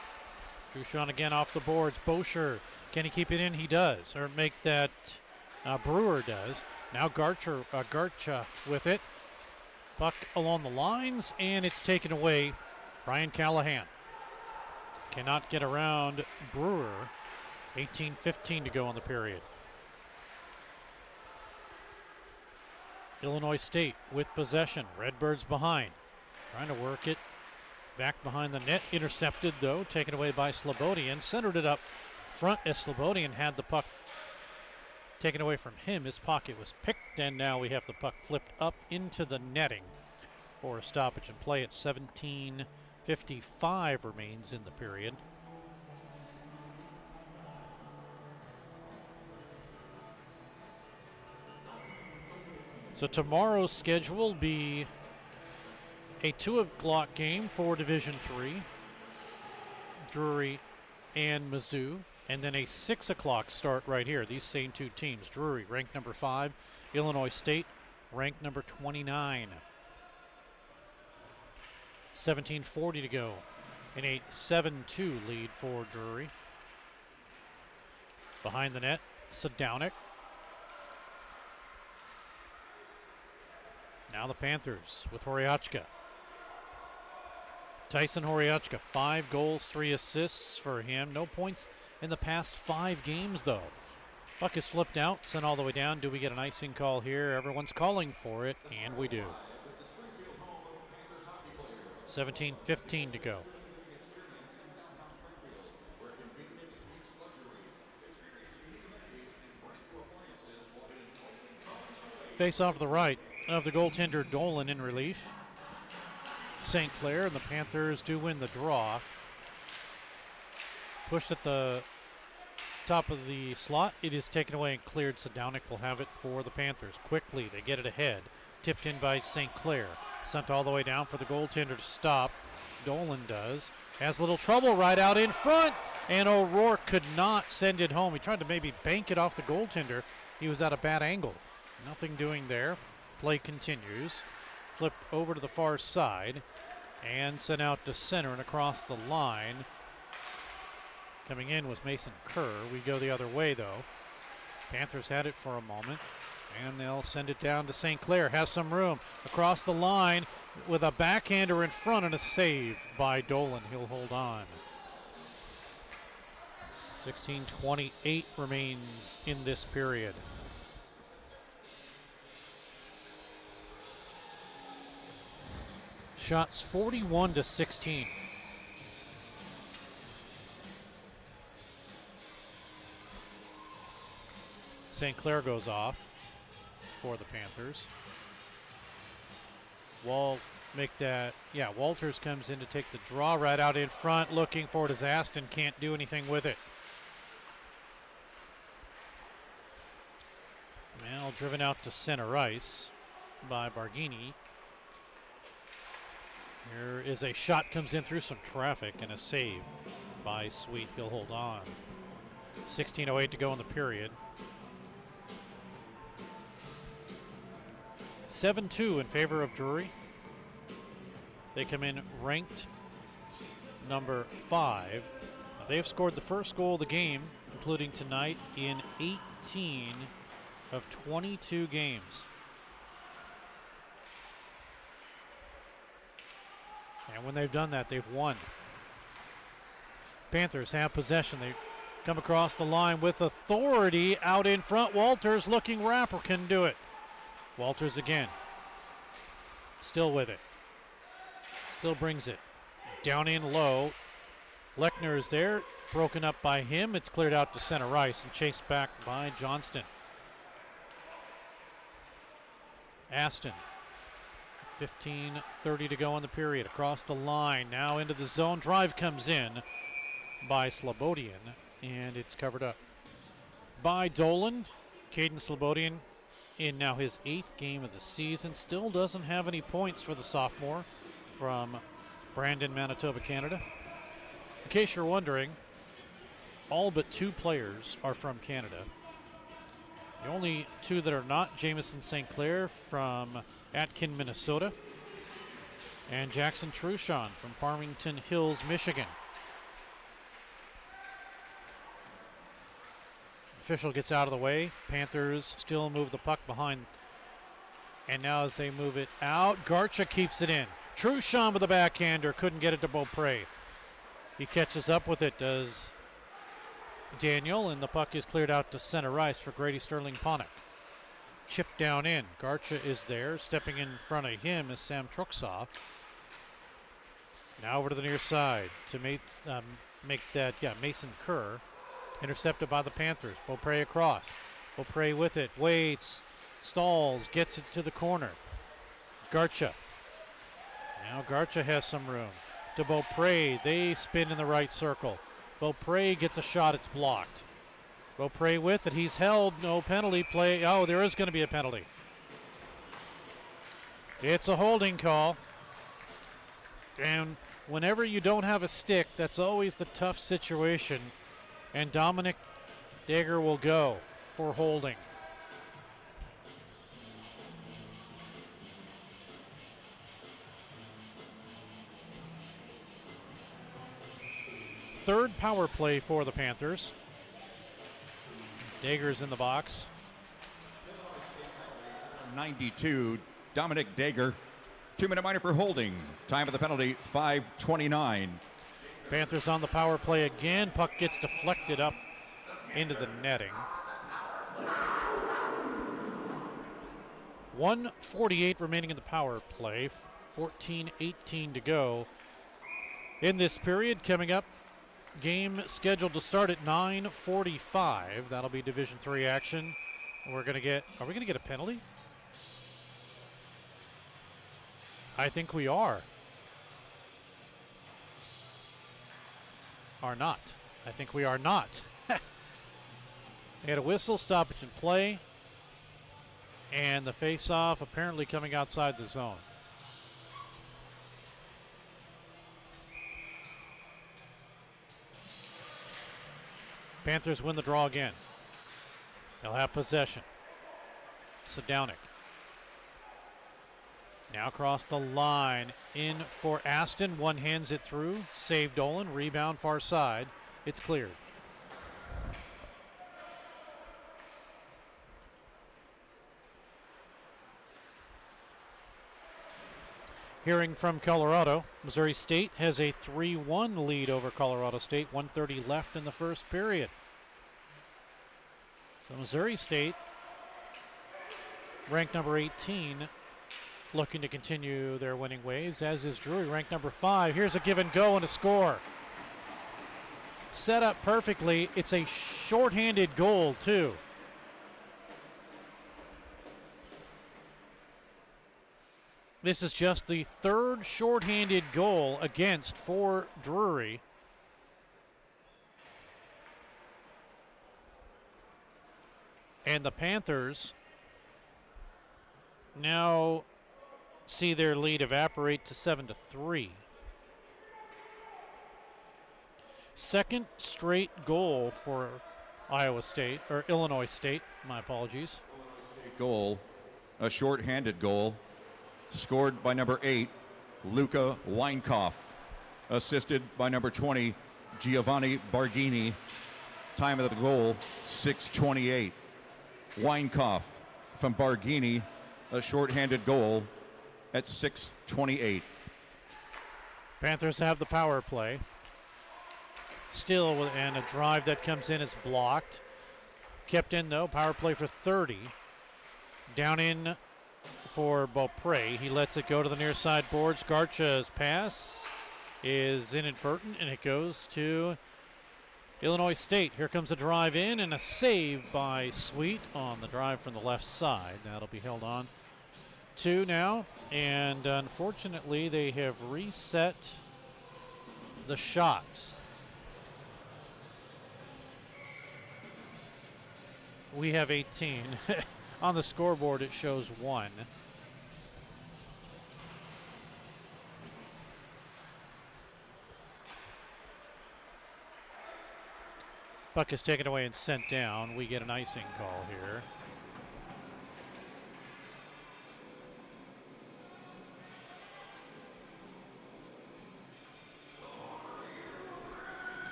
Truchon again off the boards. Boucher, can he keep it in? He does, or make that Brewer does. Now Garcha with it. Puck along the lines, and it's taken away. Ryan Callahan cannot get around Brewer. 18:15 to go on the period. Illinois State with possession. Redbirds behind. Trying to work it back behind the net. Intercepted, though, taken away by Slobodian. Centered it up front as Slobodian had the puck taken away from him. His pocket was picked, and now we have the puck flipped up into the netting for a stoppage and play at 17:55 remains in the period. So tomorrow's schedule will be a 2 o'clock game for Division III, Drury and Mizzou, and then a 6 o'clock start right here. These same two teams, Drury ranked number 5, Illinois State ranked number 29. 17:40 to go in a 7-2 lead for Drury. Behind the net, Sadownik. Now the Panthers with Horiachka. Tyson Horiachka, 5 goals, 3 assists for him. No points in the past 5 games, though. Puck is flipped out, sent all the way down. Do we get an icing call here? Everyone's calling for it, and we do. 17:15 to go. Face off to the right of the goaltender Dolan in relief. St. Clair and the Panthers do win the draw. Pushed at the top of the slot. It is taken away and cleared. Sadownik will have it for the Panthers. Quickly, they get it ahead. Tipped in by St. Clair. Sent all the way down for the goaltender to stop. Dolan does. Has a little trouble right out in front. And O'Rourke could not send it home. He tried to maybe bank it off the goaltender. He was at a bad angle. Nothing doing there. Play continues. Flipped over to the far side and sent out to center and across the line. Coming in was Mason Kerr. We go the other way, though. Panthers had it for a moment, and they'll send it down to St. Clair. Has some room across the line with a backhander in front and a save by Dolan. He'll hold on. 16:28 remains in this period. Shots 41-16. St. Clair goes off for the Panthers. Walters comes in to take the draw right out in front, looking for it as Aston can't do anything with it. Now driven out to center ice by Barghini. Here is a shot, comes in through some traffic, and a save by Sweet. He'll hold on. 16:08 to go in the period. 7-2 in favor of Drury. They come in ranked number 5. They've scored the first goal of the game, including tonight, in 18 of 22 games. And when they've done that, they've won. Panthers have possession. They come across the line with authority out in front. Walters looking rapper, can do it. Walters again. Still with it. Still brings it. Down in low. Lechner is there. Broken up by him. It's cleared out to center ice and chased back by Johnston. Aston. 15:30 to go in the period. Across the line. Now into the zone. Drive comes in by Slobodian, and it's covered up by Dolan. Caden Slobodian in now his 8th game of the season. Still doesn't have any points for the sophomore from Brandon, Manitoba, Canada. In case you're wondering, all but 2 players are from Canada. The only 2 that are not, Jamison St. Clair from Atkin, Minnesota, and Jackson Truchon from Farmington Hills, Michigan. Official gets out of the way. Panthers still move the puck behind. And now as they move it out, Garcha keeps it in. Truchon with the backhander, couldn't get it to Beaupre. He catches up with it, does Daniel, and the puck is cleared out to center ice for Grady Sterling-Ponick. Chip down in. Garcha is there. Stepping in front of him is Sam Truxaw. Now over to the near side to make that, Mason Kerr. Intercepted by the Panthers. Beaupre across. Beaupre with it. Waits. Stalls. Gets it to the corner. Garcha. Now Garcha has some room. To Beaupre. They spin in the right circle. Beaupre gets a shot. It's blocked. Beaupre with it. He's held. No penalty play. Oh, there is going to be a penalty. It's a holding call. And whenever you don't have a stick, that's always the tough situation. And Dominic Dager will go for holding. Third power play for the Panthers. Dager's in the box. 92, Dominic Dager. 2-minute minor for holding. Time of the penalty, 5:29. Panthers on the power play again. Puck gets deflected up into the netting. 1:48 remaining in the power play. 14:18 to go in this period. Coming up, game scheduled to start at 9:45. That'll be Division III action. Are we going to get a penalty? I think we are. Are not. I think we are not. They had a whistle, stoppage in play, and the face-off apparently coming outside the zone. Panthers win the draw again. They'll have possession. Sadownik. Now across the line, in for Aston. One hands it through. Save Dolan. Rebound far side. It's cleared. Hearing from Colorado, Missouri State has a 3-1 lead over Colorado State. 1:30 left in the first period. So Missouri State, ranked number 18, looking to continue their winning ways, as is Drury, ranked number 5. Here's a give and go and a score. Set up perfectly. It's a shorthanded goal, too. This is just the third shorthanded goal against for Drury. And the Panthers now see their lead evaporate to 7-3. Second straight goal for Iowa State, or Illinois State, my apologies. Goal a short-handed goal, scored by number 8, Luca Weinkoff, assisted by number 20, Giovanni Barghini. Time of the goal, 6:28. Weinkoff from Barghini, a short-handed goal at 6:28. Panthers have the power play. Still, and a drive that comes in is blocked. Kept in, though, power play for 30. Down in for Beaupre. He lets it go to the near side boards. Garcha's pass is inadvertent, and it goes to Illinois State. Here comes a drive in and a save by Sweet on the drive from the left side. That'll be held on to now, and unfortunately they have reset the shots. We have 18. On the scoreboard it shows 1. Puck is taken away and sent down. We get an icing call here.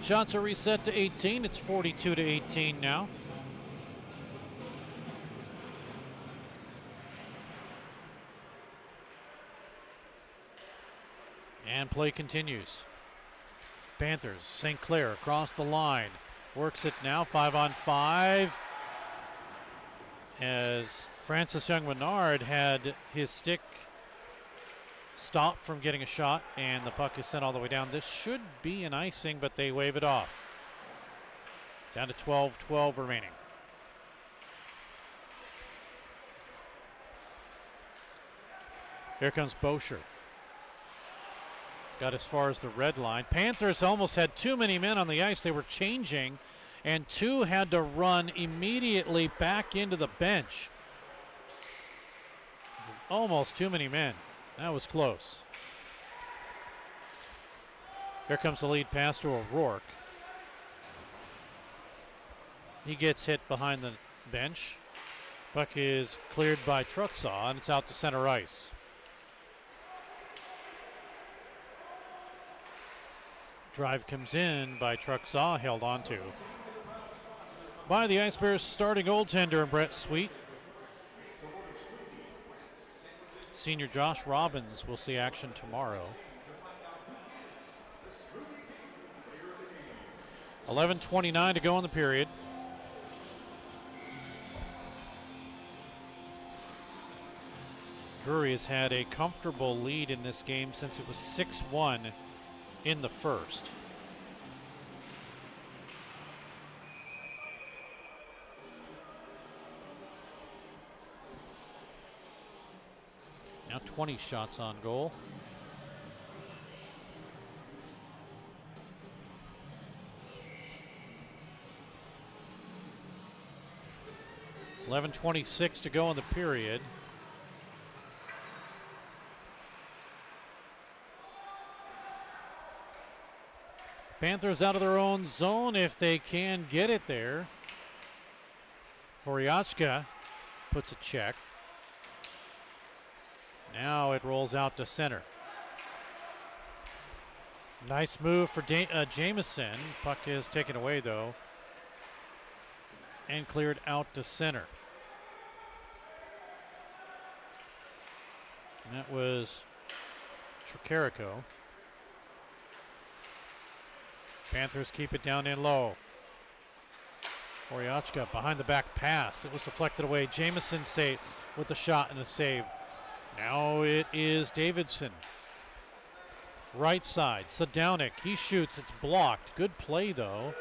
Shots are reset to 18. It's 42-18 now. And play continues. Panthers, St. Clair across the line. Works it now, 5-on-5. As Francis Young-Menard had his stick stopped from getting a shot, and the puck is sent all the way down. This should be an icing, but they wave it off. Down to 12 remaining. Here comes Boucher. Got as far as the red line. Panthers almost had too many men on the ice. They were changing, and 2 had to run immediately back into the bench. Almost too many men. That was close. Here comes the lead pass to O'Rourke. He gets hit behind the bench. Puck is cleared by Trucksaw, and it's out to center ice. Drive comes in by Trucksaw, held on to by the Ice Bears starting goaltender Brett Sweet. Senior Josh Robbins will see action tomorrow. 11:29 to go in the period. Drury has had a comfortable lead in this game since it was 6-1 in the first. Now 20 shots on goal. $11:26 to go in the period. Panthers out of their own zone if they can get it there. Horiachka puts a check. Now it rolls out to center. Nice move for Jameson. Puck is taken away though and cleared out to center. And that was Tricarico. Panthers keep it down in low. Horiachka behind the back pass. It was deflected away. Jameson saved with the shot and a save. Now it is Davidson. Right side, Sadownik. He shoots. It's blocked. Good play though.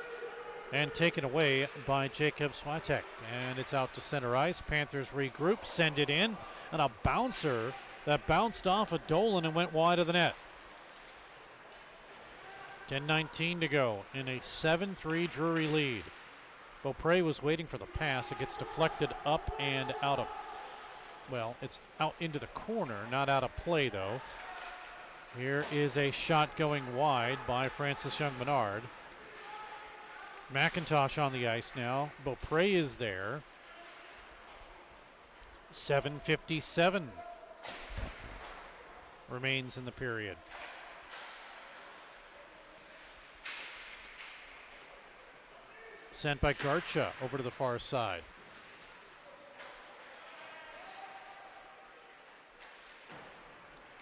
And taken away by Jacob Swiatek. And it's out to center ice. Panthers regroup, send it in. And a bouncer that bounced off of Dolan and went wide of the net. 10:19 to go in a 7-3 Drury lead. Beaupre was waiting for the pass. It gets deflected up and out of, well, it's out into the corner, not out of play though. Here is a shot going wide by Francis Young-Menard. McIntosh on the ice now. Beaupre is there. 7:57 remains in the period. Sent by Garcha over to the far side.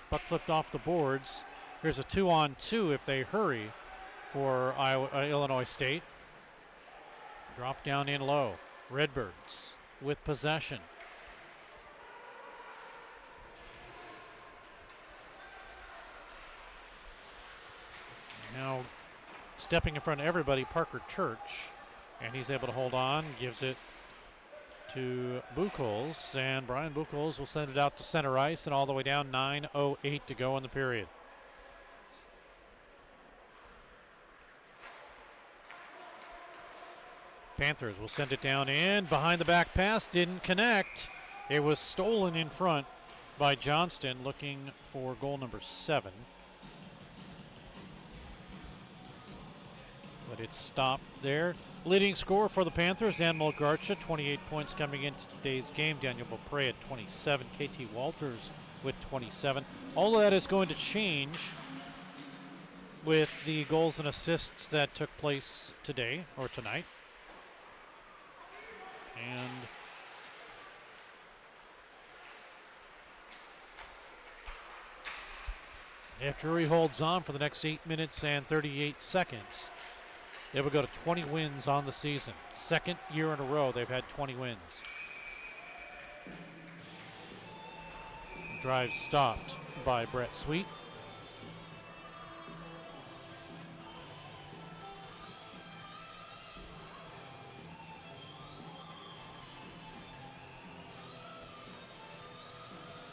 Puck flipped off the boards. Here's a 2-on-2 if they hurry for Illinois State. Drop down in low. Redbirds with possession. Now stepping in front of everybody, Parker Church. And he's able to hold on, gives it to Buchholz, and Brian Buchholz will send it out to center ice, and all the way down, 9:08 to go in the period. Panthers will send it down in, behind the back pass, didn't connect. It was stolen in front by Johnston, looking for goal number 7. But it's stopped there. Leading scorer for the Panthers, Anmol Garcha, 28 points coming into today's game. Daniel Beaupre at 27. KT Walters with 27. All of that is going to change with the goals and assists that took place today or tonight. And if Drury holds on for the next 8 minutes and 38 seconds, they will go to 20 wins on the season. Second year in a row they've had 20 wins. Drive stopped by Brett Sweet.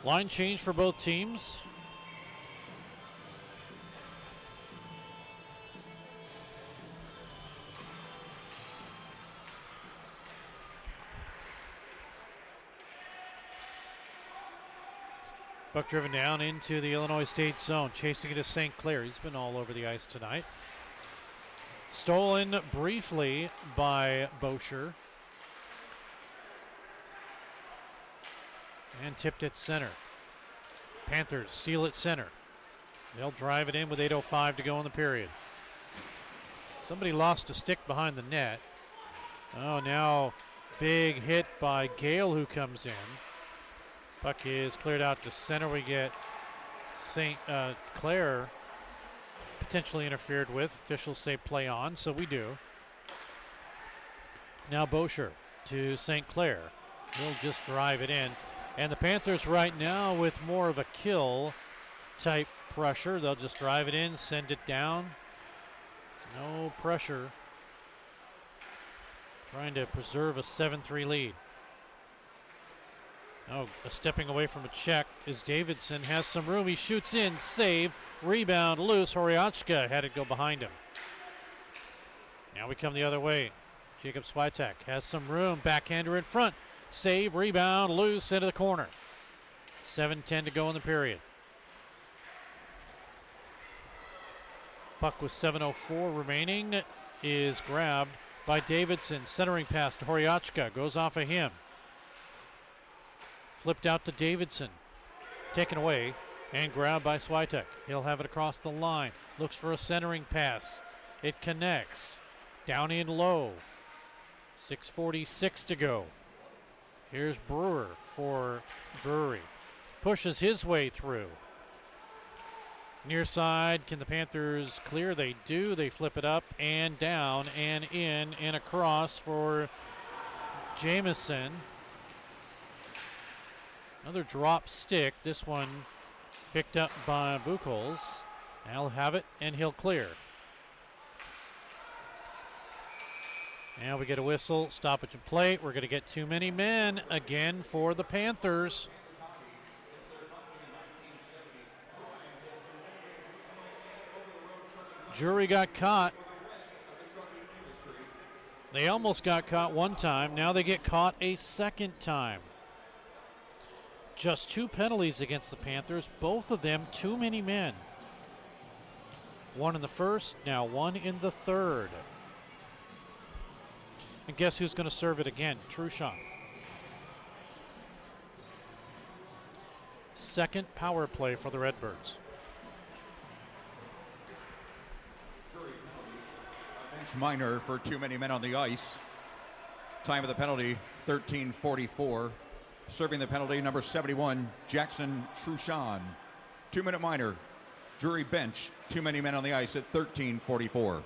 Line change for both teams. Puck driven down into the Illinois State zone. Chasing it is St. Clair. He's been all over the ice tonight. Stolen briefly by Boucher. And tipped at center. Panthers steal at center. They'll drive it in with 8:05 to go in the period. Somebody lost a stick behind the net. Oh, now big hit by Gale, who comes in. Puck is cleared out to center. We get St. Clair potentially interfered with. Officials say play on, so we do. Now Boucher to St. Clair. He'll just drive it in. And the Panthers right now with more of a kill type pressure. They'll just drive it in, send it down. No pressure. Trying to preserve a 7-3 lead. Oh, stepping away from a check is Davidson. Has some room. He shoots in. Save. Rebound loose. Horiachka had it go behind him. Now we come the other way. Jacob Swiatek has some room. Backhander in front. Save. Rebound loose into the corner. 7:10 to go in the period. Puck with 7:04 remaining is grabbed by Davidson. Centering pass to Horiachka. Goes off of him. Flipped out to Davidson. Taken away and grabbed by Swiatek. He'll have it across the line. Looks for a centering pass. It connects. Down in low. 6:46 to go. Here's Brewer for Drury. Pushes his way through. Near side, can the Panthers clear? They do. They flip it up and down and in and across for Jamison. Another drop stick. This one picked up by Buchholz. Now he'll have it and he'll clear. Now we get a whistle. Stoppage and play. We're going to get too many men again for the Panthers. Drury got caught. They almost got caught one time. Now they get caught a second time. Just 2 penalties against the Panthers, both of them too many men. One in the first, now one in the third. And guess who's going to serve it again? Truchon. Second power play for the Redbirds. Bench minor for too many men on the ice. Time of the penalty, 13:44. Serving the penalty, number 71, Jackson Truchon. 2-minute minor. Drury bench, too many men on the ice at 13:44.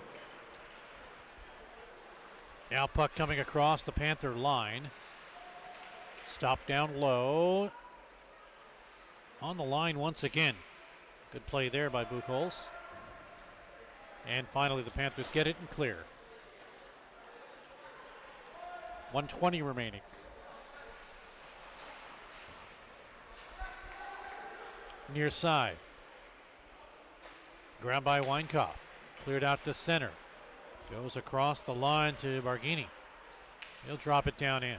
Now puck coming across the Panther line. Stop down low. On the line once again. Good play there by Buchholz. And finally the Panthers get it and clear. 1:20 remaining. Near side. Grabbed by Weinkauf. Cleared out to center. Goes across the line to Barghini. He'll drop it down in.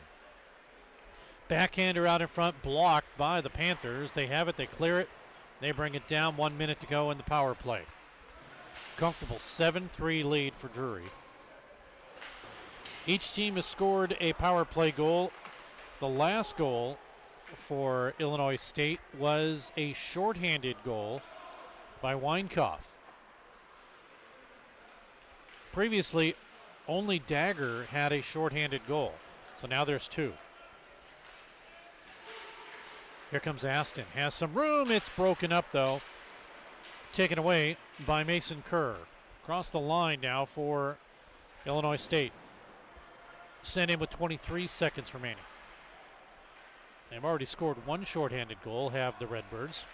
Backhander out in front, blocked by the Panthers. They have it, they clear it. They bring it down, 1 minute to go in the power play. Comfortable 7-3 lead for Drury. Each team has scored a power play goal. The last goal for Illinois State was a shorthanded goal by Weinkauf. Previously, only Dagger had a shorthanded goal, so now there's two. Here comes Aston, has some room, it's broken up though. Taken away by Mason Kerr. Across the line now for Illinois State. Sent in with 23 seconds remaining. They've already scored one shorthanded goal, have the Redbirds.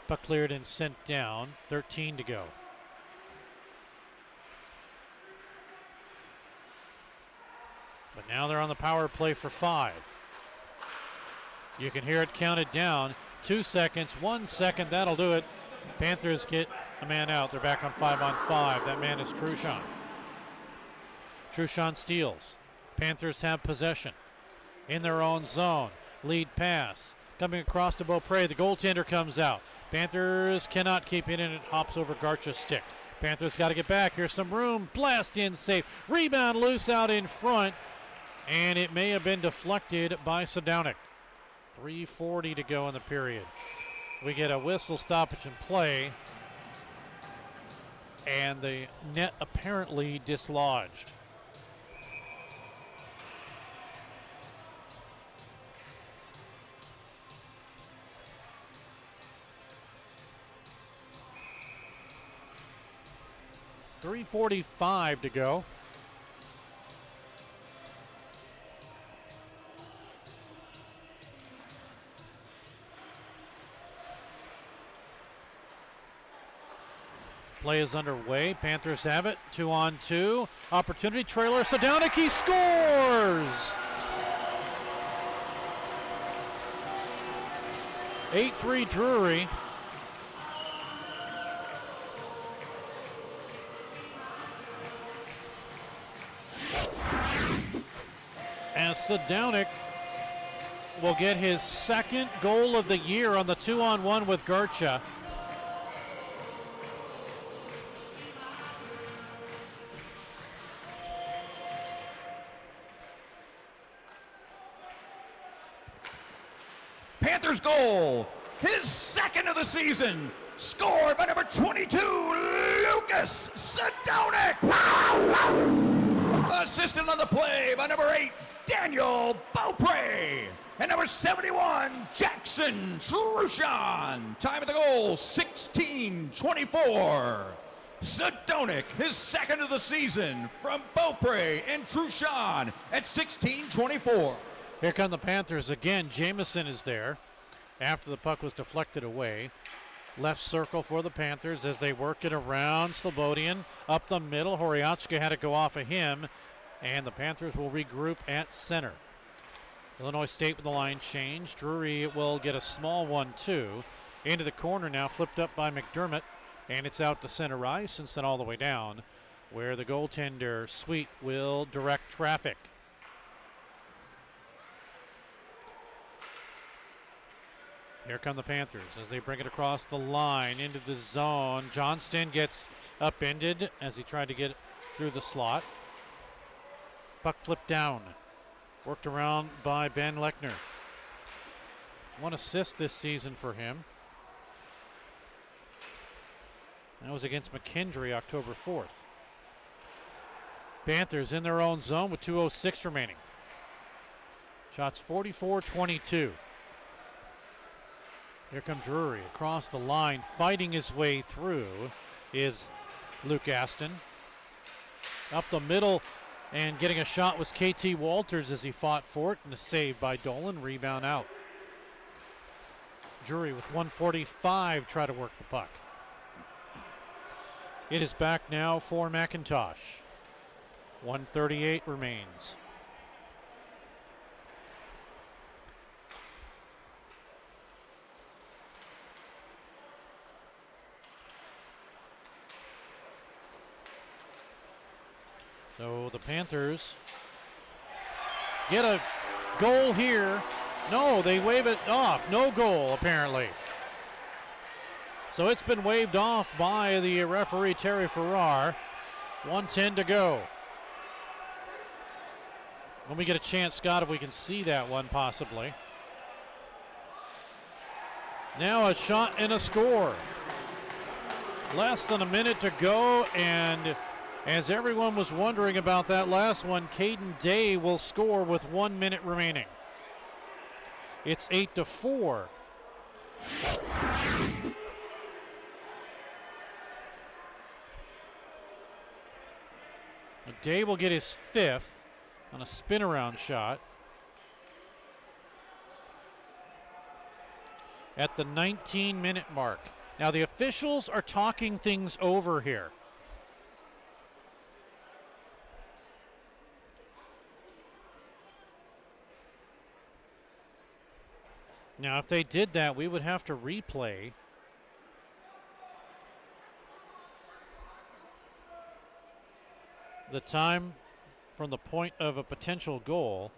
Puck cleared and sent down, 13 to go. But now they're on the power play for 5. You can hear it counted down. 2 seconds, 1 second, that'll do it. Panthers get a man out. They're back on 5-on-5. That man is Truchon. Truchon steals. Panthers have possession in their own zone. Lead pass coming across to Beaupre. The goaltender comes out. Panthers cannot keep it in. It hops over Garcha's stick. Panthers got to get back. Here's some room. Blast in safe. Rebound loose out in front. And it may have been deflected by Sadownik. 3:40 to go in the period. We get a whistle stoppage in play. And the net apparently dislodged. .345 to go. Play is underway. Panthers have it. 2-on-2. Opportunity trailer. Sadownik, he scores! 8-3 Drury. As Sadownik will get his second goal of the year on the 2-on-1 with Garcha. Panthers goal, his second of the season, scored by number 22, Lucas Sadownik. Assisted on the play by number 8, Daniel Beaupre. And number 71, Jackson Truchon. Time of the goal, 16:24. Sadownik, his second of the season from Beaupre and Truchon at 16:24. Here come the Panthers again. Jamison is there after the puck was deflected away. Left circle for the Panthers as they work it around Slobodian. Up the middle, Horiachka had to go off of him, and the Panthers will regroup at center. Illinois State with the line change. Drury will get a small 1-2. Into the corner now, flipped up by McDermott, and it's out to center ice and sent all the way down, where the goaltender, Sweet, will direct traffic. Here come the Panthers as they bring it across the line into the zone. Johnston gets upended as he tried to get through the slot. Puck flipped down. Worked around by Ben Lechner. 1 assist this season for him. That was against McKendree October 4th. Panthers in their own zone with 2:06 remaining. Shots 44-22. Here comes Drury across the line. Fighting his way through is Luke Aston. Up the middle and getting a shot was KT Walters as he fought for it, and a save by Dolan. Rebound out. Drury with 1:45 try to work the puck. It is back now for McIntosh. 1:38 remains. So the Panthers get a goal here. No, they wave it off. No goal, apparently. So it's been waved off by the referee, Terry Farrar. 1:10 to go. When we get a chance, Scott, if we can see that one possibly. Now a shot and a score. Less than a minute to go, and as everyone was wondering about that last one, Caden Day will score with 1 minute remaining. It's 8-4. Day will get his 5th on a spin around shot at the 19-minute mark. Now the officials are talking things over here. Now if they did that, we would have to replay the time from the point of a potential goal.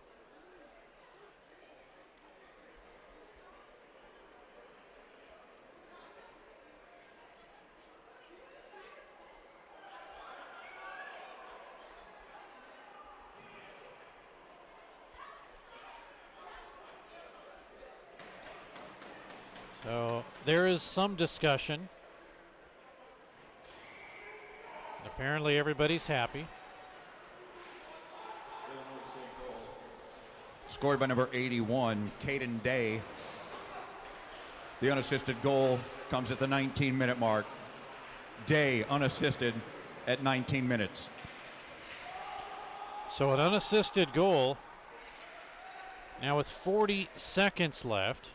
So there is some discussion. And apparently everybody's happy. Scored by number 81, Caden Day. The unassisted goal comes at the 19-minute mark. Day unassisted at 19 minutes. So an unassisted goal. Now with 40 seconds left.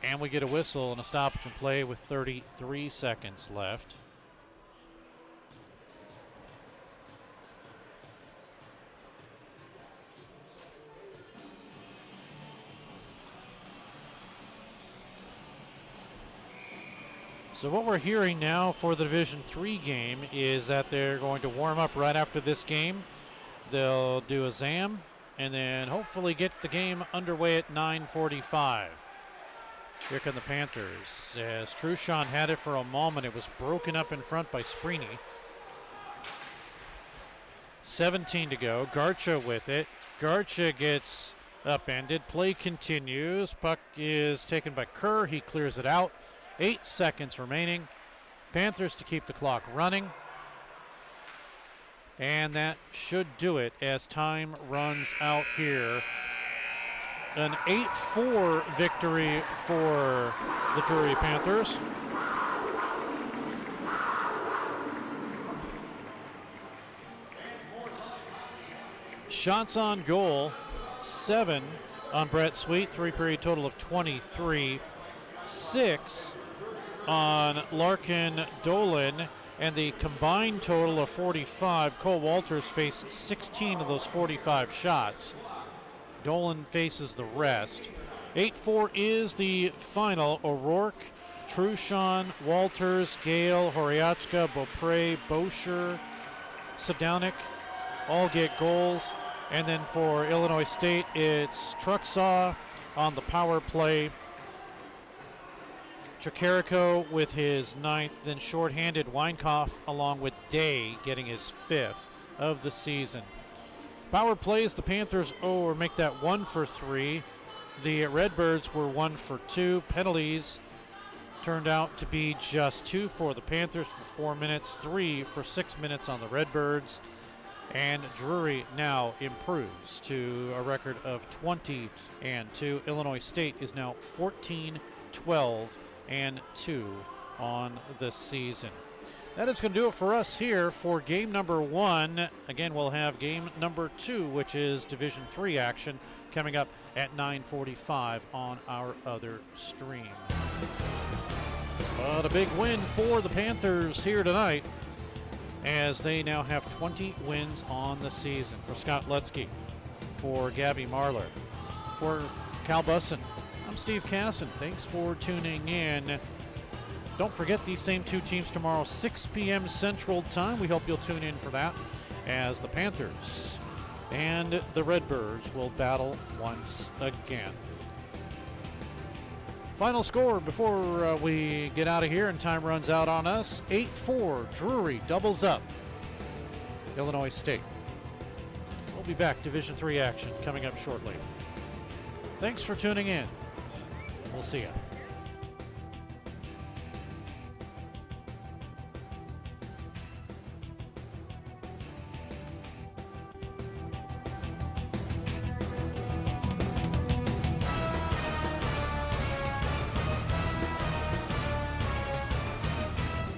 And we get a whistle and a stoppage in play with 33 seconds left. So what we're hearing now for the Division III game is that they're going to warm up right after this game. They'll do a ZAM and then hopefully get the game underway at 9:45. Here come the Panthers. As Truchon had it for a moment, it was broken up in front by Sprini. 17 to go. Garcha with it. Garcha gets upended. Play continues. Puck is taken by Kerr. He clears it out. 8 seconds remaining. Panthers to keep the clock running. And that should do it as time runs out here. An 8-4 victory for the Drury Panthers. Shots on goal, 7 on Brett Sweet, 3-period total of 23. 6 on Larkin Dolan, and the combined total of 45. Cole Walters faced 16 of those 45 shots. Dolan faces the rest. 8-4 is the final. O'Rourke, Truchon, Walters, Gale, Horiachka, Beaupre, Boucher, Sadownik all get goals. And then for Illinois State, it's Trucksaw on the power play. Chikarico with his 9th, then shorthanded Weinkauf along with Day getting his 5th of the season. Power plays, the Panthers make that 1 for 3. The Redbirds were 1 for 2. Penalties turned out to be just 2 for the Panthers for 4 minutes, 3 for 6 minutes on the Redbirds. And Drury now improves to a record of 20-2. Illinois State is now 14-12-2 on the season. That is going to do it for us here for game number 1. Again, we'll have game number 2, which is Division III action, coming up at 9:45 on our other stream. But a big win for the Panthers here tonight, as they now have 20 wins on the season. For Scott Lutzke, for Gabby Marler, for Cal Bussin, I'm Steve Casson. Thanks for tuning in. Don't forget these same 2 teams tomorrow, 6 p.m. Central Time. We hope you'll tune in for that, as the Panthers and the Redbirds will battle once again. Final score before we get out of here and time runs out on us. 8-4, Drury doubles up Illinois State. We'll be back, Division III action coming up shortly. Thanks for tuning in. We'll see you.